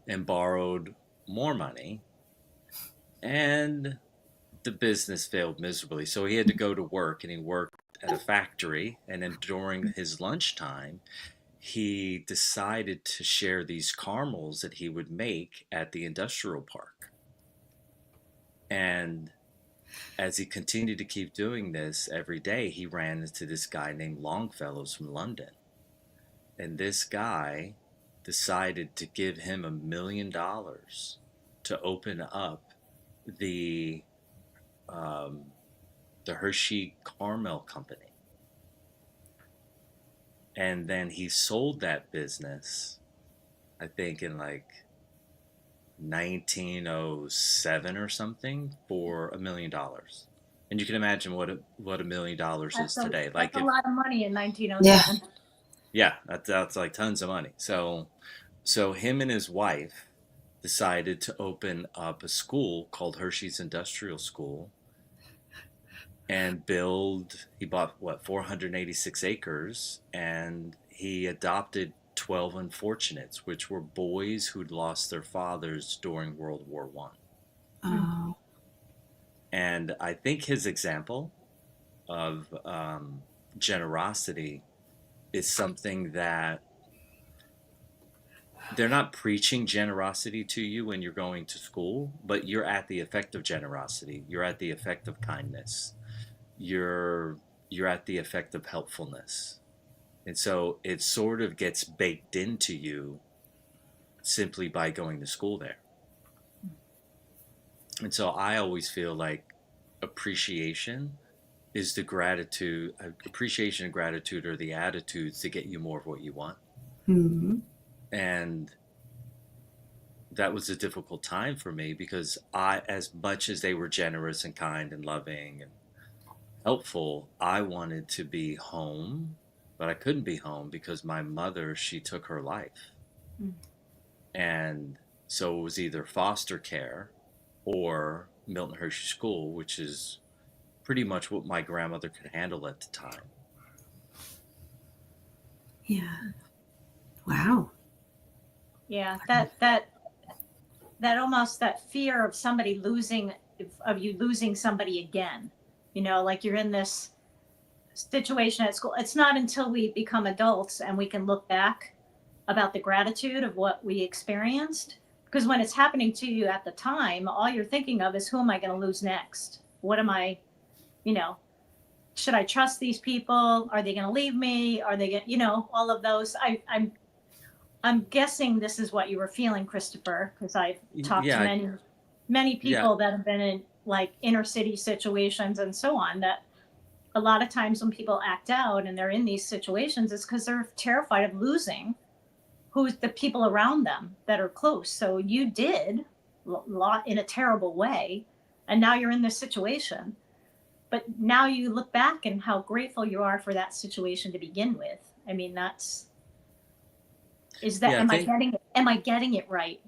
and borrowed more money, and the business failed miserably. So he had to go to work, and he worked at a factory. And then during his lunchtime, he decided to share these caramels that he would make at the industrial park. And as he continued to keep doing this every day, he ran into this guy named Longfellows from London. And this guy decided to give him $1 million to open up the Hershey Caramel Company. And then he sold that business, I think in like 1907 or something, for $1 million. And you can imagine what $1 million is today. That's a lot of money in Yeah. 1907. Yeah, that's like tons of money. So him and his wife decided to open up a school called Hershey's Industrial School, and he bought 486 acres, and he adopted 12 unfortunates, which were boys who'd lost their fathers during World War One. Oh, And I think his example of generosity is something that they're not preaching generosity to you when you're going to school, but you're at the effect of generosity. You're at the effect of kindness. You're at the effect of helpfulness. And so it sort of gets baked into you simply by going to school there. And so I always feel like appreciation and gratitude are the attitudes to get you more of what you want. hmm. And that was a difficult time for me, because as much as they were generous and kind and loving and helpful, I wanted to be home, but I couldn't be home because my mother, she took her life. Mm. And so it was either foster care or Milton Hershey School, which is pretty much what my grandmother could handle at the time. Yeah. Wow. Yeah, that almost, that fear of somebody losing, of you losing somebody again. You know, like you're in this situation at school. It's not until we become adults and we can look back about the gratitude of what we experienced. Because when it's happening to you at the time, all you're thinking of is, who am I going to lose next? What am I, should I trust these people? Are they going to leave me? Are they going to, all of those. I'm guessing this is what you were feeling, Christopher, because I've talked to many people that have been in like inner city situations and so on, that a lot of times when people act out and they're in these situations, it's because they're terrified of losing who's the people around them that are close. So you did a lot in a terrible way, and now you're in this situation. But now you look back and how grateful you are for that situation to begin with. I mean, am I getting it right?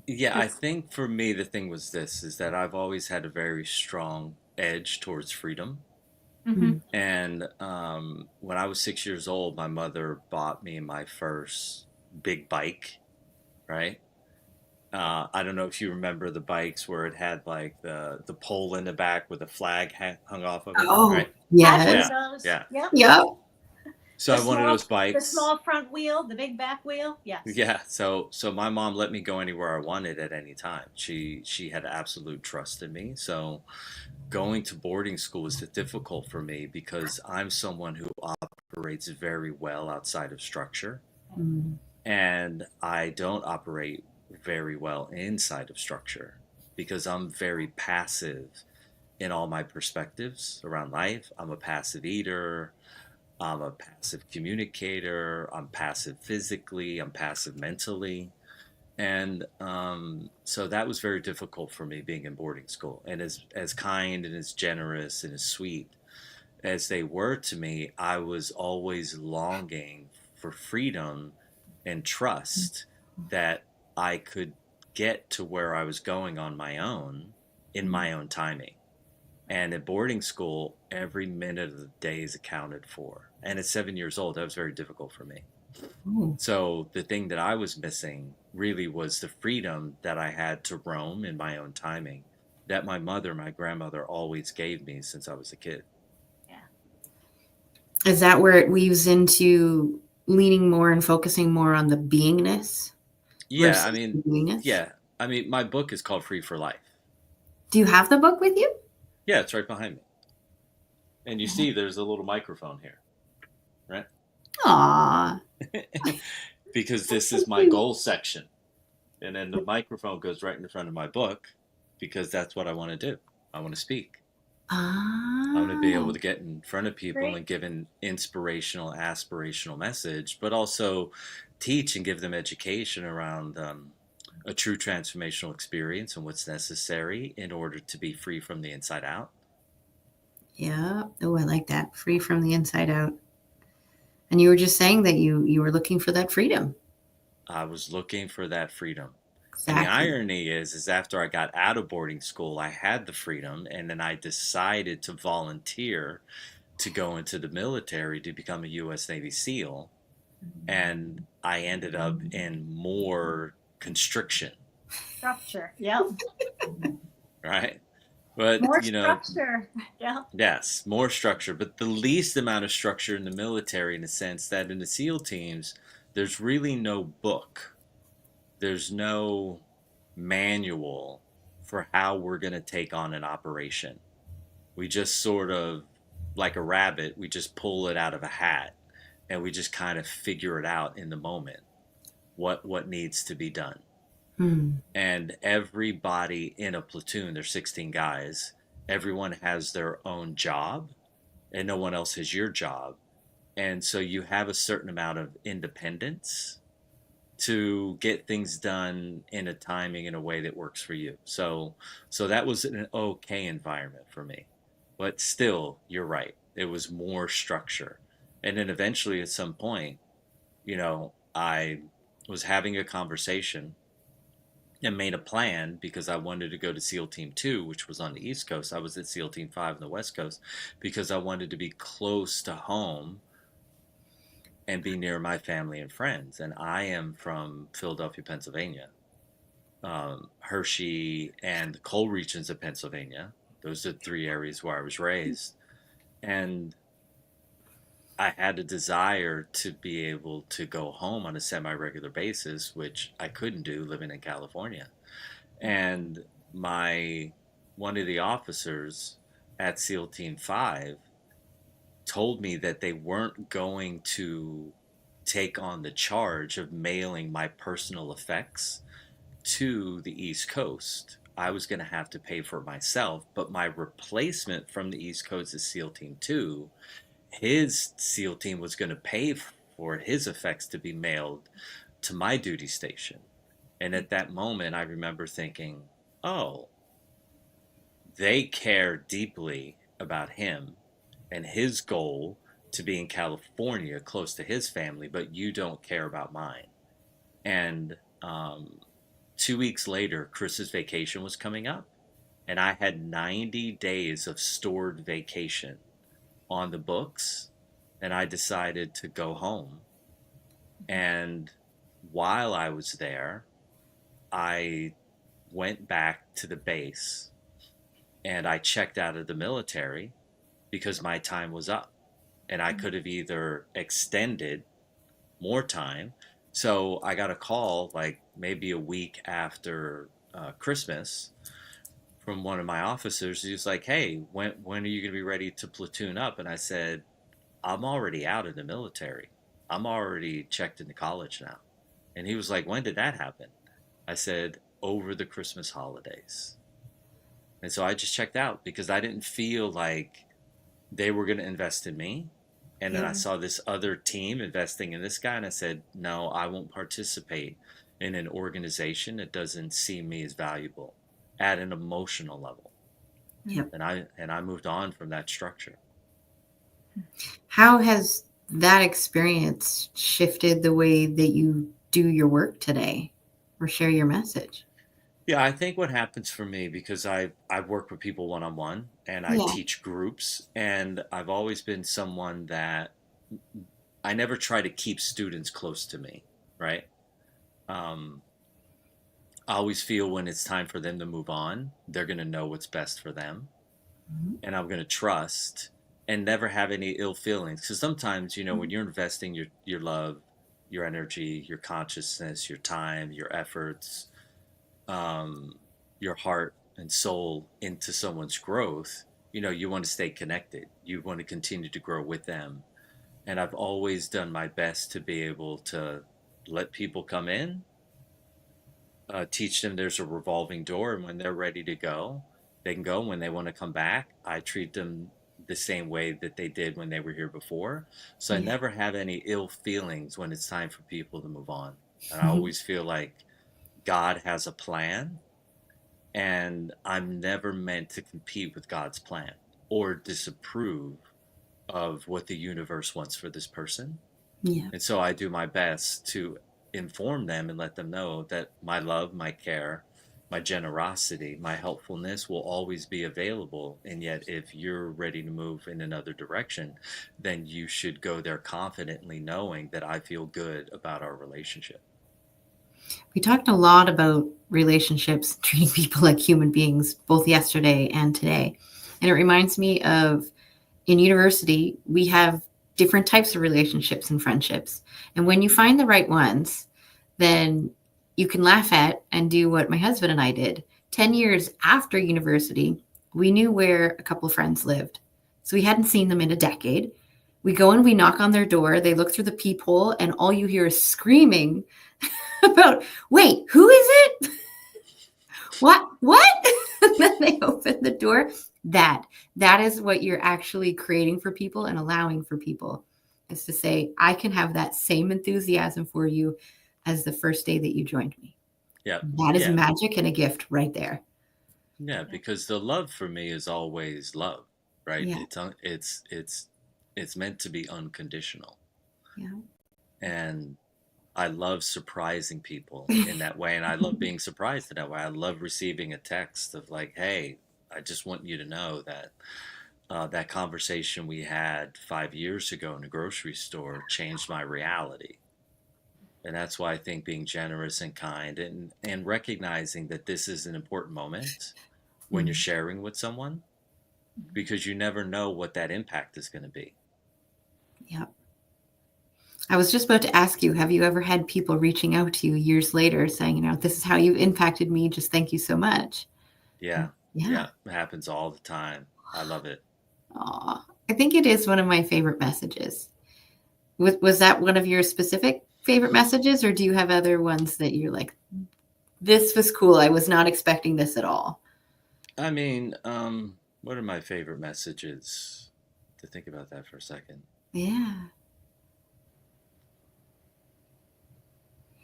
Yeah, I think for me, the thing was this, is that I've always had a very strong edge towards freedom. Mm-hmm. And when I was 6 years old, my mother bought me my first big bike, right? I don't know if you remember the bikes where it had like the pole in the back with a flag hung off of it, Oh, right? Had one of yes. Yeah, those. yeah. Yep. Yep. So I had one of those The bikes. small front wheel, the big back wheel. Yes. Yeah, so my mom let me go anywhere I wanted at any time. She had absolute trust in me. So going to boarding school was difficult for me because I'm someone who operates very well outside of structure, Mm. and I don't operate very well inside of structure because I'm very passive in all my perspectives around life. I'm a passive eater. I'm a passive communicator. I'm passive physically. I'm passive mentally. And so that was very difficult for me being in boarding school. And as kind and as generous and as sweet as they were to me, I was always longing for freedom and trust that I could get to where I was going on my own in my own timing. And at boarding school, every minute of the day is accounted for. And at 7 years old, that was very difficult for me. Ooh. So the thing that I was missing really was the freedom that I had to roam in my own timing that my mother, my grandmother always gave me since I was a kid. Is that where it weaves into leaning more and focusing more on the beingness Yeah, versus I mean, the doingness? yeah. I mean, my book is called Free for Life. Do you have the book with you? Yeah, it's right behind me. And you see there's a little microphone here, right? Aw. Because this is my goal section. And then the microphone goes right in front of my book because that's what I want to do. I want to speak. I want to be able Ah. to get in front of people Great. and give an inspirational, aspirational message, but also teach and give them education around a true transformational experience and what's necessary in order to be free from the inside out. Yeah. Oh, I like that. Free from the inside out. And you were just saying that you were looking for that freedom. I was looking for that freedom. And the Exactly. irony is after I got out of boarding school, I had the freedom, and then I decided to volunteer to go into the military to become a U.S. Navy SEAL, and I ended up in more constriction, Structure. Yep. right? But, More structure. Yeah. yes, more structure, but the least amount of structure in the military in the sense that in the SEAL teams, there's really no book. There's no manual for how we're going to take on an operation. We just sort of, like a rabbit, we just pull it out of a hat and we just kind of figure it out in the moment what needs to be done. Hmm. And everybody in a platoon, there's 16 guys, everyone has their own job and no one else has your job. And so you have a certain amount of independence to get things done in a timing in a way that works for you. So that was an okay environment for me. But still, you're right. It was more structure. And then eventually at some point, I was having a conversation and made a plan because I wanted to go to SEAL Team 2, which was on the East Coast. I was at SEAL Team 5 on the West Coast because I wanted to be close to home and be near my family and friends. And I am from Philadelphia, Pennsylvania, Hershey, and the coal regions of Pennsylvania. Those are the three areas where I was raised. And I had a desire to be able to go home on a semi-regular basis, which I couldn't do living in California. And one of the officers at SEAL Team 5 told me that they weren't going to take on the charge of mailing my personal effects to the East Coast. I was going to have to pay for it myself, but my replacement from the East Coast is SEAL Team 2. His SEAL team was going to pay for his effects to be mailed to my duty station. And at that moment, I remember thinking, oh, they care deeply about him and his goal to be in California close to his family, but you don't care about mine. And 2 weeks later, Chris's vacation was coming up, and I had 90 days of stored vacation on the books, and I decided to go home. And while I was there, I went back to the base and I checked out of the military because my time was up. And I could have either extended more time. So I got a call like maybe a week after Christmas from one of my officers. He was like, "Hey, when are you going to be ready to platoon up?" And I said, "I'm already out of the military. I'm already checked into college now." And he was like, "When did that happen?" I said, "Over the Christmas holidays." And so I just checked out because I didn't feel like they were going to invest in me. And then I saw this other team investing in this guy, and I said, "No, I won't participate in an organization that doesn't see me as valuable at an emotional level." Yep. And I moved on from that structure. How has that experience shifted the way that you do your work today or share your message? Yeah, I think what happens for me, because I work with people one on one and I Yeah. teach groups, and I've always been someone that I never try to keep students close to me, right? Um, I always feel when it's time for them to move on, they're going to know what's best for them, Mhm. and I'm going to trust and never have any ill feelings. Because sometimes, when you're investing your love, your energy, your consciousness, your time, your efforts, um, your heart and soul into someone's growth, you want to stay connected. You want to continue to grow with them. And I've always done my best to be able to let people come in, teach them there's a revolving door, and when they're ready to go, they can go. When they want to come back, I treat them the same way that they did when they were here before. So I Yeah. never have any ill feelings when it's time for people to move on. And I always feel like God has a plan, and I'm never meant to compete with God's plan or disapprove of what the universe wants for this person. Yeah. And so I do my best to inform them and let them know that my love, my care, my generosity, my helpfulness will always be available. And yet, if you're ready to move in another direction, then you should go there confidently, knowing that I feel good about our relationship. We talked a lot about relationships, treating people like human beings, both yesterday and today. And it reminds me of in university, we have different types of relationships and friendships. And when you find the right ones, then you can laugh at and do what my husband and I did. 10 years after university, we knew where a couple of friends lived. So we hadn't seen them in a decade. We go and we knock on their door. They look through the peephole, and all you hear is screaming about, "Wait, who is it? What? And then they open the door. That is what you're actually creating for people and allowing for people, is to say, I can have that same enthusiasm for you as the first day that you joined me. Yeah. That is Yeah. magic and a gift right there. Yeah, because the love for me is always love, right? Yeah. It's meant to be unconditional. Yeah. And I love surprising people in that way, and I love being surprised in that way. I love receiving a text of like, "Hey, I just want you to know that that conversation we had 5 years ago in a grocery store changed my reality." And that's why I think being generous and kind, and recognizing that this is an important moment when you're sharing with someone, because you never know what that impact is going to be. Yeah. I was just about to ask you, have you ever had people reaching out to you years later saying, this is how you've impacted me. Just thank you so much. Yeah. Yeah. It happens all the time. I love it. Aw, I think it is one of my favorite messages. Was that one of your specific favorite messages, or do you have other ones that you're like, this was cool, I was not expecting this at all? I mean, what are my favorite messages? To think about that for a second. Yeah.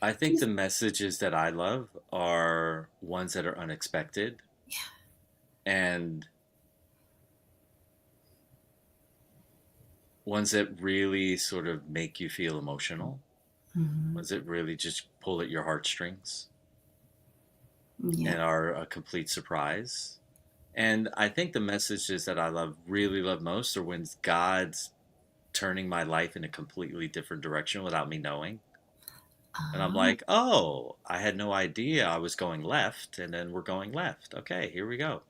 I think the messages that I love are ones that are unexpected. Yeah. And ones that really sort of make you feel emotional. Mm-hmm. Ones that really just pull at your heartstrings. Yeah. And are a complete surprise. And I think the messages that I really love most, are when God's turning my life in a completely different direction without me knowing. And I'm Oh, like, oh, I had no idea I was going left, and then we're going left. Okay, here we go.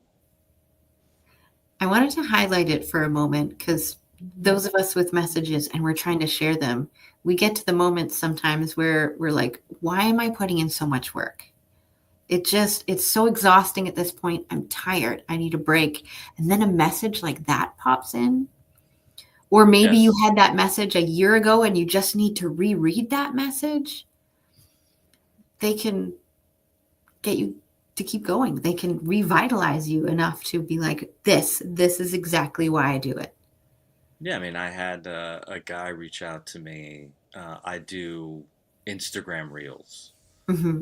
I wanted to highlight it for a moment because those of us with messages and we're trying to share them, we get to the moments sometimes where we're like, why am I putting in so much work? It's so exhausting at this point. I'm tired. I need a break. And then a message like that pops in. Or maybe you Yes. had that message a year ago and you just need to reread that message. They can get you to keep going. They can revitalize you enough to be like, this is exactly why I do it. Yeah, I mean, I had a guy reach out to me. I do Instagram reels. Mm-hmm.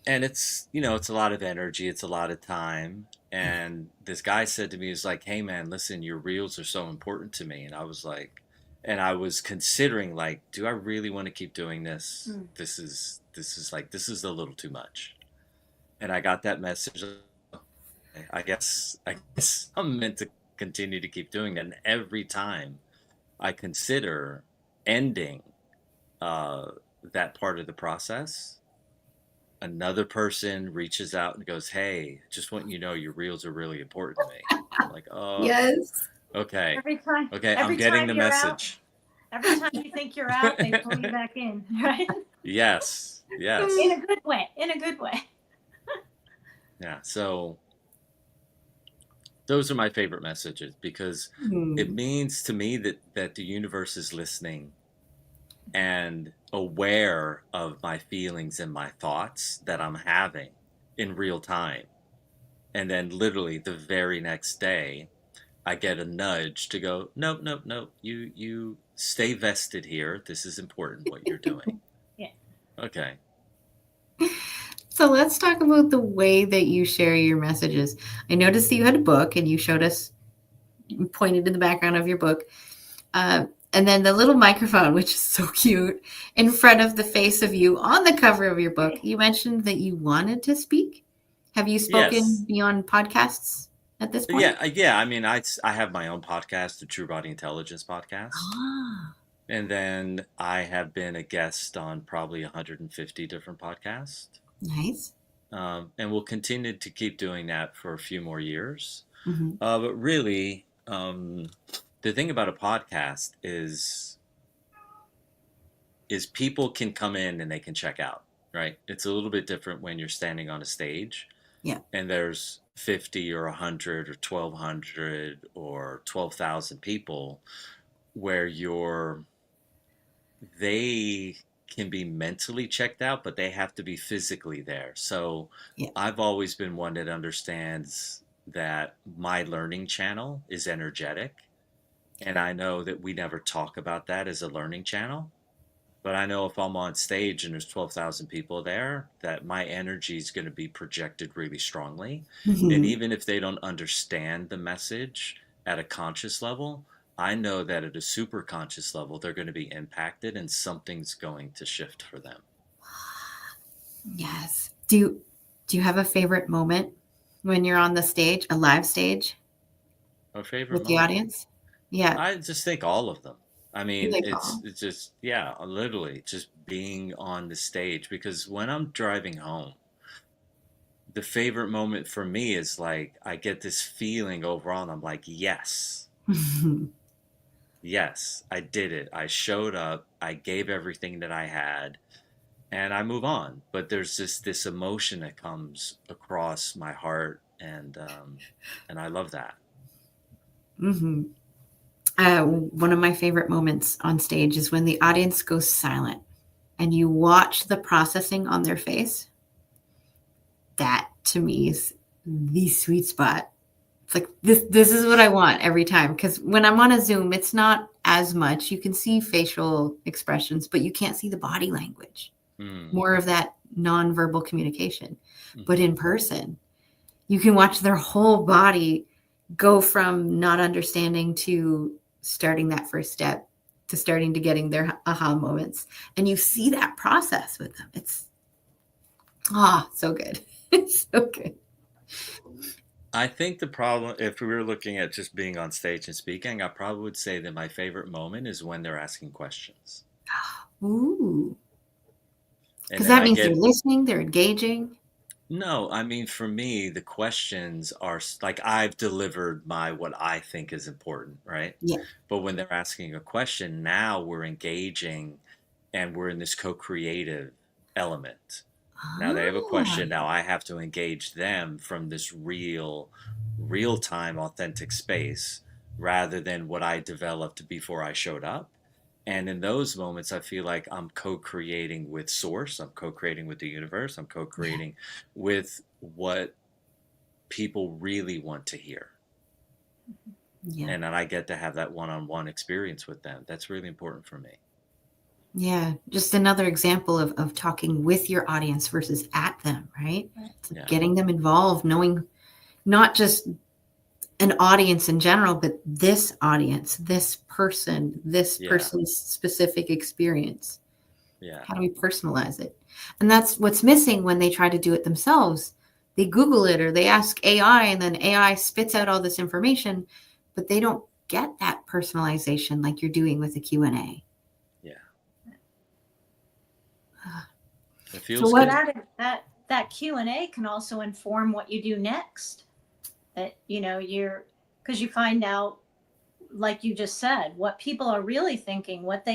And it's a lot of energy, it's a lot of time. And this guy said to me, he's like, hey man, listen, your reels are so important to me. And I was like, and I was considering, like, do I really want to keep doing this? Mm. This is a little too much. And I got that message. I guess I'm meant to continue to keep doing that. And every time I consider ending uh, that part of the process, another person reaches out and goes, hey, just want you to know your reels are really important to me. I'm like, oh, Yes. okay. Every time, Okay, I'm every getting time the you're out, message. every time you think you're out, they pull you back in, right? Yes, In yes. a good way. In a good way. Yeah, so those are my favorite messages because it means to me that the universe is listening and aware of my feelings and my thoughts that I'm having in real time. And then literally the very next day, I get a nudge to go, nope, nope, nope. You stay vested here. This is important what you're doing. Yeah. Okay. So let's talk about the way that you share your messages. I noticed that you had a book and you showed us, you pointed in the background of your book. And then the little microphone, which is so cute, in front of the face of you on the cover of your book. You mentioned that you wanted to speak. Have you Yes. spoken beyond podcasts at this point? Yeah. I mean, I have my own podcast, the True Body Intelligence podcast. Ah, And then I have been a guest on probably 150 different podcasts. nice. And we'll continue to keep doing that for a few more years. Mm-hmm. But really, the thing about a podcast is people can come in and they can check out, right? It's a little bit different when you're standing on a stage, Yeah. and there's 50 or 100 or 1,200 or 12,000 people where they can be mentally checked out, but they have to be physically there. So Yeah. I've always been one that understands that my learning channel is energetic. And I know that we never talk about that as a learning channel. But I know if I'm on stage and there's 12,000 people there, that my energy is going to be projected really strongly. And Mm-hmm. even if they don't understand the message at a conscious level, I know that at a super conscious level, they're going to be impacted and something's going to shift for them. Yes. Do you have a favorite moment when you're on the stage, a live stage A favorite with the moment? audience? Yeah. I just think all of them. I You mean, like it's all? it's just, yeah, literally just being on the stage, because when I'm driving home, the favorite moment for me is like I get this feeling overall and I'm like, yes. Yes, I did it. I showed up, I gave everything that I had, and I move on. But there's just this emotion that comes across my heart, and I love that. Mm-hmm. One of my favorite moments on stage is when the audience goes silent and you watch the processing on their face. That to me is the sweet spot. It's like this is what I want every time, because when I'm on a Zoom, it's not as much. You can see facial expressions, but you can't see the body language. Mm. More of that nonverbal communication. But Mhm. in person, you can watch their whole body go from not understanding to starting that first step to starting to getting their aha moments. And you see that process with them. It's so good. It's so good. I think the problem, if we were looking at just being on stage and speaking, I probably would say that my favorite moment is when they're asking questions. Ooh. And Because then that I means they're get, listening, they're engaging. no, I mean, for me, the questions are like I've delivered my what I think is important, right? Yeah. But when they're asking a question, now we're engaging and we're in this co-creative element. Now they have a Ah, question. Now I have to engage them from this real time, authentic space rather than what I developed before I showed up. And in those moments, I feel like I'm co creating with Source, I'm co creating with the universe, I'm co yeah. creating with what people really want to hear. Yeah. And then I get to have that one on one experience with them. That's really important for me. Yeah. Just another example of talking with your audience versus at them, right? It's like Yeah. getting them involved, knowing not just an audience in general, but this audience, this Yeah. person's specific experience. Yeah. How do we personalize it? And that's what's missing when they try to do it themselves. They Google it or they ask AI and then AI spits out all this information, but they don't get that personalization like you're doing with a Q&A. Yeah. It So feels Well, what? good. that Q&A can also inform what you do next. That because you find out, like you just said, what people are really thinking, what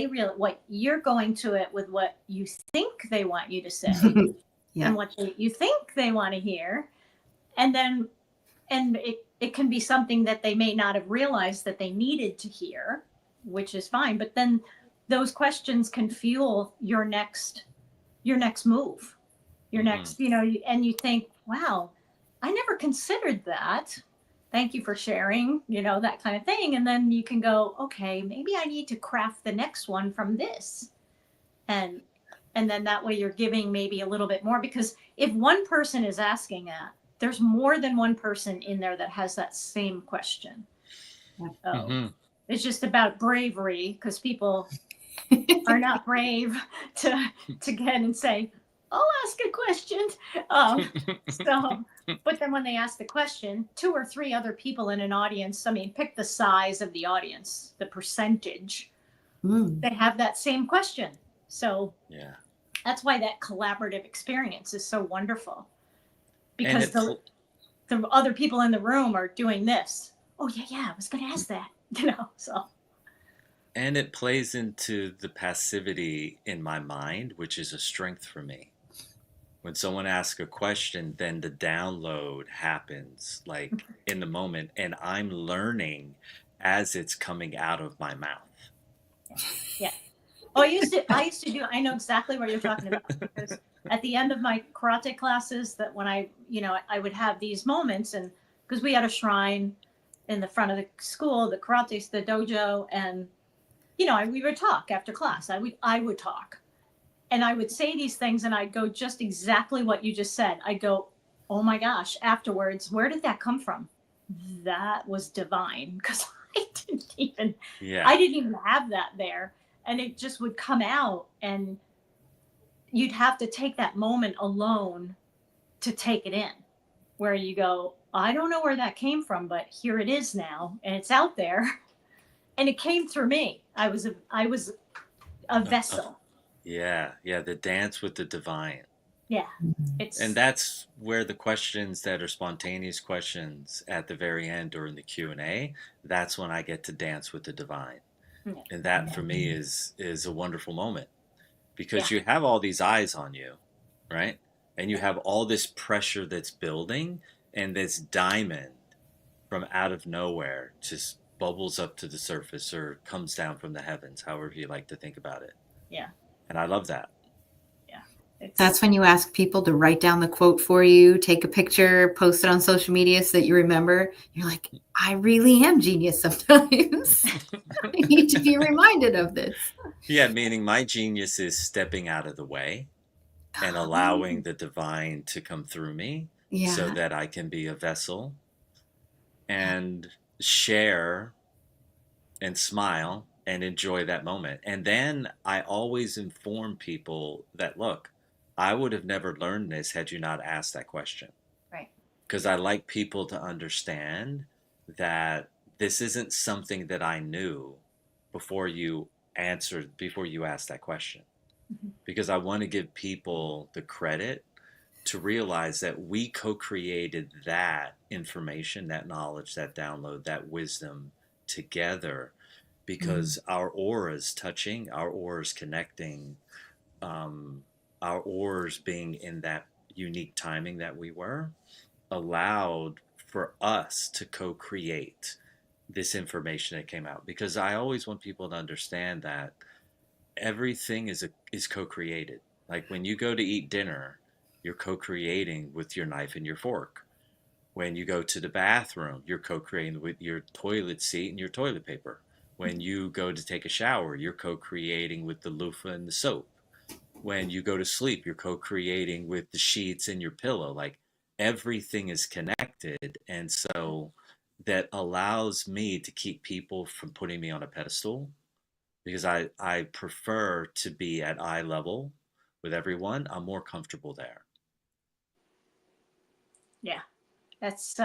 you're going to it with what you think they want you to say, Yeah. and what you think they want to hear, and it can be something that they may not have realized that they needed to hear, which is fine. But then those questions can fuel your next move, your next, and you think, wow, I never considered that. Thank you for sharing, that kind of thing. And then you can go, okay, maybe I need to craft the next one from this. And then that way you're giving maybe a little bit more, because if one person is asking that, there's more than one person in there that has that same question. Mm-hmm. It's just about bravery, because people are not brave to get and say, I'll ask a question. But then when they ask the question, 2 or 3 other people in an audience, I mean, pick the size of the audience, the percentage, they have that same question. So Yeah. that's why that collaborative experience is so wonderful, And because the other people in the room are doing this. Oh yeah, I was going to ask that, so. And it plays into the passivity in my mind, which is a strength for me. When someone asks a question, then the download happens like in the moment, and I'm learning as it's coming out of my mouth. Yeah. Oh, I know exactly what you're talking about, because at the end of my karate classes, that when I would have these moments, and because we had a shrine in the front of the school, the dojo, and we would talk after class. I would talk, and I would say these things, and I'd go just exactly what you just said. I'd go, oh my gosh, afterwards, where did that come from? That was divine, because I didn't even have that there. And it just would come out, and you'd have to take that moment alone to take it in, where you go, I don't know where that came from, but here it is now, and it's out there. And it came through me. I was a vessel. Yeah, the dance with the divine. Yeah. And that's where the questions that are spontaneous questions at the very end or in the Q&A, that's when I get to dance with the divine. Yeah. And that for me is a wonderful moment, because you have all these eyes on you, right? And you have all this pressure that's building, and this diamond from out of nowhere just bubbles up to the surface or comes down from the heavens, however you like to think about it. Yeah. And I love that. That's when you ask people to write down the quote for you, take a picture, post it on social media so that you remember. You're like, I really am genius sometimes. I need to be reminded of this. Yeah, meaning my genius is stepping out of the way and allowing the divine to come through me so that I can be a vessel and share and smile and enjoy that moment. And then I always inform people that, look, I would have never learned this had you not asked that question. Right. because I like people to understand that this isn't something that I knew before you before you asked that question. Mhm. Because I want to give people the credit to realize that we co-created that information, that knowledge, that download, that wisdom together, because our auras touching, our auras connecting, um, our auras being in that unique timing that we were, allowed for us to co-create this information that came out. Because I always want people to understand that everything is co-created. Like when you go to eat dinner, you're co-creating with your knife and your fork. When you go to the bathroom, you're co-creating with your toilet seat and your toilet paper. When you go to take a shower, you're co-creating with the loofah and the soap. When you go to sleep, you're co-creating with the sheets and your pillow. Like everything is connected. And so that allows me to keep people from putting me on a pedestal, because I prefer to be at eye level with everyone. I'm more comfortable there. Yeah, that's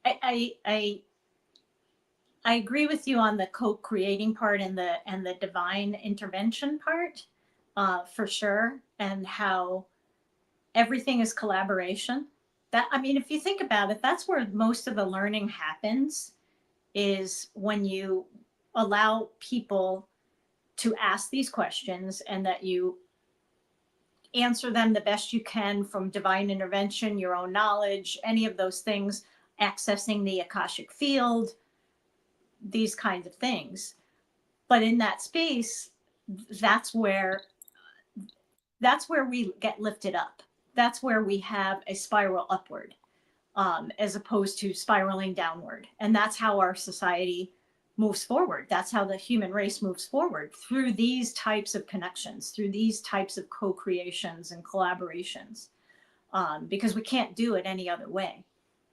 I I agree with you on the co-creating part and the divine intervention part, for sure, and how everything is collaboration. That, I mean, if you think about it, that's where most of the learning happens, is when you allow people to ask these questions and that you answer them the best you can from divine intervention, your own knowledge, any of those things, accessing the Akashic field, these kinds of things. But in that space, that's where we get lifted up. That's where we have a spiral upward, as opposed to spiraling downward. And that's how our society moves forward. That's how the human race moves forward, through these types of connections, through these types of co-creations and collaborations, because we can't do it any other way.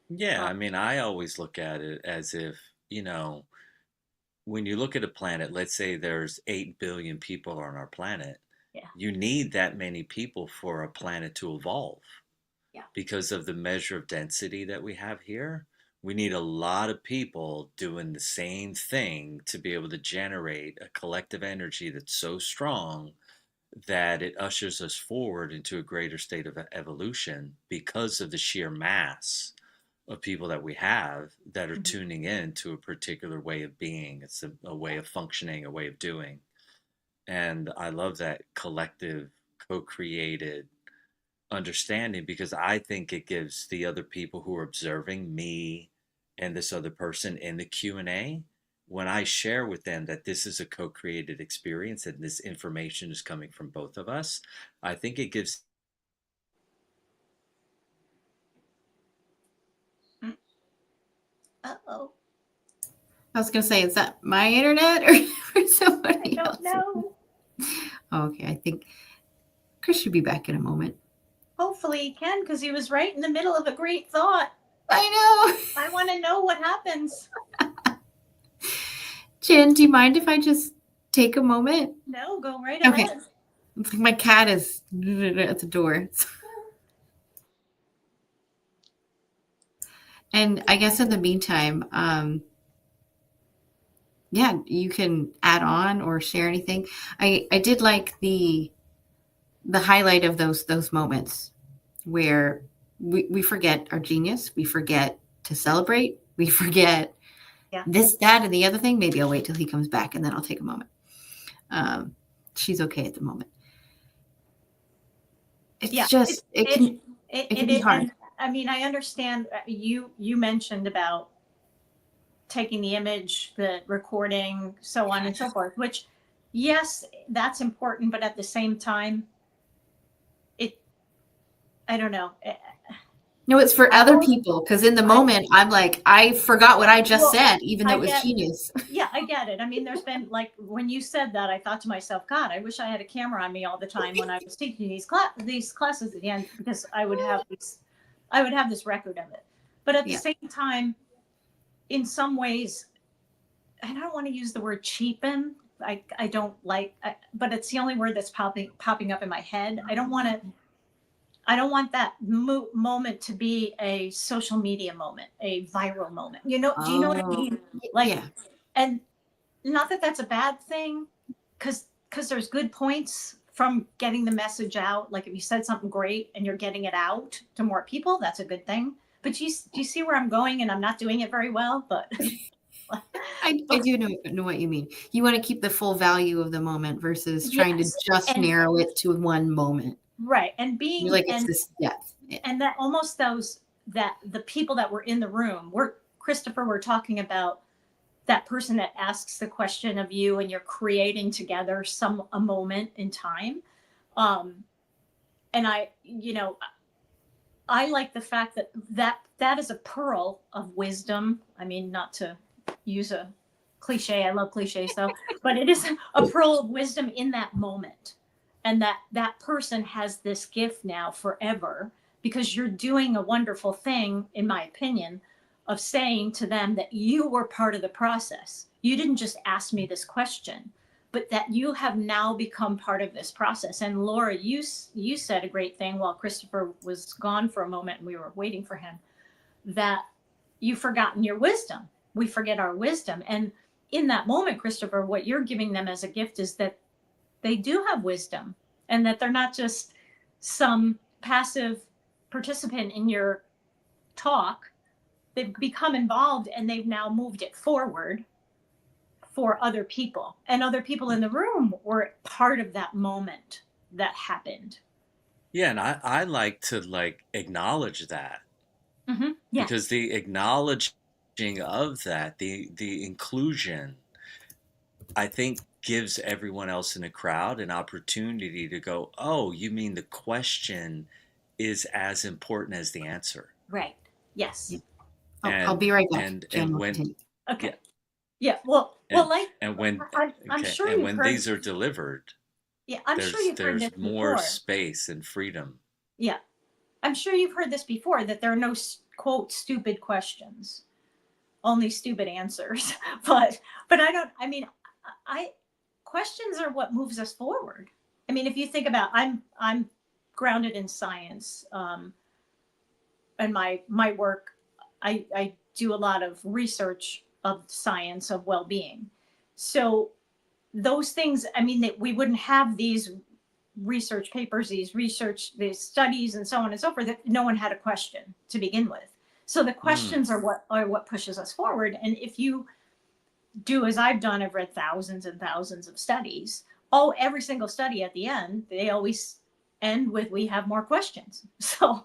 Yeah, I mean, I always look at it as if, you know, when you look at a planet, let's say there's 8 billion people on our planet, Yeah. you need that many people for a planet to evolve. Yeah. Because of the measure of density that we have here, we need a lot of people doing the same thing to be able to generate a collective energy that's so strong that it ushers us forward into a greater state of evolution, because of the sheer mass of people that we have that are tuning in to a particular way of being. It's a way of functioning, a way of doing. And I love that collective, co-created understanding, because I think it gives the other people who are observing me and this other person in the Q&A, when I share with them that this is a co-created experience and this information is coming from both of us, I think it gives. Uh-oh. I was going to say, is that my internet or for somebody I else? don't know. Okay, I think Chris should be back in a moment. Hopefully he can, because he was right in the middle of a great thought. I I want to know what happens. know. Jen, do you mind if I just take a moment? No, go right Okay. ahead. It's like my cat is at the door. And I guess in the meantime, yeah, you can add on or share anything. I did like the highlight of those moments where we forget our genius, we forget to celebrate, we forget this, that, and the other thing. Maybe I'll wait till he comes back and then I'll take a moment. She's okay at the moment. It's just it can be hard. And, I mean, I understand you mentioned about taking the image, the recording, so on and so forth, which, yes, that's important, but at the same time, I don't know. No, it's for other people, because in the moment I'm like, I forgot what I just said, even though it was genius. Yeah, I get it. I mean, there's been, like, when you said that, I thought to myself, God, I wish I had a camera on me all the time when I was teaching these classes at the end, because I would have this record of it. But at the same time, in some ways, I don't want to use the word cheapen. I don't like, but it's the only word that's popping up in my head. I don't want to. I don't want that moment to be a social media moment, a viral moment. You know, do you know what I mean? Like, yeah. and not that that's a bad thing, because there's good points from getting the message out. Like if you said something great and you're getting it out to more people, that's a good thing. But do you see where I'm going? And I'm not doing it very well, but I do know what you mean. You want to keep the full value of the moment versus trying to yes, just narrow it to one moment. right. And You're like, it's this depth. and that almost that the people that were in the room, we're talking about that person that asks the question of you and you're creating together a moment in time. And I like the fact that is a pearl of wisdom. I mean, not to use a cliche, I love cliches though, but it is a pearl of wisdom in that moment. And that person has this gift now forever, because you're doing a wonderful thing, in my opinion, of saying to them that you were part of the process. You didn't just ask me this question, but that you have now become part of this process. And Laura, you said a great thing while Christopher was gone for a moment and we were waiting for him, that you've forgotten your wisdom. We forget our wisdom. And in that moment, Christopher, what you're giving them as a gift is that they do have wisdom, and that they're not just some passive participant in your talk. They've become involved and they've now moved it forward for other people, and other people in the room were part of that moment that happened. Yeah, and I like to acknowledge that, Yeah. because the acknowledging of that, the inclusion, I think gives everyone else in the crowd an opportunity to go, oh, you mean the question is as important as the answer. Right. Yes. Yeah. I'll be right back. And when okay. Yeah. Well, and when I'm sure and you've when heard, these are delivered, yeah, I'm sure you've heard this there's more before. space and freedom. Yeah, I'm sure you've heard this before, that there are no quote stupid questions, only stupid answers. but questions are what moves us forward. I mean, if you think about, I'm grounded in science, and my work, I do a lot of research of science of well-being. So those things, I mean, that we wouldn't have these research papers, these studies, and so on and so forth, that no one had a question to begin with. So the questions are what pushes us forward. And if you do as I've done, I've read thousands and thousands of studies. Every single study at the end, they always end with, we have more questions. So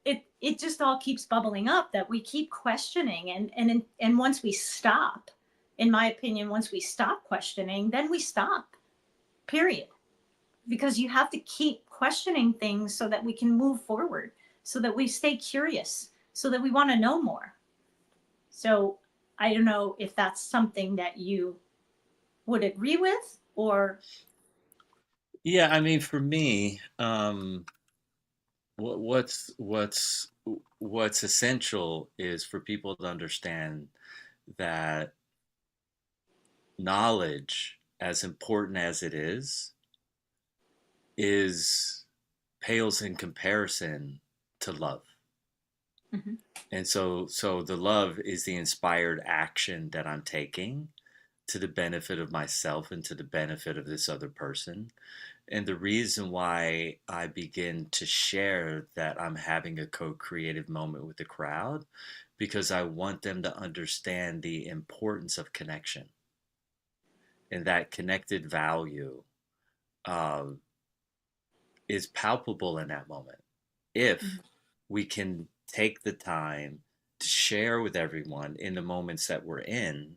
it just all keeps bubbling up, that we keep questioning, and once we stop, in my opinion, once we stop questioning, then we stop, period. Because you have to keep questioning things so that we can move forward, so that we stay curious, so that we want to know more. So I don't know if that's something that you would agree with, or. Yeah, I mean, for me, what's essential is for people to understand that knowledge, as important as it is pales in comparison to love. Mm-hmm. And so the love is the inspired action that I'm taking to the benefit of myself and to the benefit of this other person. And the reason why I begin to share that I'm having a co-creative moment with the crowd, because I want them to understand the importance of connection, and that connected value is palpable in that moment. If we can take the time to share with everyone in the moments that we're in,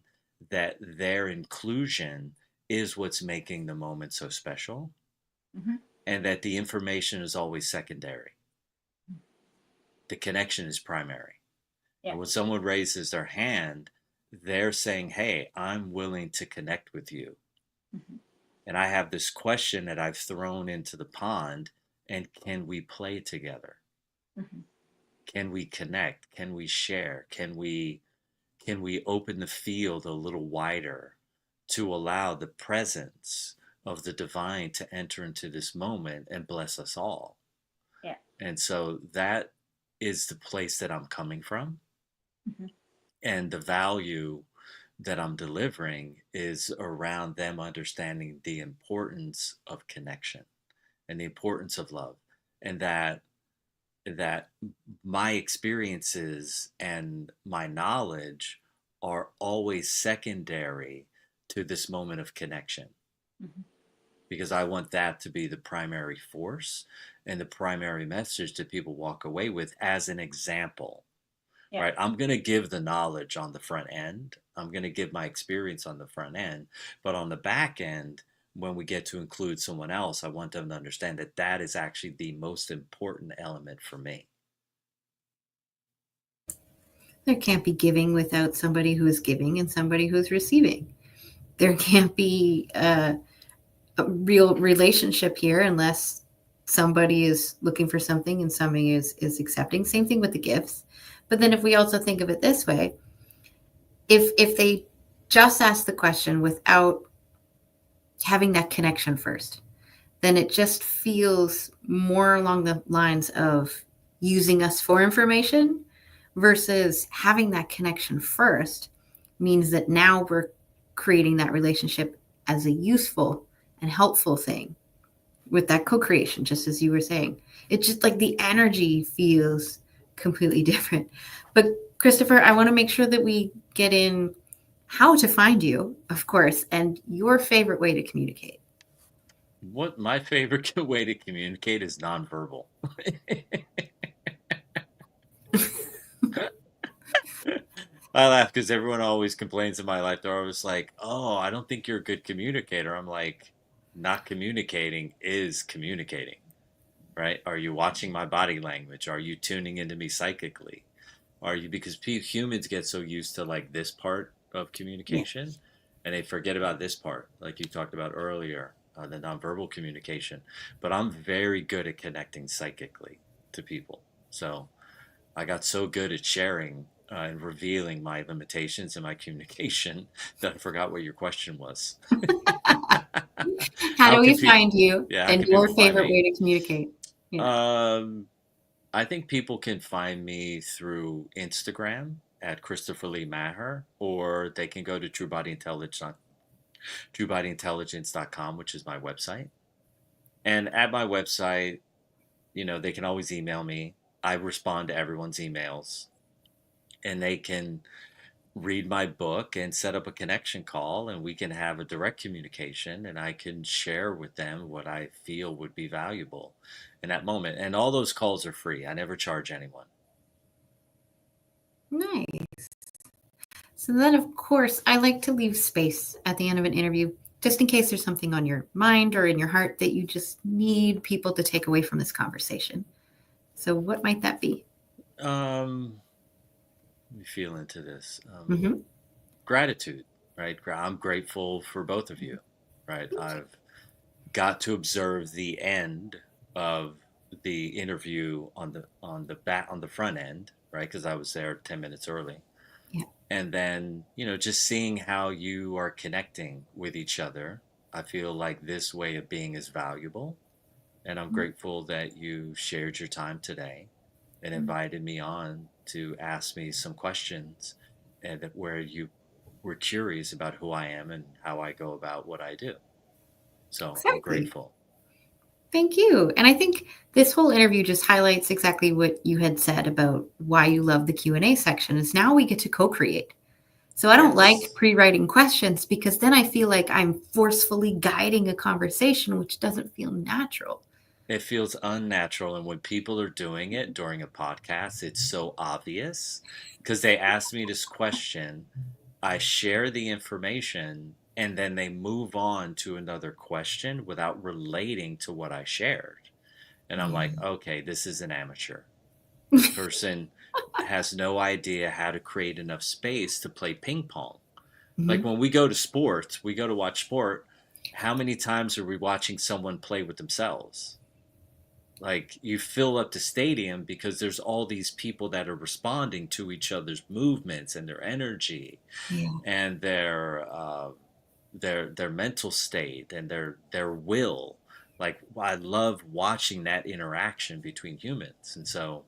that their inclusion is what's making the moment so special, and that the information is always secondary. The connection is primary. Yeah. And when someone raises their hand, they're saying, hey, I'm willing to connect with you. And I have this question that I've thrown into the pond, and can we play together? Can we connect? Can we share? Can we open the field a little wider to allow the presence of the divine to enter into this moment and bless us all? And so that is the place that I'm coming from. Mhm. And the value that I'm delivering is around them understanding the importance of connection and the importance of love, and that my experiences and my knowledge are always secondary to this moment of connection, Mhm. because I want that to be the primary force and the primary message that people walk away with as an example. Yeah. Right? I'm going to give the knowledge on the front end. I'm going to give my experience on the front end, but on the back end, when we get to include someone else, I want them to understand that that is actually the most important element for me. There can't be giving without somebody who is giving and somebody who's receiving. There can't be a real relationship here unless somebody is looking for something and somebody is accepting. Same thing with the gifts. But then if we also think of it this way, if they just ask the question without having that connection first, then it just feels more along the lines of using us for information versus having that connection first means that now we're creating that relationship as a useful and helpful thing with that co-creation, just as you were saying. It's just like the energy feels completely different. But Christopher, I want to make sure that we get in how to find you, of course, and your favorite way to communicate. What my favorite way to communicate is nonverbal. I laugh because everyone always complains in my life. They're always like, "Oh, I don't think you're a good communicator." I'm like, not communicating is communicating, right? Are you watching my body language? Are you tuning into me psychically? Are you, because humans get so used to like this part of Yeah. communication and they forget about this part, like you talked about earlier, the nonverbal communication. But I'm very good at connecting psychically to people. So I got so good at sharing and revealing my limitations in my communication that I forgot what your question was. How How do can we people, find you yeah, how and can your people find favorite me? way to communicate? Yeah. Um, I think people can find me through Instagram at Christopher Lee Maher, or they can go to truebodyintelligence.com, which is my website. And at my website, they can always email me. I respond to everyone's emails, and they can read my book and set up a connection call, and we can have a direct communication, and I can share with them what I feel would be valuable in that moment. And all those calls are free. I never charge anyone. Nice. So then, of course, I like to leave space at the end of an interview, just in case there's something on your mind or in your heart that you just need people to take away from this conversation. So what might that be? Let me feel into this. Mm-hmm. Gratitude, right? I'm grateful for both of you, right? I've got to observe the end of the interview on the front end, right? Because I was there 10 minutes early, Yeah. and then just seeing how you are connecting with each other. I feel like this way of being is valuable, and I'm grateful that you shared your time today and invited me on to ask me some questions, and where you were curious about who I am and how I go about what I do. So I'm Exactly. grateful. Thank you. And I think this whole interview just highlights exactly what you had said about why you love the Q&A section is now we get to co-create. So I don't like Yes. pre-writing questions because then I feel like I'm forcefully guiding a conversation, which doesn't feel natural. It feels unnatural. And when people are doing it during a podcast, it's so obvious because they ask me this question, I share the information, and then they move on to another question without relating to what I shared. And I'm Yeah. like, okay, this is an amateur. This person has no idea how to create enough space to play ping pong. Like Mhm. when we go to sports, we go to watch sport. How many times are we watching someone play with themselves? Like you fill up the stadium because there's all these people that are responding to each other's movements and their energy Yeah. and their mental state and their will, Like, I love watching that interaction between humans. And so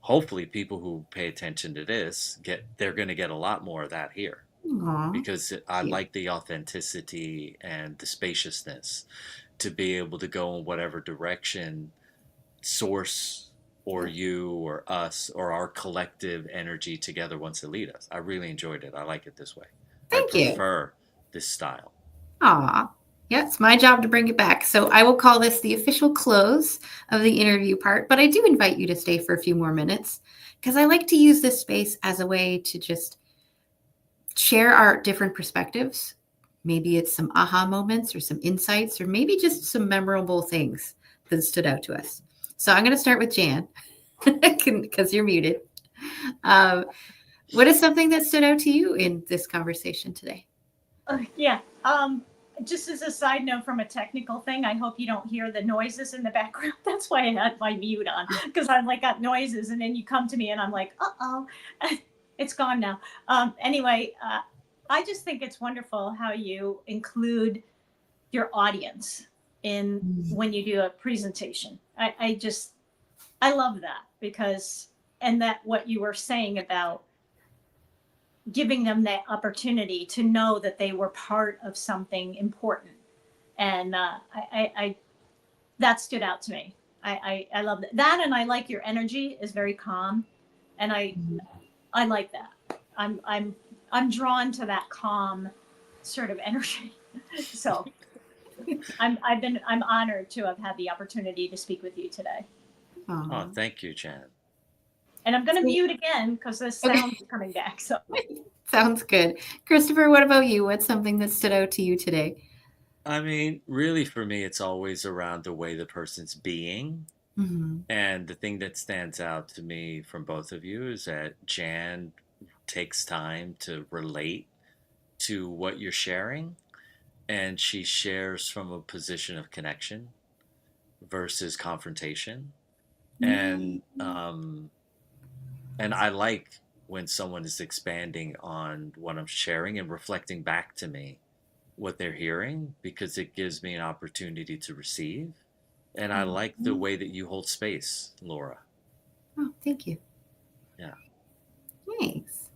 hopefully people who pay attention to this they're going to get a lot more of that here, Aw, because I cute. like the authenticity and the spaciousness to be able to go in whatever direction source or you or us or our collective energy together wants to lead us. I really enjoyed it. I like it this way. I Thank you. prefer this style. Aw. Yeah, it's my job to bring it back. So I will call this the official close of the interview part, but I do invite you to stay for a few more minutes because I like to use this space as a way to just share our different perspectives. Maybe it's some aha moments or some insights, or maybe just some memorable things that stood out to us. So I'm going to start with Jan because you're muted. What is something that stood out to you in this conversation today? Yeah. Just as a side note from a technical thing, I hope you don't hear the noises in the background. That's why I had my mute on, because I'm like got noises, and then you come to me and I'm like, uh-oh, it's gone now. Anyway, I just think it's wonderful how you include your audience in when you do a presentation. I love that, because, and that what you were saying about giving them that opportunity to know that they were part of something important. And I that stood out to me. I love that. And I like your energy is very calm. And I like that. I'm drawn to that calm sort of energy. So I'm honored to have had the opportunity to speak with you today. Oh, thank you, Jan. And I'm going to mute again because the sound is coming back. So sounds good. Christopher, what about you? What's something that stood out to you today? I mean, really, for me, it's always around the way the person's being. Mm-hmm. And the thing that stands out to me from both of you is that Jan takes time to relate to what you're sharing, and she shares from a position of connection versus confrontation. And I like when someone is expanding on what I'm sharing and reflecting back to me what they're hearing, because it gives me an opportunity to receive. And I like the way that you hold space, Laura. Oh, thank you. Yeah. Thanks.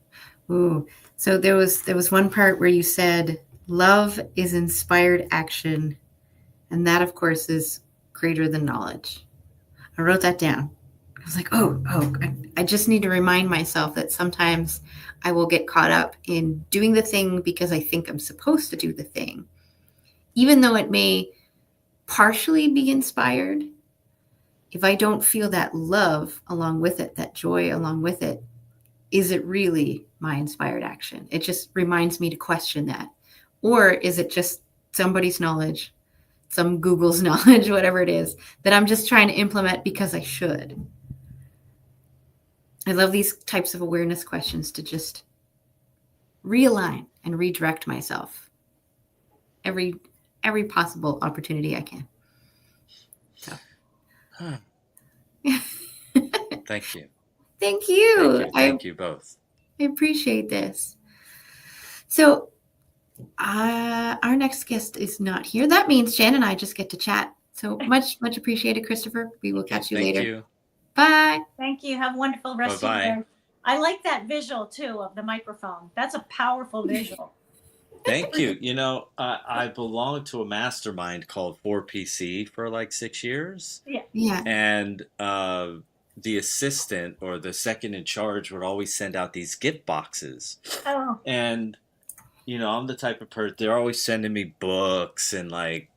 Ooh, so there was one part where you said love is inspired action, and that of course is greater than knowledge. I wrote that down. I was like, I just need to remind myself that sometimes I will get caught up in doing the thing because I think I'm supposed to do the thing, even though it may partially be inspired. If I don't feel that love along with it, that joy along with it, is it really my inspired action? It just reminds me to question that. Or is it just somebody's knowledge, some Google's knowledge, whatever it is, that I'm just trying to implement because I should? I love these types of awareness questions to just realign and redirect myself every possible opportunity I can. So. Thank you. Thank you. Thank you both. I appreciate this. So our next guest is not here. That means Jan and I just get to chat. So much appreciated, Christopher. We will catch you later. Thank you. Bye. Thank you. Have a wonderful rest of your day. I like that visual too of the microphone. That's a powerful visual. Thank you. You know, I belonged to a mastermind called 4PC for like 6 years. Yeah. And the assistant or the second in charge would always send out these gift boxes. Oh. And, you know, I'm the type of person, they're always sending me books and like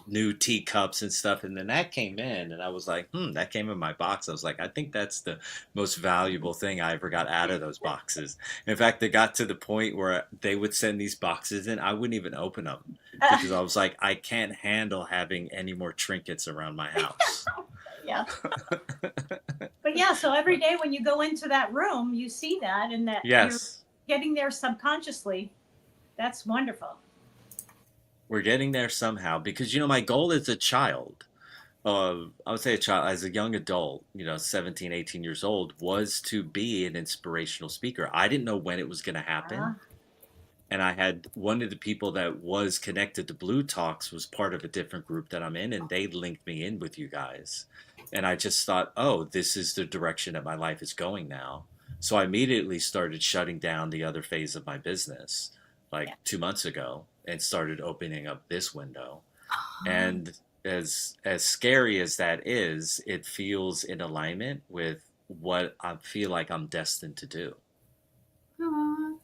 new teacups and stuff. And then that came in and I was like, that came in my box. I was like, I think that's the most valuable thing I ever got out of those boxes. In fact, they got to the point where they would send these boxes in. I wouldn't even open them because I was like, I can't handle having any more trinkets around my house. Yeah. But yeah, so every day when you go into that room, you see that, and that you're getting there subconsciously. That's wonderful. We're getting there somehow because, you know, my goal as a child, I would say a child, as a young adult, 17, 18 years old, was to be an inspirational speaker. I didn't know when it was going to happen. And I had one of the people that was connected to Blue Talks was part of a different group that I'm in, and they linked me in with you guys. And I just thought, oh, this is the direction that my life is going now. So I immediately started shutting down the other phase of my business like 2 months ago and started opening up this window. And as scary as that is, it feels in alignment with what I feel like I'm destined to do. Aw.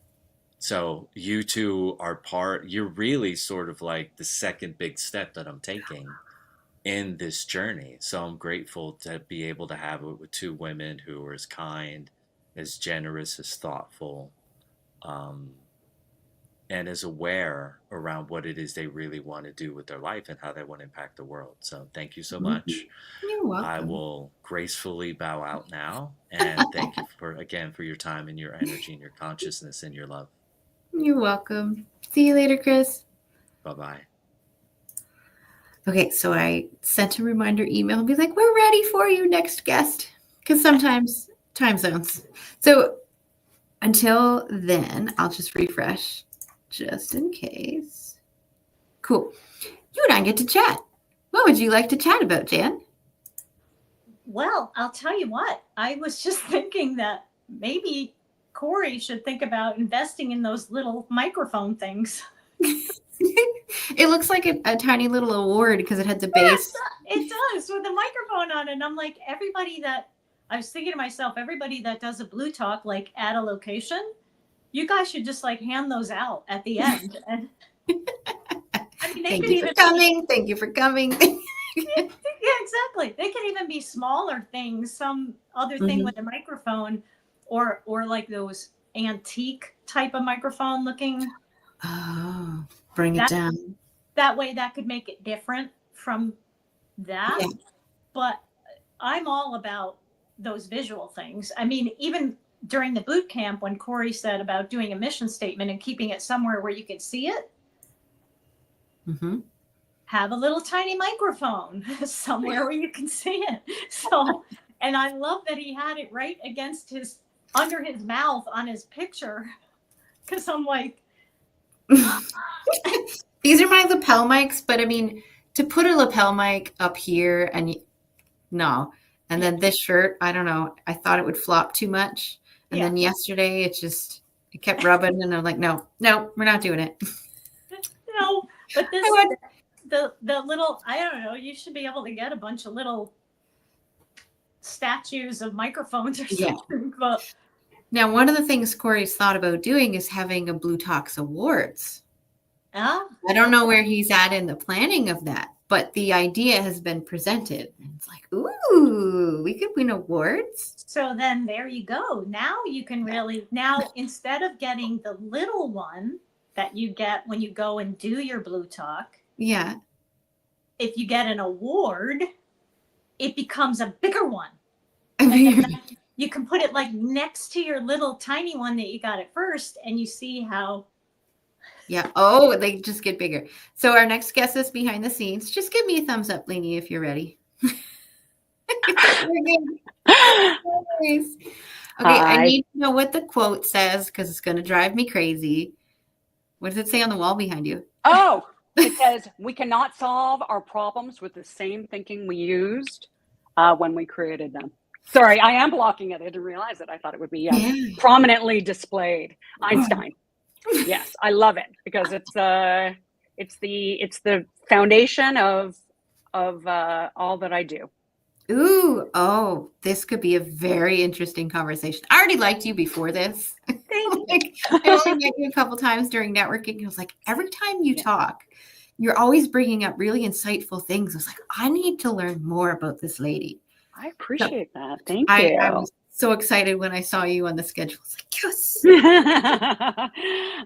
So you two are you're really sort of like the second big step that I'm taking in this journey. So I'm grateful to be able to have it with two women who are as kind, as generous, as thoughtful, and as aware around what it is they really want to do with their life and how they want to impact the world. So thank you so much. You're welcome. I will gracefully bow out now, and thank you for your time and your energy and your consciousness and your love. You're welcome. See you later, Chris. Bye-bye. Okay, so I sent a reminder email and be like, we're ready for you, next guest. Because sometimes time zones. So until then, I'll just refresh just in case. Cool. You and I get to chat. What would you like to chat about, Jan? Well, I'll tell you what, I was just thinking that maybe Corey should think about investing in those little microphone things. It looks like a tiny little award because it had the base. It does, with a microphone on it. And I'm like, I was thinking to myself, everybody that does a Blue Talk, like at a location, you guys should just like hand those out at the end. And I mean, Thank you for coming. Thank you for coming. Yeah, exactly. They can even be smaller things, some other thing with a microphone, or like those antique type of microphone looking. Oh, bring it down. That way that could make it different from that. Yeah. But I'm all about those visual things. I mean, even during the boot camp, when Corey said about doing a mission statement and keeping it somewhere where you can see it, have a little tiny microphone somewhere where you can see it. So, and I love that he had it right against under his mouth on his picture. Cause I'm like, these are my lapel mics, but I mean, to put a lapel mic up here and no. And then this shirt, I don't know. I thought it would flop too much. And then yesterday it kept rubbing and I'm like, no, we're not doing it. No, but this, the little, I don't know, you should be able to get a bunch of little statues of microphones or something. But now, one of the things Corey's thought about doing is having a Blue Talks Awards. I don't know where he's at in the planning of that, but the idea has been presented. And it's like, ooh, we could win awards. So then there you go. Now you can instead of getting the little one that you get when you go and do your Blue Talk. Yeah. If you get an award, it becomes a bigger one. You can put it like next to your little tiny one that you got at first, and you see how. Yeah. Oh, they just get bigger. So our next guest is behind the scenes. Just give me a thumbs up, Lainie, if you're ready. Okay, I need to know what the quote says because it's going to drive me crazy. What does it say on the wall behind you? Oh, it says we cannot solve our problems with the same thinking we used when we created them. Sorry, I am blocking it. I didn't realize it. I thought it would be prominently displayed. Einstein. Yes, I love it because it's the foundation of all that I do. Ooh, oh, this could be a very interesting conversation. I already liked you before this. I only met you a couple times during networking. I was like, every time you talk, you're always bringing up really insightful things. I was like, I need to learn more about this lady. I appreciate that. Thank you. I was so excited when I saw you on the schedule. I was like, yes.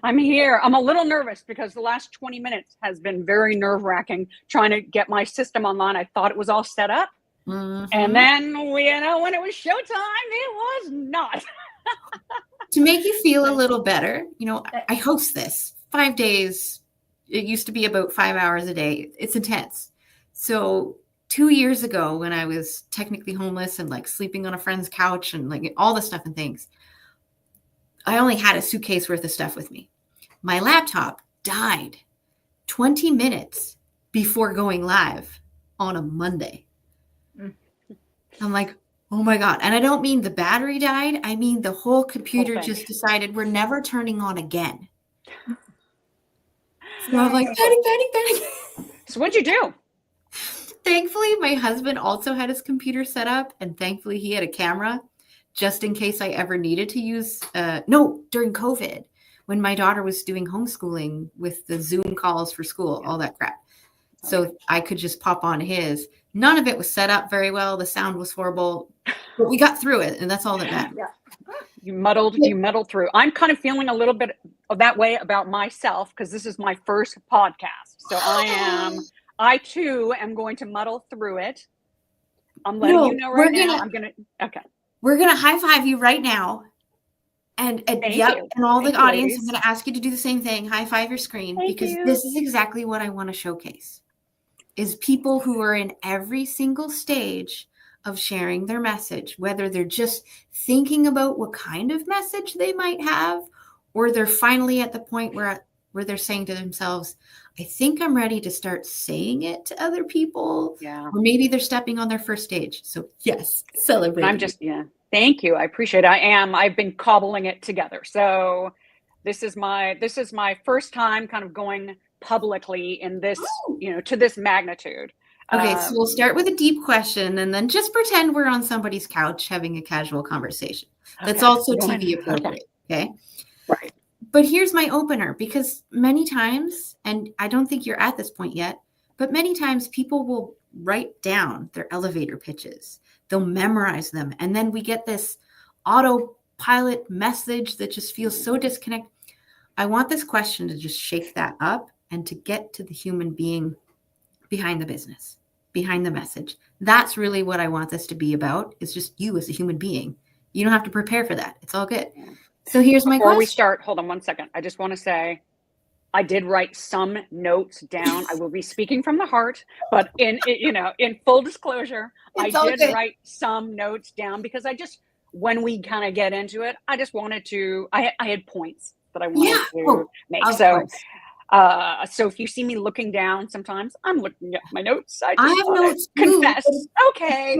I'm here. I'm a little nervous because the last 20 minutes has been very nerve-wracking trying to get my system online. I thought it was all set up. And then, when it was showtime, it was not. To make you feel a little better, I host this 5 days. It used to be about 5 hours a day. It's intense. So 2 years ago, when I was technically homeless and like sleeping on a friend's couch and like all the stuff and things, I only had a suitcase worth of stuff with me. My laptop died 20 minutes before going live on a Monday. I'm like, oh my God. And I don't mean the battery died. I mean, the whole computer just decided we're never turning on again. So I'm like, panic. So what'd you do? Thankfully, my husband also had his computer set up, and thankfully he had a camera just in case I ever needed to use, during COVID, when my daughter was doing homeschooling with the Zoom calls for school, all that crap. So I could just pop on his. None of it was set up very well. The sound was horrible, but we got through it, and that's all that matters. Yeah. You muddled through. I'm kind of feeling a little bit of that way about myself because this is my first podcast. So I too am going to muddle through it. I'm letting you know right now. Okay. We're gonna high five you right now. And all the audience, ladies. I'm going to ask you to do the same thing. High five your screen because this is exactly what I want to showcase is people who are in every single stage of sharing their message, whether they're just thinking about what kind of message they might have, or they're finally at the point where they're saying to themselves, I think I'm ready to start saying it to other people. Yeah. Or maybe they're stepping on their first stage. So yes, celebrate. Thank you. I appreciate it. I've been cobbling it together. So this is my first time kind of going publicly in this, to this magnitude. Okay. So we'll start with a deep question and then just pretend we're on somebody's couch having a casual conversation. That's also TV appropriate. Okay. Right. But here's my opener, because many times, and I don't think you're at this point yet, but many times people will write down their elevator pitches. They'll memorize them. And then we get this autopilot message that just feels so disconnected. I want this question to just shake that up and to get to the human being behind the business, behind the message. That's really what I want this to be about. It's just you as a human being. You don't have to prepare for that. It's all good. So here's my question. Before we start, hold on one second. I just want to say, I did write some notes down. I will be speaking from the heart, but in full disclosure, I did write some notes down because when we kind of get into it, I just wanted to, I had points that I wanted to make. So if you see me looking down, sometimes I'm looking at my notes. I have notes. Confess. Okay.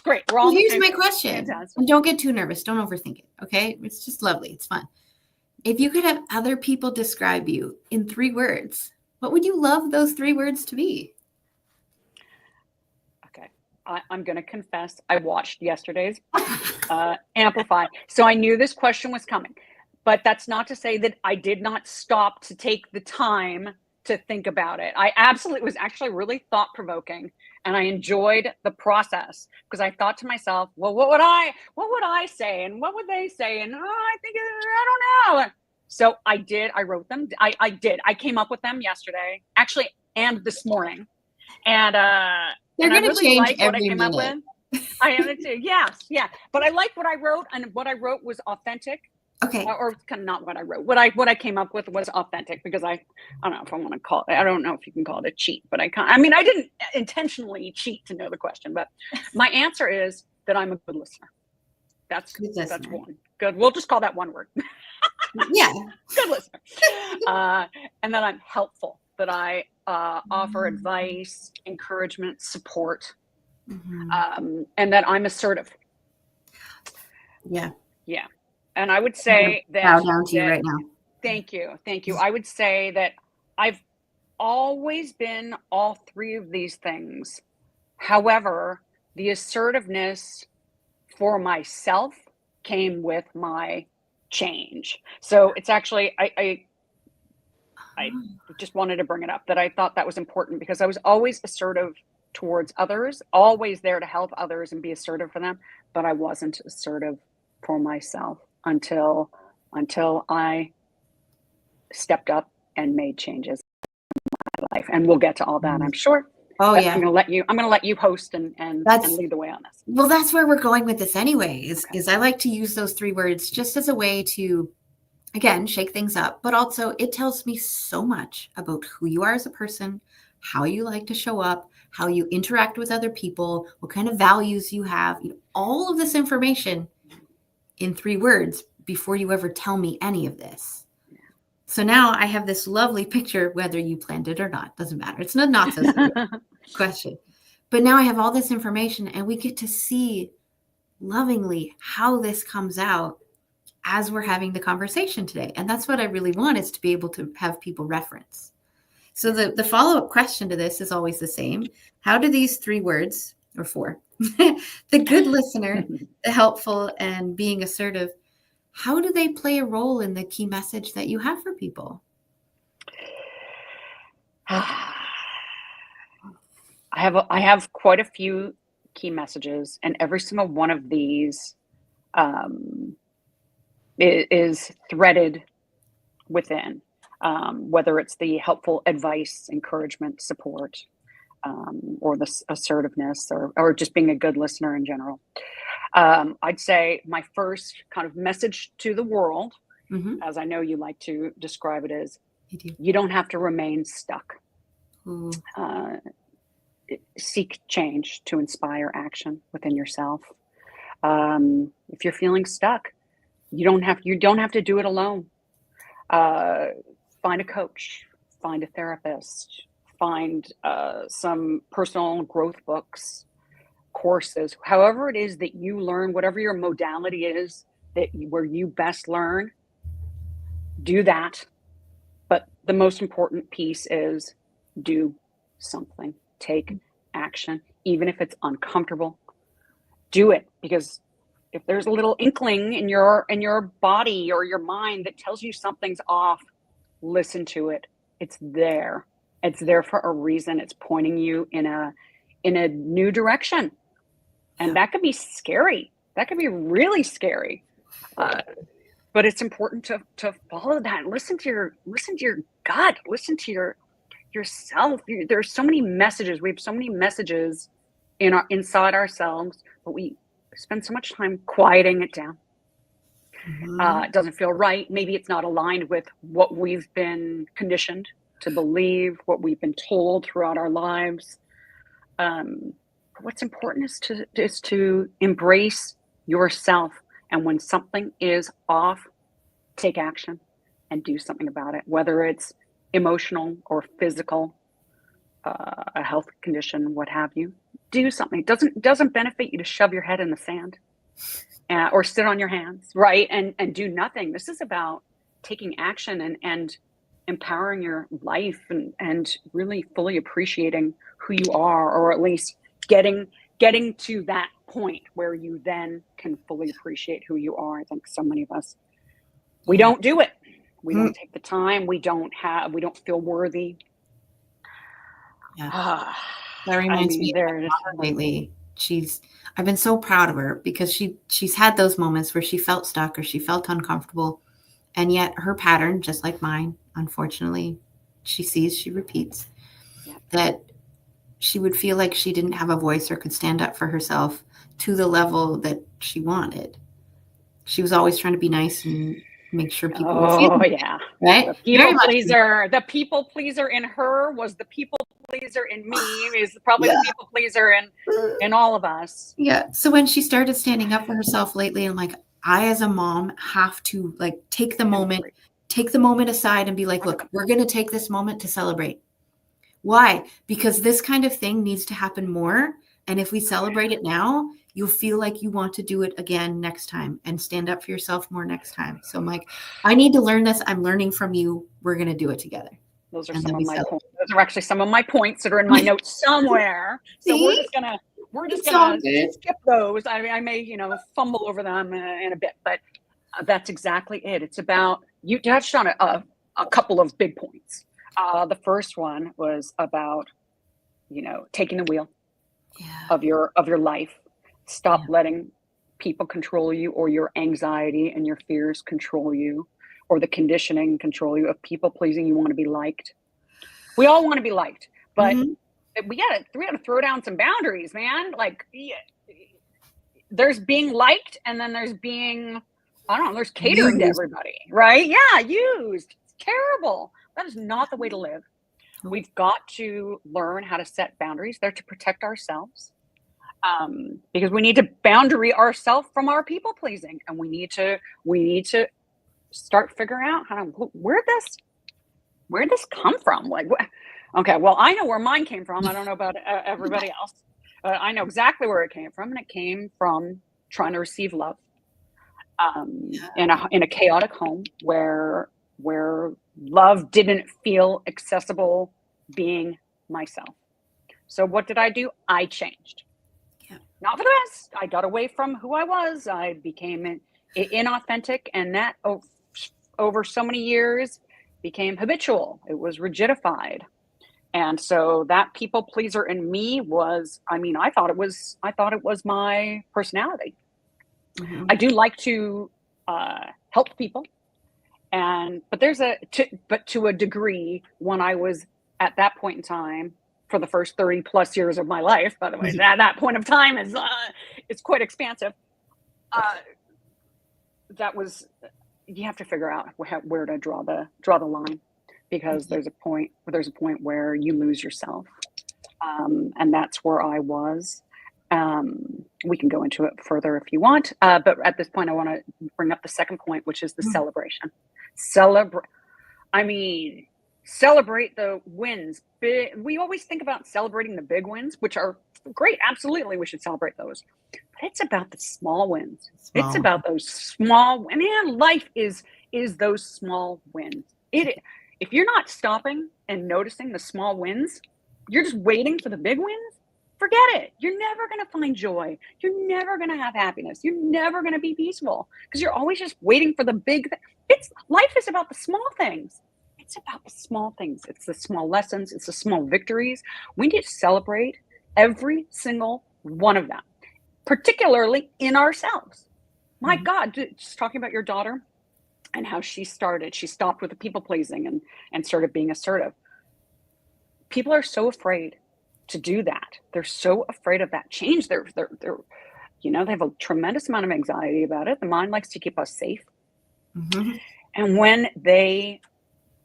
Great. Well, here's my question. And don't get too nervous. Don't overthink it. Okay. It's just lovely. It's fun. If you could have other people describe you in 3 words, what would you love those 3 words to be? Okay. I'm going to confess. I watched yesterday's Amplify. So I knew this question was coming, but that's not to say that I did not stop to take the time to think about it. It was actually really thought provoking, and I enjoyed the process because I thought to myself, well, what would I say? And what would they say? And I don't know. So I wrote them. I came up with them yesterday, actually, and this morning. And they're going to change every minute. I am too. Yes. Yeah. But I like what I wrote, and what I wrote was authentic. Okay. Or kind of not what I wrote. What I came up with was authentic because I don't know if I want to call it. I don't know if you can call it a cheat, but I didn't intentionally cheat to know the question. But my answer is that I'm a good listener. That's one. Good. We'll just call that one word. Yeah. Good listener. And that I'm helpful. That I offer advice, encouragement, support, and that I'm assertive. Yeah. Yeah. And I would say that bow down to you right now. Thank you. I would say that I've always been all 3 of these things. However, the assertiveness for myself came with my change. So it's actually, I just wanted to bring it up that I thought that was important because I was always assertive towards others, always there to help others and be assertive for them, but I wasn't assertive for myself until I stepped up and made changes in my life. And we'll get to all that, I'm sure. Oh, yeah. I'm going to let you host and lead the way on this. Well, that's where we're going with this anyway, is I like to use those 3 words just as a way to, again, shake things up, but also it tells me so much about who you are as a person, how you like to show up, how you interact with other people, what kind of values you have, all of this information in 3 words before you ever tell me any of this. So now I have this lovely picture, whether you planned it or not, doesn't matter. It's not so question. But now I have all this information and we get to see lovingly how this comes out as we're having the conversation today. And that's what I really want, is to be able to have people reference. So the follow-up question to this is always the same. How do these 3 words, or 4, the good listener, the helpful, and being assertive, how do they play a role in the key message that you have for people? I have quite a few key messages, and every single one of these is threaded within, whether it's the helpful advice, encouragement, support, or the assertiveness, or just being a good listener in general. I'd say my first kind of message to the world, as I know you like to describe it, is you don't have to remain stuck. Seek change to inspire action within yourself. If you're feeling stuck, you don't have to do it alone. Find a coach, find a therapist, find some personal growth books, courses, however it is that you learn, whatever your modality is where you best learn, do that. But the most important piece is do something, take action, even if it's uncomfortable. Do it, because if there's a little inkling in your body or your mind that tells you something's off, listen to it. It's there. It's there for a reason. It's pointing you in a new direction. And that could be scary. That could be really scary. But it's important to follow that. Listen to your gut. Listen to yourself. There's so many messages. We have so many messages inside ourselves, but we spend so much time quieting it down. It doesn't feel right. Maybe it's not aligned with what we've been conditioned to believe, what we've been told throughout our lives. What's important is to embrace yourself. And when something is off, take action and do something about it, whether it's emotional or physical, a health condition, what have you. Do something. It doesn't benefit you to shove your head in the sand or sit on your hands, right? And do nothing. This is about taking action and empowering your life and really fully appreciating who you are, or at least getting to that point where you then can fully appreciate who you are. I think so many of us, we don't do it. We don't take the time. We don't feel worthy. Yeah. That reminds me of lately. I've been so proud of her because she's had those moments where she felt stuck or she felt uncomfortable. And yet her pattern, just like mine, unfortunately, she repeats, that she would feel like she didn't have a voice or could stand up for herself to the level that she wanted. She was always trying to be nice and make sure people were feeling yeah. right? The people pleaser in her was the people pleaser in me, is probably the people pleaser in all of us. Yeah. So when she started standing up for herself lately, I'm like, I as a mom have to take the moment aside and be like, look, we're going to take this moment to celebrate. Why? Because this kind of thing needs to happen more. And if we celebrate it now, you'll feel like you want to do it again next time and stand up for yourself more next time. So I'm like, I need to learn this. I'm learning from you. We're going to do it together. Those are some of my points. Those are actually some of my points that are in my notes somewhere. So we're just gonna skip those. I may, fumble over them in a bit, but that's exactly it. It's about, you touched on a couple of big points. The first one was about, taking the wheel of your life. Stop letting people control you, or your anxiety and your fears control you, or the conditioning control you of people pleasing. You want to be liked. We all want to be liked, but we gotta throw down some boundaries, man. There's being liked, and then there's being, there's catering to everybody, right? Yeah, used. It's terrible. That is not the way to live. We've got to learn how to set boundaries. They're to protect ourselves, because we need to boundary ourselves from our people pleasing, and we need to start figuring out where'd this come from? Like, okay, well, I know where mine came from. I don't know about everybody else. I know exactly where it came from, and it came from trying to receive love in a chaotic home where love didn't feel accessible, being myself. So what did I do? I changed. Yeah. Not for the best. I got away from who I was. I became inauthentic, and that over so many years became habitual. It was rigidified. And so that people pleaser in me was, I thought it was my personality. Mm-hmm. I do like to help people, but to a degree, when I was at that point in time, for the first 30 plus years of my life, by the way, that point of time is it's quite expansive. That was, you have to figure out where to draw the line, because there's a point where you lose yourself, and that's where I was. We can go into it further if you want, but at this point I want to bring up the second point, which is the celebration. Celebrate the wins. We always think about celebrating the big wins, which are great. Absolutely, we should celebrate those. But it's about the small wins. It's about those small. Man, life is those small wins. If you're not stopping and noticing the small wins, you're just waiting for the big wins. Forget it. You're never going to find joy. You're never going to have happiness. You're never going to be peaceful, because you're always just waiting for the big. Life is about the small things. It's about the small things. It's the small lessons. It's the small victories. We need to celebrate every single one of them, particularly in ourselves. My God, just talking about your daughter and how she stopped with the people pleasing and started being assertive. People are so afraid to do that. They're so afraid of that change. They're they have a tremendous amount of anxiety about it. The mind likes to keep us safe. Mm-hmm. And when they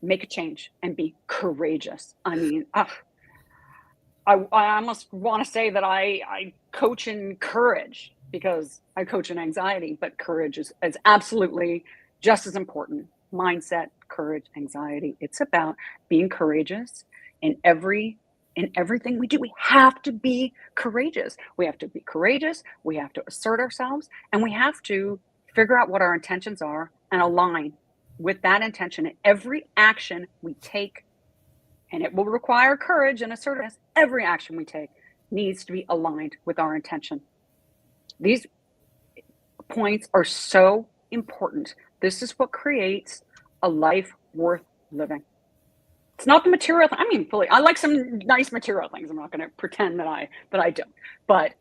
make a change and be courageous, I almost want to say that I coach in courage, because I coach in anxiety, but courage is absolutely just as important. Mindset, courage, anxiety. It's about being courageous in everything we do. We have to be courageous. We have to be courageous. We have to assert ourselves, and we have to figure out what our intentions are and align with that intention in every action we take. And it will require courage and assertiveness. Every action we take needs to be aligned with our intention. These points are so important. This is what creates a life worth living. It's not the material. I like some nice material things. I'm not going to pretend that I don't. But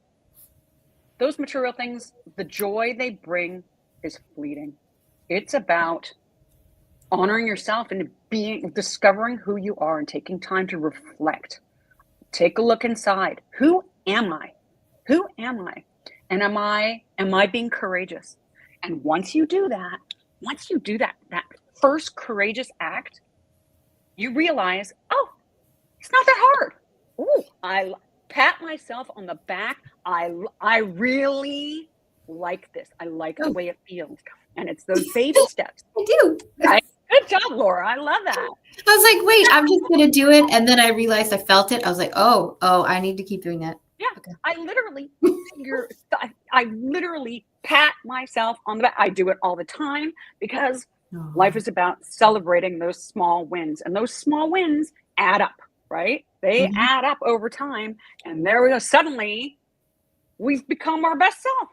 those material things, the joy they bring is fleeting. It's about honoring yourself and discovering who you are and taking time to reflect. Take a look inside. Who am I? Who am I? And am I being courageous? And once you do that that first courageous act, you realize, oh, it's not that hard. Oh, I pat myself on the back. I really like this. I like the way it feels. And it's those baby steps. I do. Right? Good job, Laura. I love that. I was like, wait, I'm just going to do it. And then I realized I felt it. I was like, oh, I need to keep doing that. Yeah. Okay. I literally pat myself on the back. I do it all the time, because life is about celebrating those small wins, and those small wins add up, right? They add up over time, and there we go. Suddenly we've become our best self.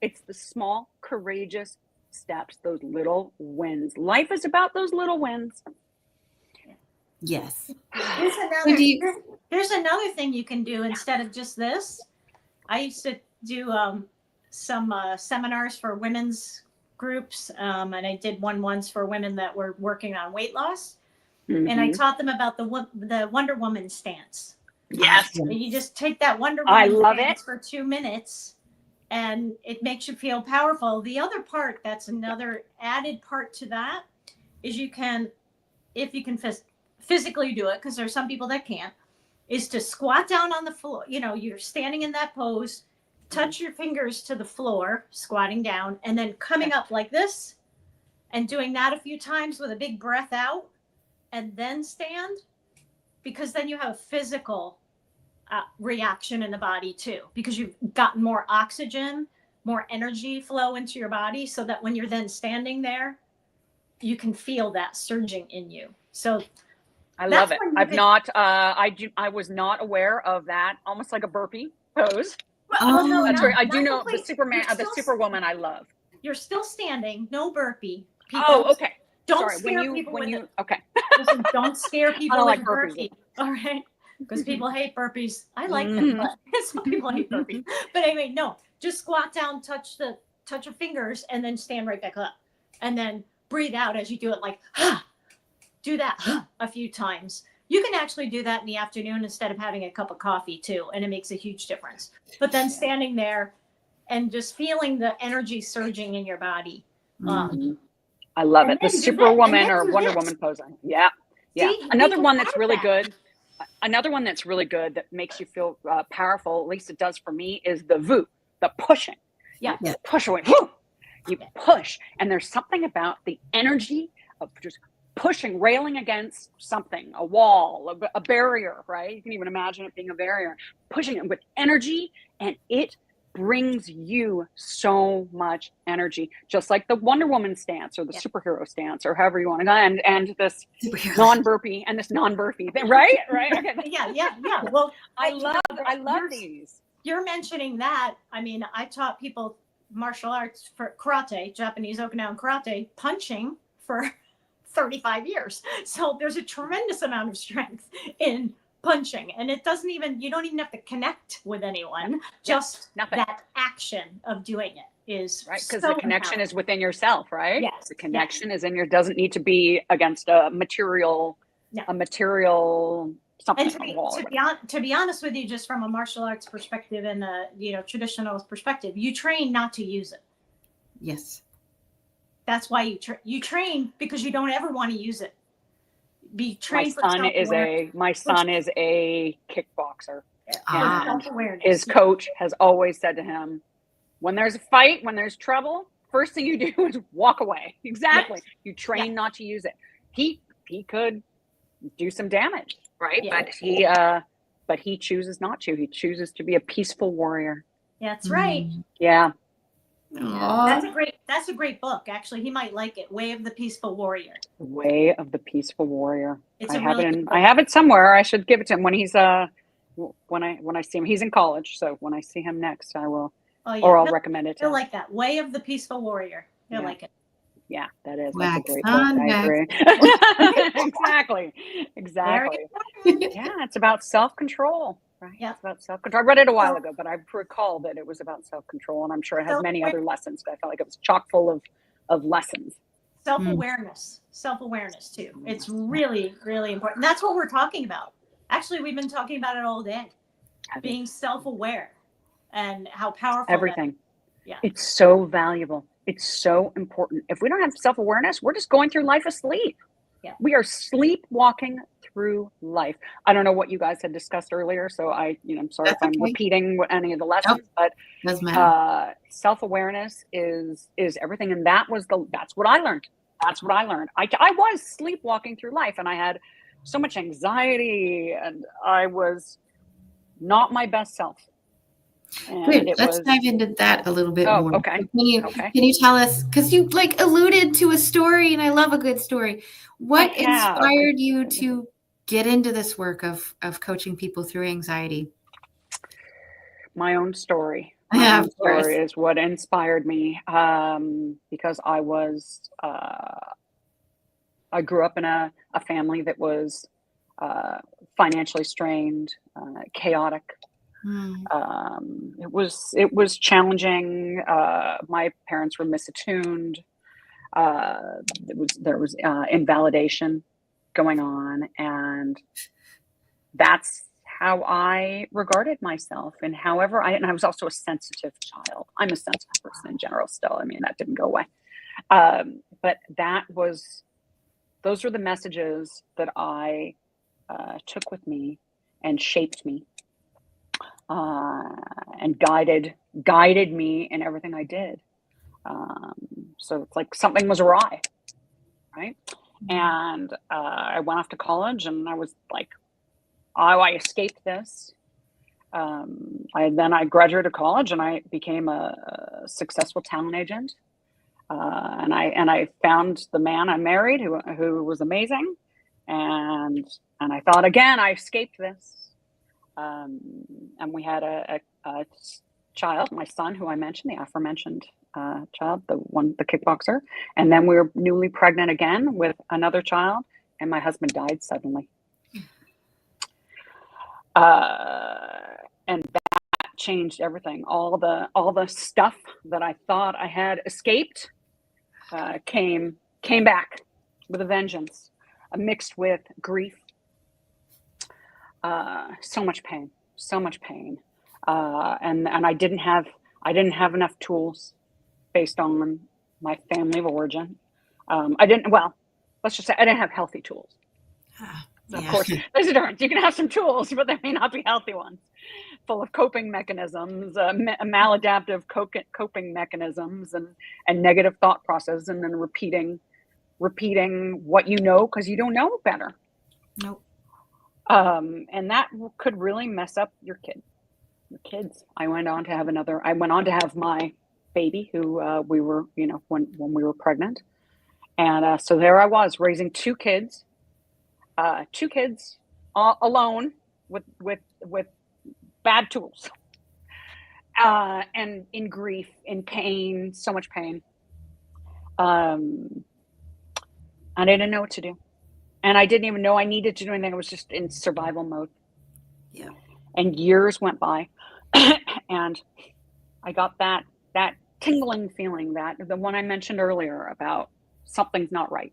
It's the small, courageous steps, those little wins. Life is about those little wins. Yes. There's another thing you can do instead of just this. I used to do some seminars for women's groups, and I did one once for women that were working on weight loss, and I taught them about the Wonder Woman stance. Yes. And you just take that Wonder Woman stance for 2 minutes, and it makes you feel powerful. The other part, that's another added part to that, is if you can physically do it, because there's some people that can't, is to squat down on the floor. You're standing in that pose, touch your fingers to the floor, squatting down, and then coming up like this, and doing that a few times with a big breath out and then stand, because then you have a physical reaction in the body too, because you've gotten more oxygen, more energy flow into your body, so that when you're then standing there, you can feel that surging in you. So I love it. I was not aware of that. Almost like a burpee pose. Oh, That's right. I not do know complete. the Superman, You're the still Superwoman. I love. You're still standing, no burpee. Oh, okay. Don't Sorry. scare people with it. Okay. Listen, don't scare people I don't with like burpee. burpees. All right. Because people hate burpees. I like them, but some people hate burpees. But anyway, no. Just squat down, touch your fingers, and then stand right back up. And then breathe out as you do it, like, do that a few times. You can actually do that in the afternoon instead of having a cup of coffee too, and it makes a huge difference. But then standing there and just feeling the energy surging in your body. I love it. The Superwoman or Wonder Woman pose. Yeah. Yeah. See, Another one that's really good. Another one that's really good that makes you feel powerful, at least it does for me, is the VOO, the pushing. Yeah. You push away. Woo! You push. And there's something about the energy of just pushing, railing against something, a wall, a barrier, right? You can even imagine it being a barrier. Pushing it with energy, and it brings you so much energy, just like the Wonder Woman stance or the superhero stance, or however you want to go, and this non-burpee and this non-burpee thing, right? Okay. Yeah. Well, I love these. You're mentioning that. I mean, I taught people martial arts for karate, Japanese Okinawan karate, punching for 35 years. So there's a tremendous amount of strength in punching, and you don't even have to connect with anyone. Just that action of doing it is right, because so the connection is within yourself, right? Yes. The connection is in your, doesn't need to be against a material something. And to be honest with you, just from a martial arts perspective and a traditional perspective, you train not to use it. Yes. That's why you train, because you don't ever want to use it. Be trained. My son is a kickboxer. And his coach has always said to him, when there's a fight, when there's trouble, first thing you do is walk away. Exactly. Yes. You train not to use it. He could do some damage, right? Yeah. But he chooses not to. He chooses to be a peaceful warrior. That's right. Yeah. That's a great book. Actually, he might like it. Way of the Peaceful Warrior. Way of the Peaceful Warrior. I have it somewhere. I should give it to him when he's when I see him. He's in college, so when I see him next, I will or I'll recommend it to him. He'll like that. Way of the Peaceful Warrior. He'll like it. Yeah, that's a great book. I agree. Exactly. Yeah, it's about self-control. Right. Yeah, it's about self-control. I read it a while ago, but I recall that it was about self-control, and I'm sure it has many other lessons, but I felt like it was chock full of lessons. Self-awareness too. It's really, really important. That's what we're talking about. Actually, we've been talking about it all day. Being self-aware and how powerful everything. Yeah. It's so valuable. It's so important. If we don't have self-awareness, we're just going through life asleep. Yeah. We are sleepwalking through life. I don't know what you guys had discussed earlier, so I'm sorry if I'm repeating any of the lessons, but self-awareness is everything, and that's what I learned. That's what I learned. I was sleepwalking through life, and I had so much anxiety, and I was not my best self. Great. Let's dive into that a little bit more. Okay. Can you tell us, because you alluded to a story, and I love a good story. What inspired you to get into this work of coaching people through anxiety? My own story. My own story is what inspired me, because I grew up in a family that was financially strained, chaotic. It was challenging. My parents were misattuned. There was invalidation going on, and that's how I regarded myself. And and I was also a sensitive child. I'm a sensitive person in general still. I mean, that didn't go away. But those are the messages that I took with me and shaped me. And guided me in everything I did. So it's like something was awry. right? And I went off to college, and I was like, oh, I escaped this. I graduated college, and I became a successful talent agent. And I found the man I married, who was amazing, and I thought, again, I escaped this. And we had a child, my son, who I mentioned, the aforementioned child, the kickboxer, and then we were newly pregnant again with another child, and my husband died suddenly. And that changed everything. All the stuff that I thought I had escaped came back with a vengeance, mixed with grief, so much pain, and I didn't have enough tools based on my family of origin. Let's just say I didn't have healthy tools. Of course, there's a difference. You can have some tools, but they may not be healthy ones, full of coping mechanisms, maladaptive coping mechanisms, and negative thought processes, and then repeating what you know because you don't know better. Nope. And that could really mess up your kids. I went on to have my baby, who we were, when we were pregnant, and so there I was raising two kids all alone with bad tools, and in grief, in pain, so much pain. I didn't know what to do, and I didn't even know I needed to do anything. I was just in survival mode. Yeah. And years went by, and I got that tingling feeling, that the one I mentioned earlier about something's not right.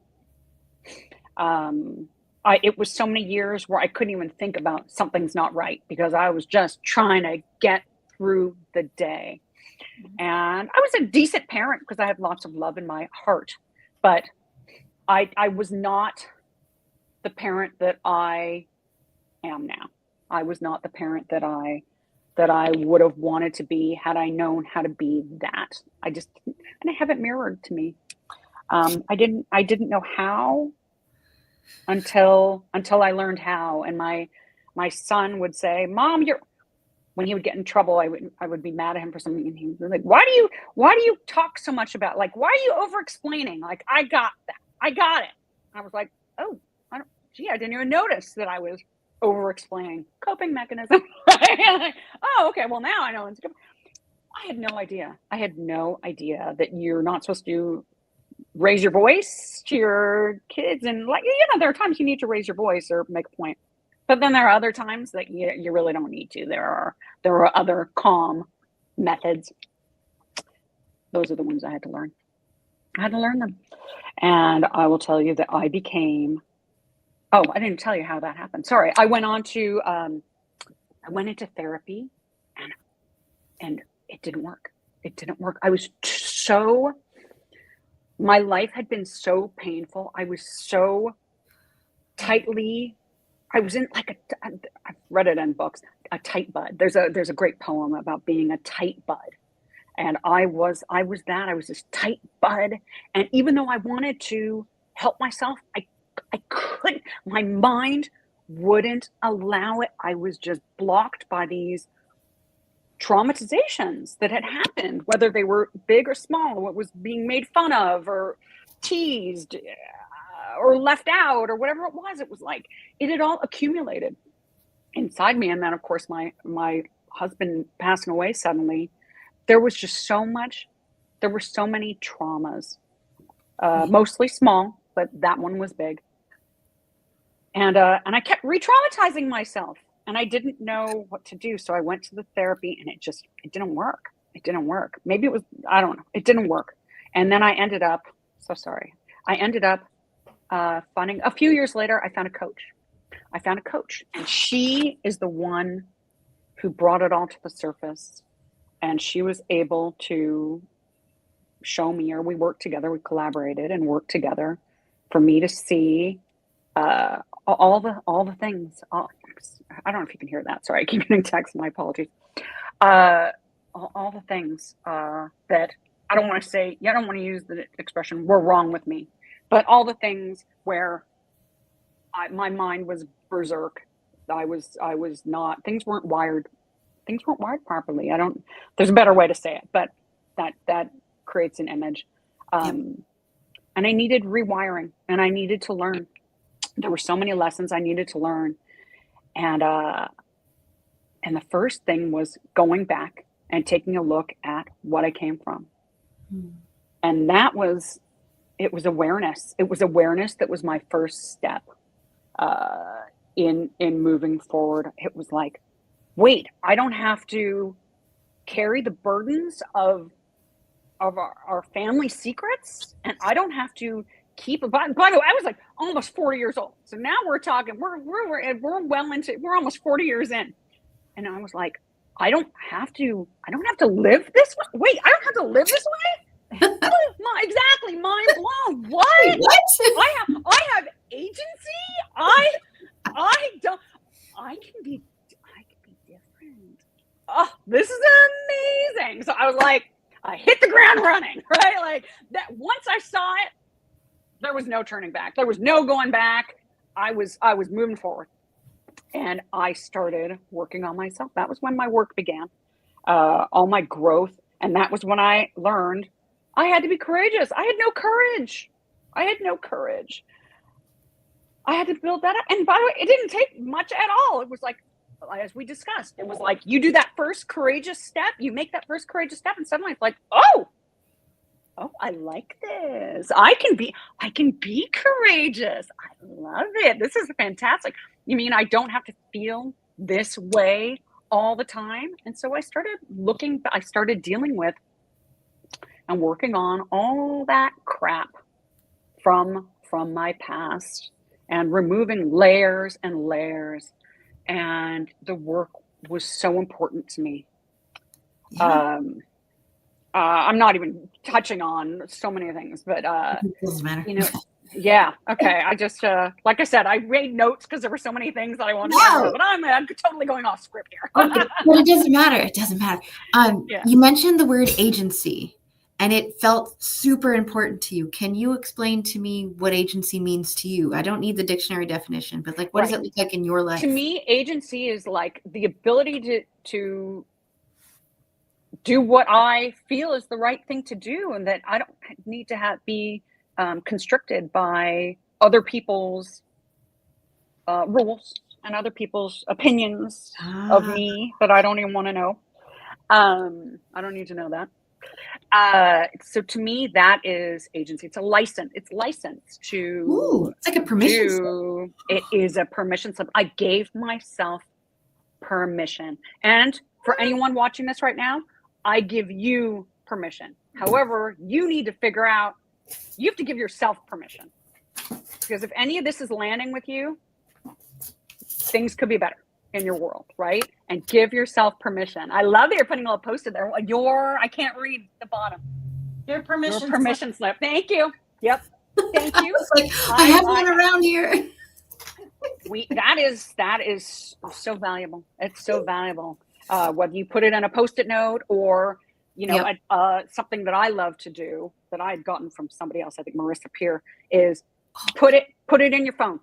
It was so many years where I couldn't even think about something's not right because I was just trying to get through the day. And I was a decent parent because I had lots of love in my heart, but I was not the parent that I am now. I was not the parent that I would have wanted to be had I known how to be that. And I haven't mirrored to me. I didn't know how until I learned how. And my son would say, "Mom, when he would get in trouble, I would be mad at him for something, and he was like, why do you talk so much about, like, why are you over explaining? Like, I got that. I got it." And I was like, oh, I didn't even notice that I was over explaining. Coping mechanism. Like, oh, okay, well now I know. I had no idea. That you're not supposed to raise your voice to your kids, and there are times you need to raise your voice or make a point, but then there are other times that you really don't need to. There are other calm methods. Those are the ones I had to learn. I had to learn them, and I will tell you that I became. Oh, I didn't tell you how that happened. Sorry, I went into therapy, and it didn't work. I was my life had been so painful. I was so tightly. I was in like I've read it in books. A tight bud. There's a great poem about being a tight bud, and I was that. I was this tight bud, and even though I wanted to help myself, I couldn't. My mind wouldn't allow it. I was just blocked by these traumatizations that had happened, whether they were big or small, what was being made fun of or teased or left out or whatever it was. It was like it had all accumulated inside me. And then, of course, my husband passing away suddenly, there was just so much. There were so many traumas, mostly small, but that one was big. And I kept re-traumatizing myself, and I didn't know what to do. So I went to the therapy, and it didn't work. Maybe it was, I don't know. It didn't work. And then I ended up finding, a few years later, I found a coach, and she is the one who brought it all to the surface. And she was able to show me, or we worked together, we collaborated and worked together for me to see all the things. I don't know if you can hear that. Sorry, I keep getting texts. My apologies. All the things that I don't want to say. I don't want to use the expression "were wrong with me," But all the things where my mind was berserk, I was not, things weren't wired properly. There's a better way to say it, but that creates an image. And I needed rewiring, and I needed to learn. There were so many lessons I needed to learn. And the first thing was going back and taking a look at what I came from. And it was awareness. It was awareness that was my first step in moving forward. It was like, wait, I don't have to carry the burdens of our family secrets, and I don't have to keep. By the way, I was like almost 40 years old. So now we're talking. We're almost 40 years in, and I was like, I don't have to live this way. Wait, I don't have to live this way. Exactly, mind blown. What? Wait, what? I have agency. I can be different. Oh, this is amazing. So I was like, I hit the ground running, right? Like that. Once I saw it, there was no turning back. There was no going back. I was moving forward, and I started working on myself. That was when my work began, all my growth, and that was when I learned I had to be courageous. I had no courage. I had to build that up. And by the way, it didn't take much at all. It was like, as we discussed, it was like you do that first courageous step, you make that first courageous step, and suddenly it's like, oh, I like this. I can be courageous. I love it. This is fantastic. You mean I don't have to feel this way all the time? And so I started dealing with and working on all that crap from my past and removing layers and layers. And the work was so important to me. Yeah. I'm not even touching on so many things, but it doesn't matter. Yeah. Okay. I just like I said, I made notes because there were so many things that I wanted to talk about, but I'm totally going off script here. Okay, but it doesn't matter. It doesn't matter. You mentioned the word agency, and it felt super important to you. Can you explain to me what agency means to you? I don't need the dictionary definition, but like, what does it look like in your life? To me, agency is like the ability to do what I feel is the right thing to do, and that I don't need to be constricted by other people's rules and other people's opinions of me that I don't even want to know. I don't need to know that. So to me, that is agency. It's a license. It's licensed to. Ooh, it's like a permission slip. It is a permission slip. I gave myself permission. And for anyone watching this right now, I give you permission. However, you need to figure out, you have to give yourself permission. Because if any of this is landing with you, things could be better in your world, right? And give yourself permission. I love that you're putting a little post-it there. I can't read the bottom. Your permission slip. Thank you. Yep. Thank you. I have one around here. That is so valuable. It's so valuable. Whether you put it in a post-it note or, something that I love to do that I had gotten from somebody else, I think Marissa Peer, is put it in your phone.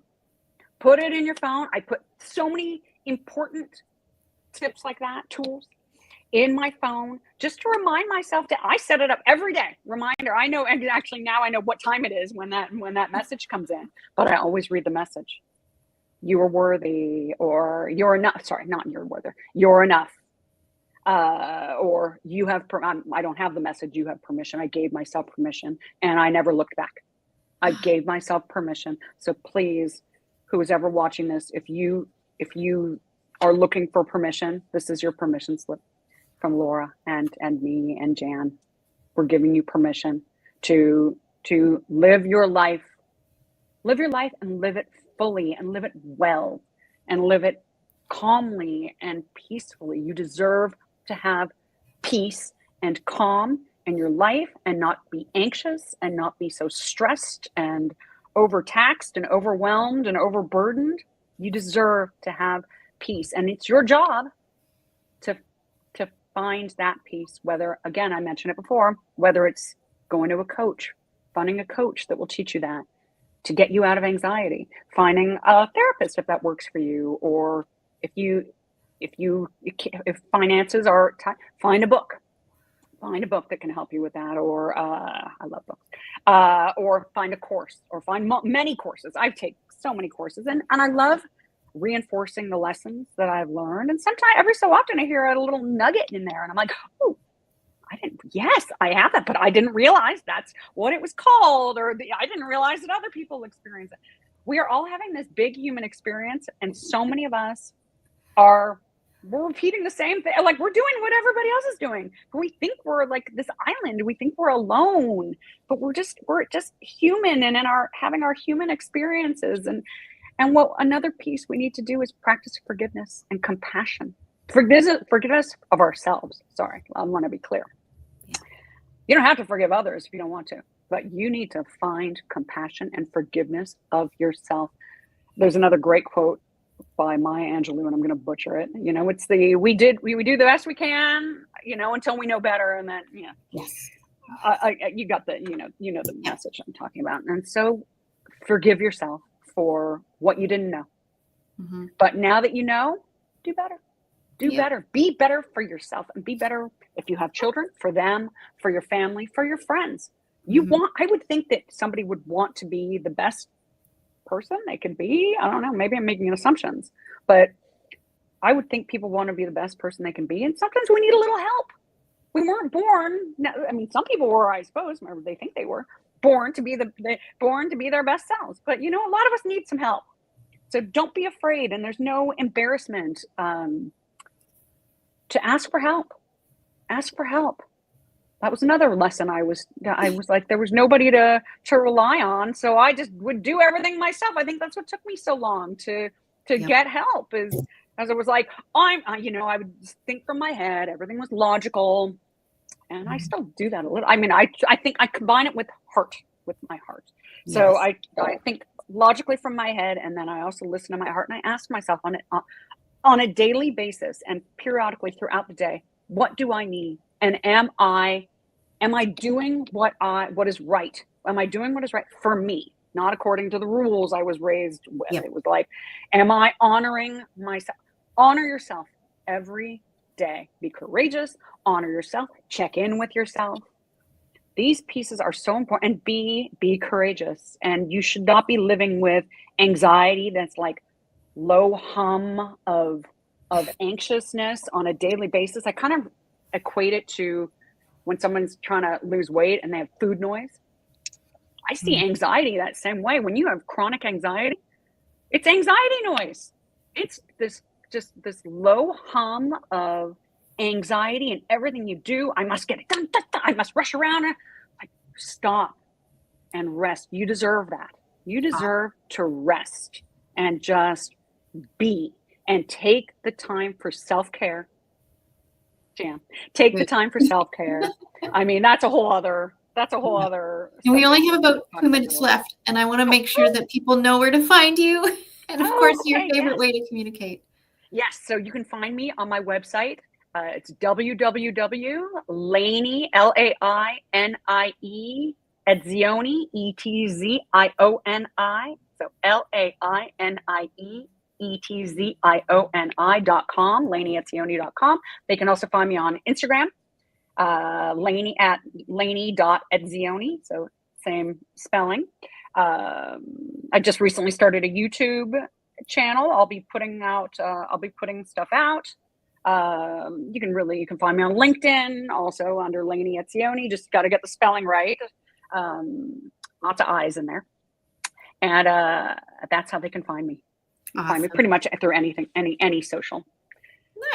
Put it in your phone. I put so many important tips like that, tools in my phone, just to remind myself I set it up every day. Reminder. I know, and actually now I know what time it is when that message comes in, but I always read the message. You are worthy, or you're enough. Sorry, not you're worthy. You're enough. Or you have, I don't have the message. You have permission. I gave myself permission, and I never looked back. I gave myself permission. So please, who is ever watching this, if you are looking for permission, this is your permission slip from Laura and me and Jan. We're giving you permission to live your life and live it fully and live it well and live it calmly and peacefully. You deserve to have peace and calm in your life and not be anxious and not be so stressed and overtaxed and overwhelmed and overburdened. You deserve to have peace, and it's your job to find that peace. Whether, again, I mentioned it before, whether it's going to a coach, finding a coach that will teach you that. to get you out of anxiety, finding a therapist if that works for you, or if finances are tight, find a book that can help you with that, or I love books, or find a course, or find many courses. I've taken so many courses, and I love reinforcing the lessons that I've learned. And sometimes, every so often, I hear a little nugget in there, and I'm like, oh, yes, I have that, but I didn't realize that's what it was called, or I didn't realize that other people experience it. We are all having this big human experience, and so many of us we're repeating the same thing. Like, we're doing what everybody else is doing. We think we're like this island. We think we're alone, but we're just human, and having our human experiences. And what another piece we need to do is practice forgiveness and compassion. Forgiveness of ourselves. Sorry, I want to be clear. Yeah. You don't have to forgive others if you don't want to, but you need to find compassion and forgiveness of yourself. There's another great quote by Maya Angelou, and I'm going to butcher it. It's we do the best we can, until we know better, and then Yes. You got the the message I'm talking about. And so, forgive yourself for what you didn't know, but now that you know, do better. Do better. Be better for yourself, and be better if you have children, for them, for your family, for your friends. I would think that somebody would want to be the best person they could be. I don't know. Maybe I'm making assumptions, but I would think people want to be the best person they can be. And sometimes we need a little help. We weren't born. I mean, some people were, I suppose, or they think they were born to be their best selves. But a lot of us need some help. So don't be afraid. And there's no embarrassment to ask for help. Ask for help. That was another lesson. I was like, there was nobody to rely on, so I just would do everything myself. I think that's what took me so long to get help, is as I was like, I would think from my head. Everything was logical, and I still do that a little. I mean, I think I combine it with my heart. Yes. So I think logically from my head, and then I also listen to my heart, and I ask myself on a daily basis and periodically throughout the day, what do I need? And am I doing what is right? Am I doing what is right for me? Not according to the rules I was raised with. Yep. It was like, am I honoring myself? Honor yourself every day. Be courageous. Honor yourself. Check in with yourself. These pieces are so important. And be courageous. And you should not be living with anxiety that's like low hum of anxiousness on a daily basis. I kind of equate it to when someone's trying to lose weight and they have food noise. I see anxiety that same way. When you have chronic anxiety, it's anxiety noise. It's this low hum of anxiety, and everything you do, I must get it done. I must rush around. Like, stop and rest. You deserve that. You deserve to rest and just be, and take the time for self-care. Jan, take the time for self-care. I mean, that's a whole other. And we only have about 2 minutes left, and I want to make sure that people know where to find you, and of course, your favorite way to communicate. Yes, so you can find me on my website. It's www.Lainie, Lainie Etzioni, Etzioni. So Lainie Etzioni.com, LainieEtzioni.com. They can also find me on Instagram, Lainie at Lainie.Etzioni. So same spelling. I just recently started a YouTube channel. I'll be putting stuff out. You can find me on LinkedIn, also under Lainie Etzioni. Just got to get the spelling right. Lots of I's in there. And that's how they can find me. Awesome. Find me pretty much through anything, any social.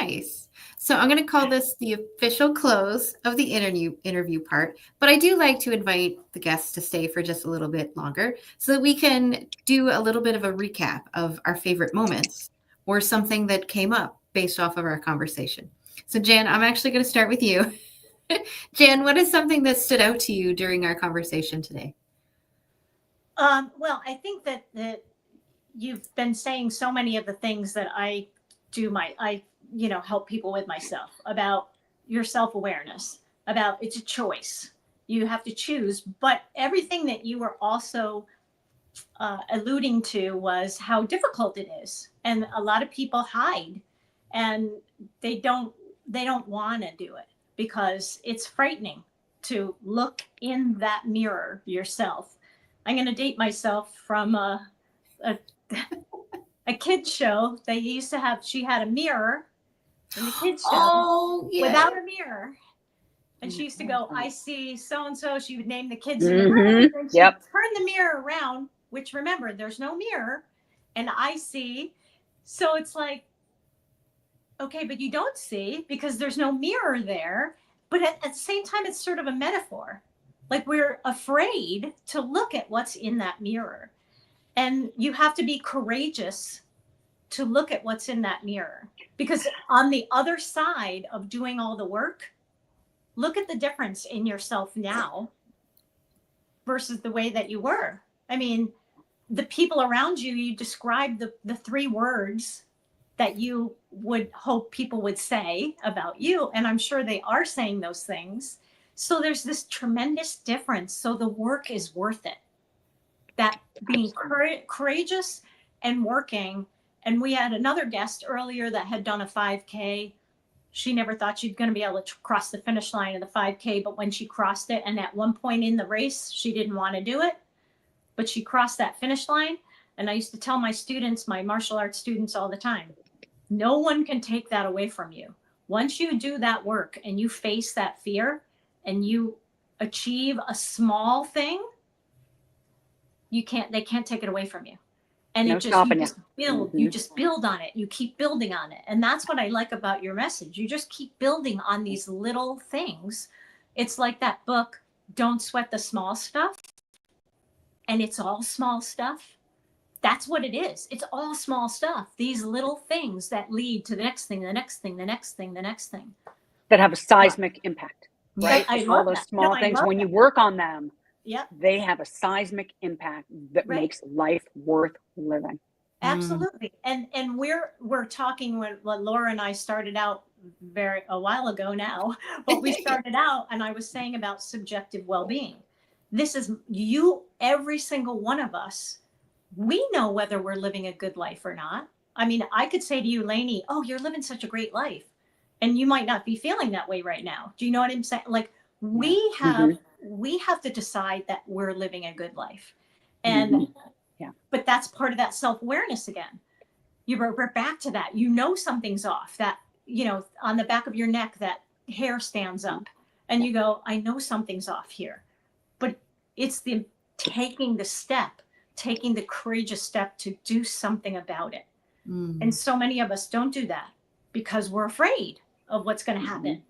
Nice. So I'm going to call this the official close of the interview part, but I do like to invite the guests to stay for just a little bit longer so that we can do a little bit of a recap of our favorite moments or something that came up based off of our conversation. So Jan, I'm actually going to start with you. Jan, what is something that stood out to you during our conversation today? Well, I think that you've been saying so many of the things that I do help people with myself, about your self-awareness, about it's a choice. You have to choose, but everything that you were also alluding to was how difficult it is, and a lot of people hide, and they don't want to do it because it's frightening to look in that mirror yourself. I'm going to date myself from a kids show. They used to have, she had a mirror in the kids show without a mirror. And she used to go, I see so-and-so. She would name the kids. And she'd turn the mirror around, which remember, there's no mirror. And I see. So it's like, okay, but you don't see because there's no mirror there. But at the same time, it's sort of a metaphor. Like we're afraid to look at what's in that mirror. And you have to be courageous to look at what's in that mirror. Because on the other side of doing all the work, look at the difference in yourself now versus the way that you were. I mean, the people around you, you described the 3 words that you would hope people would say about you. And I'm sure they are saying those things. So there's this tremendous difference. So the work is worth it. That being courageous and working. And we had another guest earlier that had done a 5K. She never thought she'd going to be able to cross the finish line of the 5K. But when she crossed it, and at one point in the race, she didn't want to do it, but she crossed that finish line. And I used to tell my students, my martial arts students all the time, no one can take that away from you. Once you do that work and you face that fear and you achieve a small thing, they can't take it away from you. And you just build on it. You keep building on it. And that's what I like about your message. You just keep building on these little things. It's like that book, Don't Sweat the Small Stuff. And it's all small stuff. That's what it is. It's all small stuff. These little things that lead to the next thing, the next thing, the next thing, the next thing. That have a seismic impact, right? I all those small things, when you work on them, they have a seismic impact that makes life worth living. Absolutely. And we're talking when Laura and I started out a while ago now, but we started out and I was saying about subjective well-being. This is you, every single one of us. We know whether we're living a good life or not. I mean, I could say to you, Lainie, oh, you're living such a great life. And you might not be feeling that way right now. Do you know what I'm saying? Like we have to decide that we're living a good life. And but that's part of that self-awareness again. You revert back to that. You know something's off, that, you know, on the back of your neck, that hair stands up and you go, I know something's off here. But it's the taking the courageous step to do something about it. And so many of us don't do that because we're afraid of what's going to happen.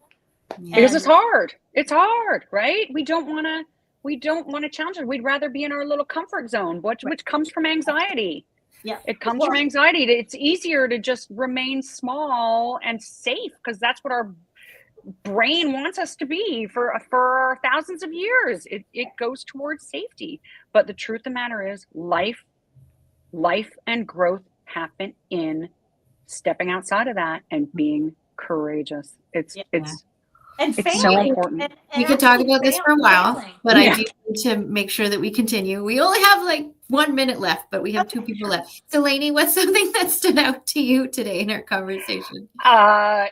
Because it's hard. It's hard, right? We don't want to challenge it. We'd rather be in our little comfort zone, which comes from anxiety. Yeah. It comes from anxiety. It's easier to just remain small and safe because that's what our brain wants us to be for thousands of years. It goes towards safety. But the truth of the matter is life and growth happen in stepping outside of that and being courageous. It's so important. And we could talk about this for a while, but I do need to make sure that we continue. We only have like 1 minute left, but we have 2 people left. So Lainie, what's something that stood out to you today in our conversation? I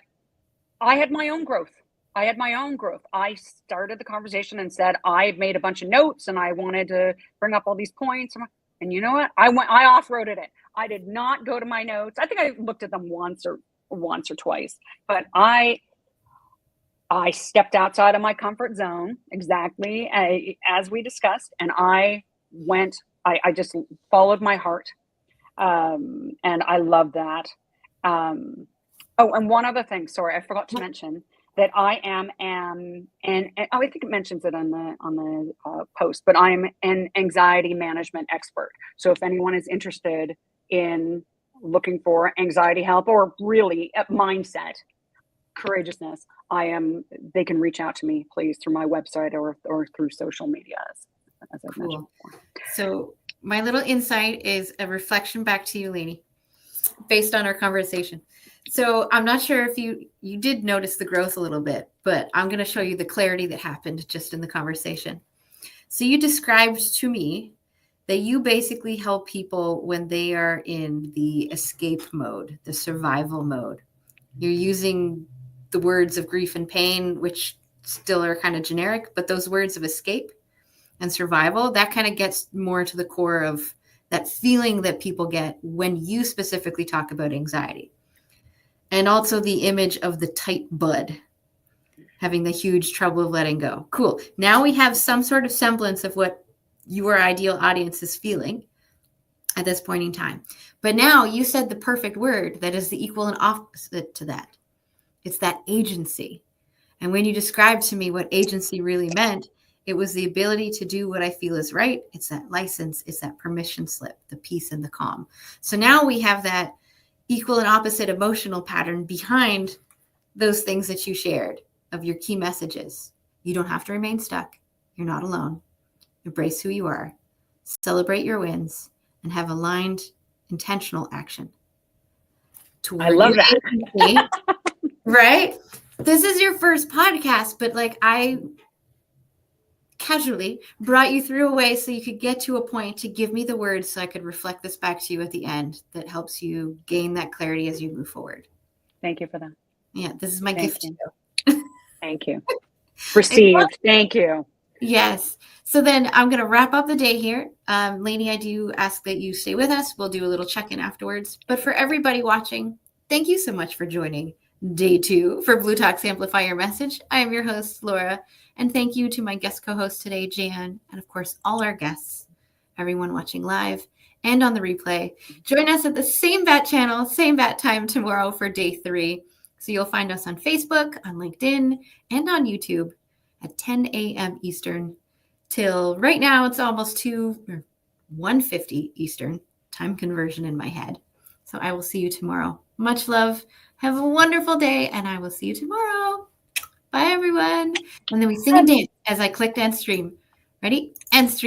had my own growth. I started the conversation and said, I made a bunch of notes and I wanted to bring up all these points. And you know what? I off-roaded it. I did not go to my notes. I think I looked at them once or twice, but I stepped outside of my comfort zone, exactly as we discussed. And I just followed my heart. And I love that. And one other thing, sorry, I forgot to mention that I am and I think it mentions it on the post, but I'm an anxiety management expert. So if anyone is interested in looking for anxiety help or really mindset, courageousness, they can reach out to me, please, through my website or through social media, as I've mentioned before. So my little insight is a reflection back to you, Lainie, based on our conversation. So I'm not sure if you did notice the growth a little bit, but I'm going to show you the clarity that happened just in the conversation. So you described to me that you basically help people when they are in the escape mode, the survival mode. You're using the words of grief and pain, which still are kind of generic, but those words of escape and survival, that kind of gets more to the core of that feeling that people get when you specifically talk about anxiety. And also the image of the tight bud having the huge trouble of letting go. Cool. Now we have some sort of semblance of what your ideal audience is feeling at this point in time. But now you said the perfect word that is the equal and opposite to that. It's that agency. And when you described to me what agency really meant, it was the ability to do what I feel is right. It's that license. It's that permission slip, the peace and the calm. So now we have that equal and opposite emotional pattern behind those things that you shared of your key messages. You don't have to remain stuck. You're not alone. Embrace who you are. Celebrate your wins and have aligned, intentional action. I love that. Right? This is your first podcast, but like I casually brought you through a way so you could get to a point to give me the words so I could reflect this back to you at the end that helps you gain that clarity as you move forward. Thank you for that. Yeah, this is my gift to you. Thank you. Received. Thank you. Yes. So then I'm going to wrap up the day here. Lainie, I do ask that you stay with us. We'll do a little check-in afterwards. But for everybody watching, thank you so much for joining day 2 for Blue Talk's Amplify Your Message. I am your host, Laura. And thank you to my guest co-host today, Jan, and of course, all our guests, everyone watching live and on the replay. Join us at the same bat channel, same bat time tomorrow for day 3. So you'll find us on Facebook, on LinkedIn, and on YouTube at 10 a.m. Eastern till right now. It's almost 1:50 Eastern time conversion in my head. So I will see you tomorrow. Much love. Have a wonderful day, and I will see you tomorrow. Bye, everyone. And then we sing and dance as I click end stream. Ready? End stream.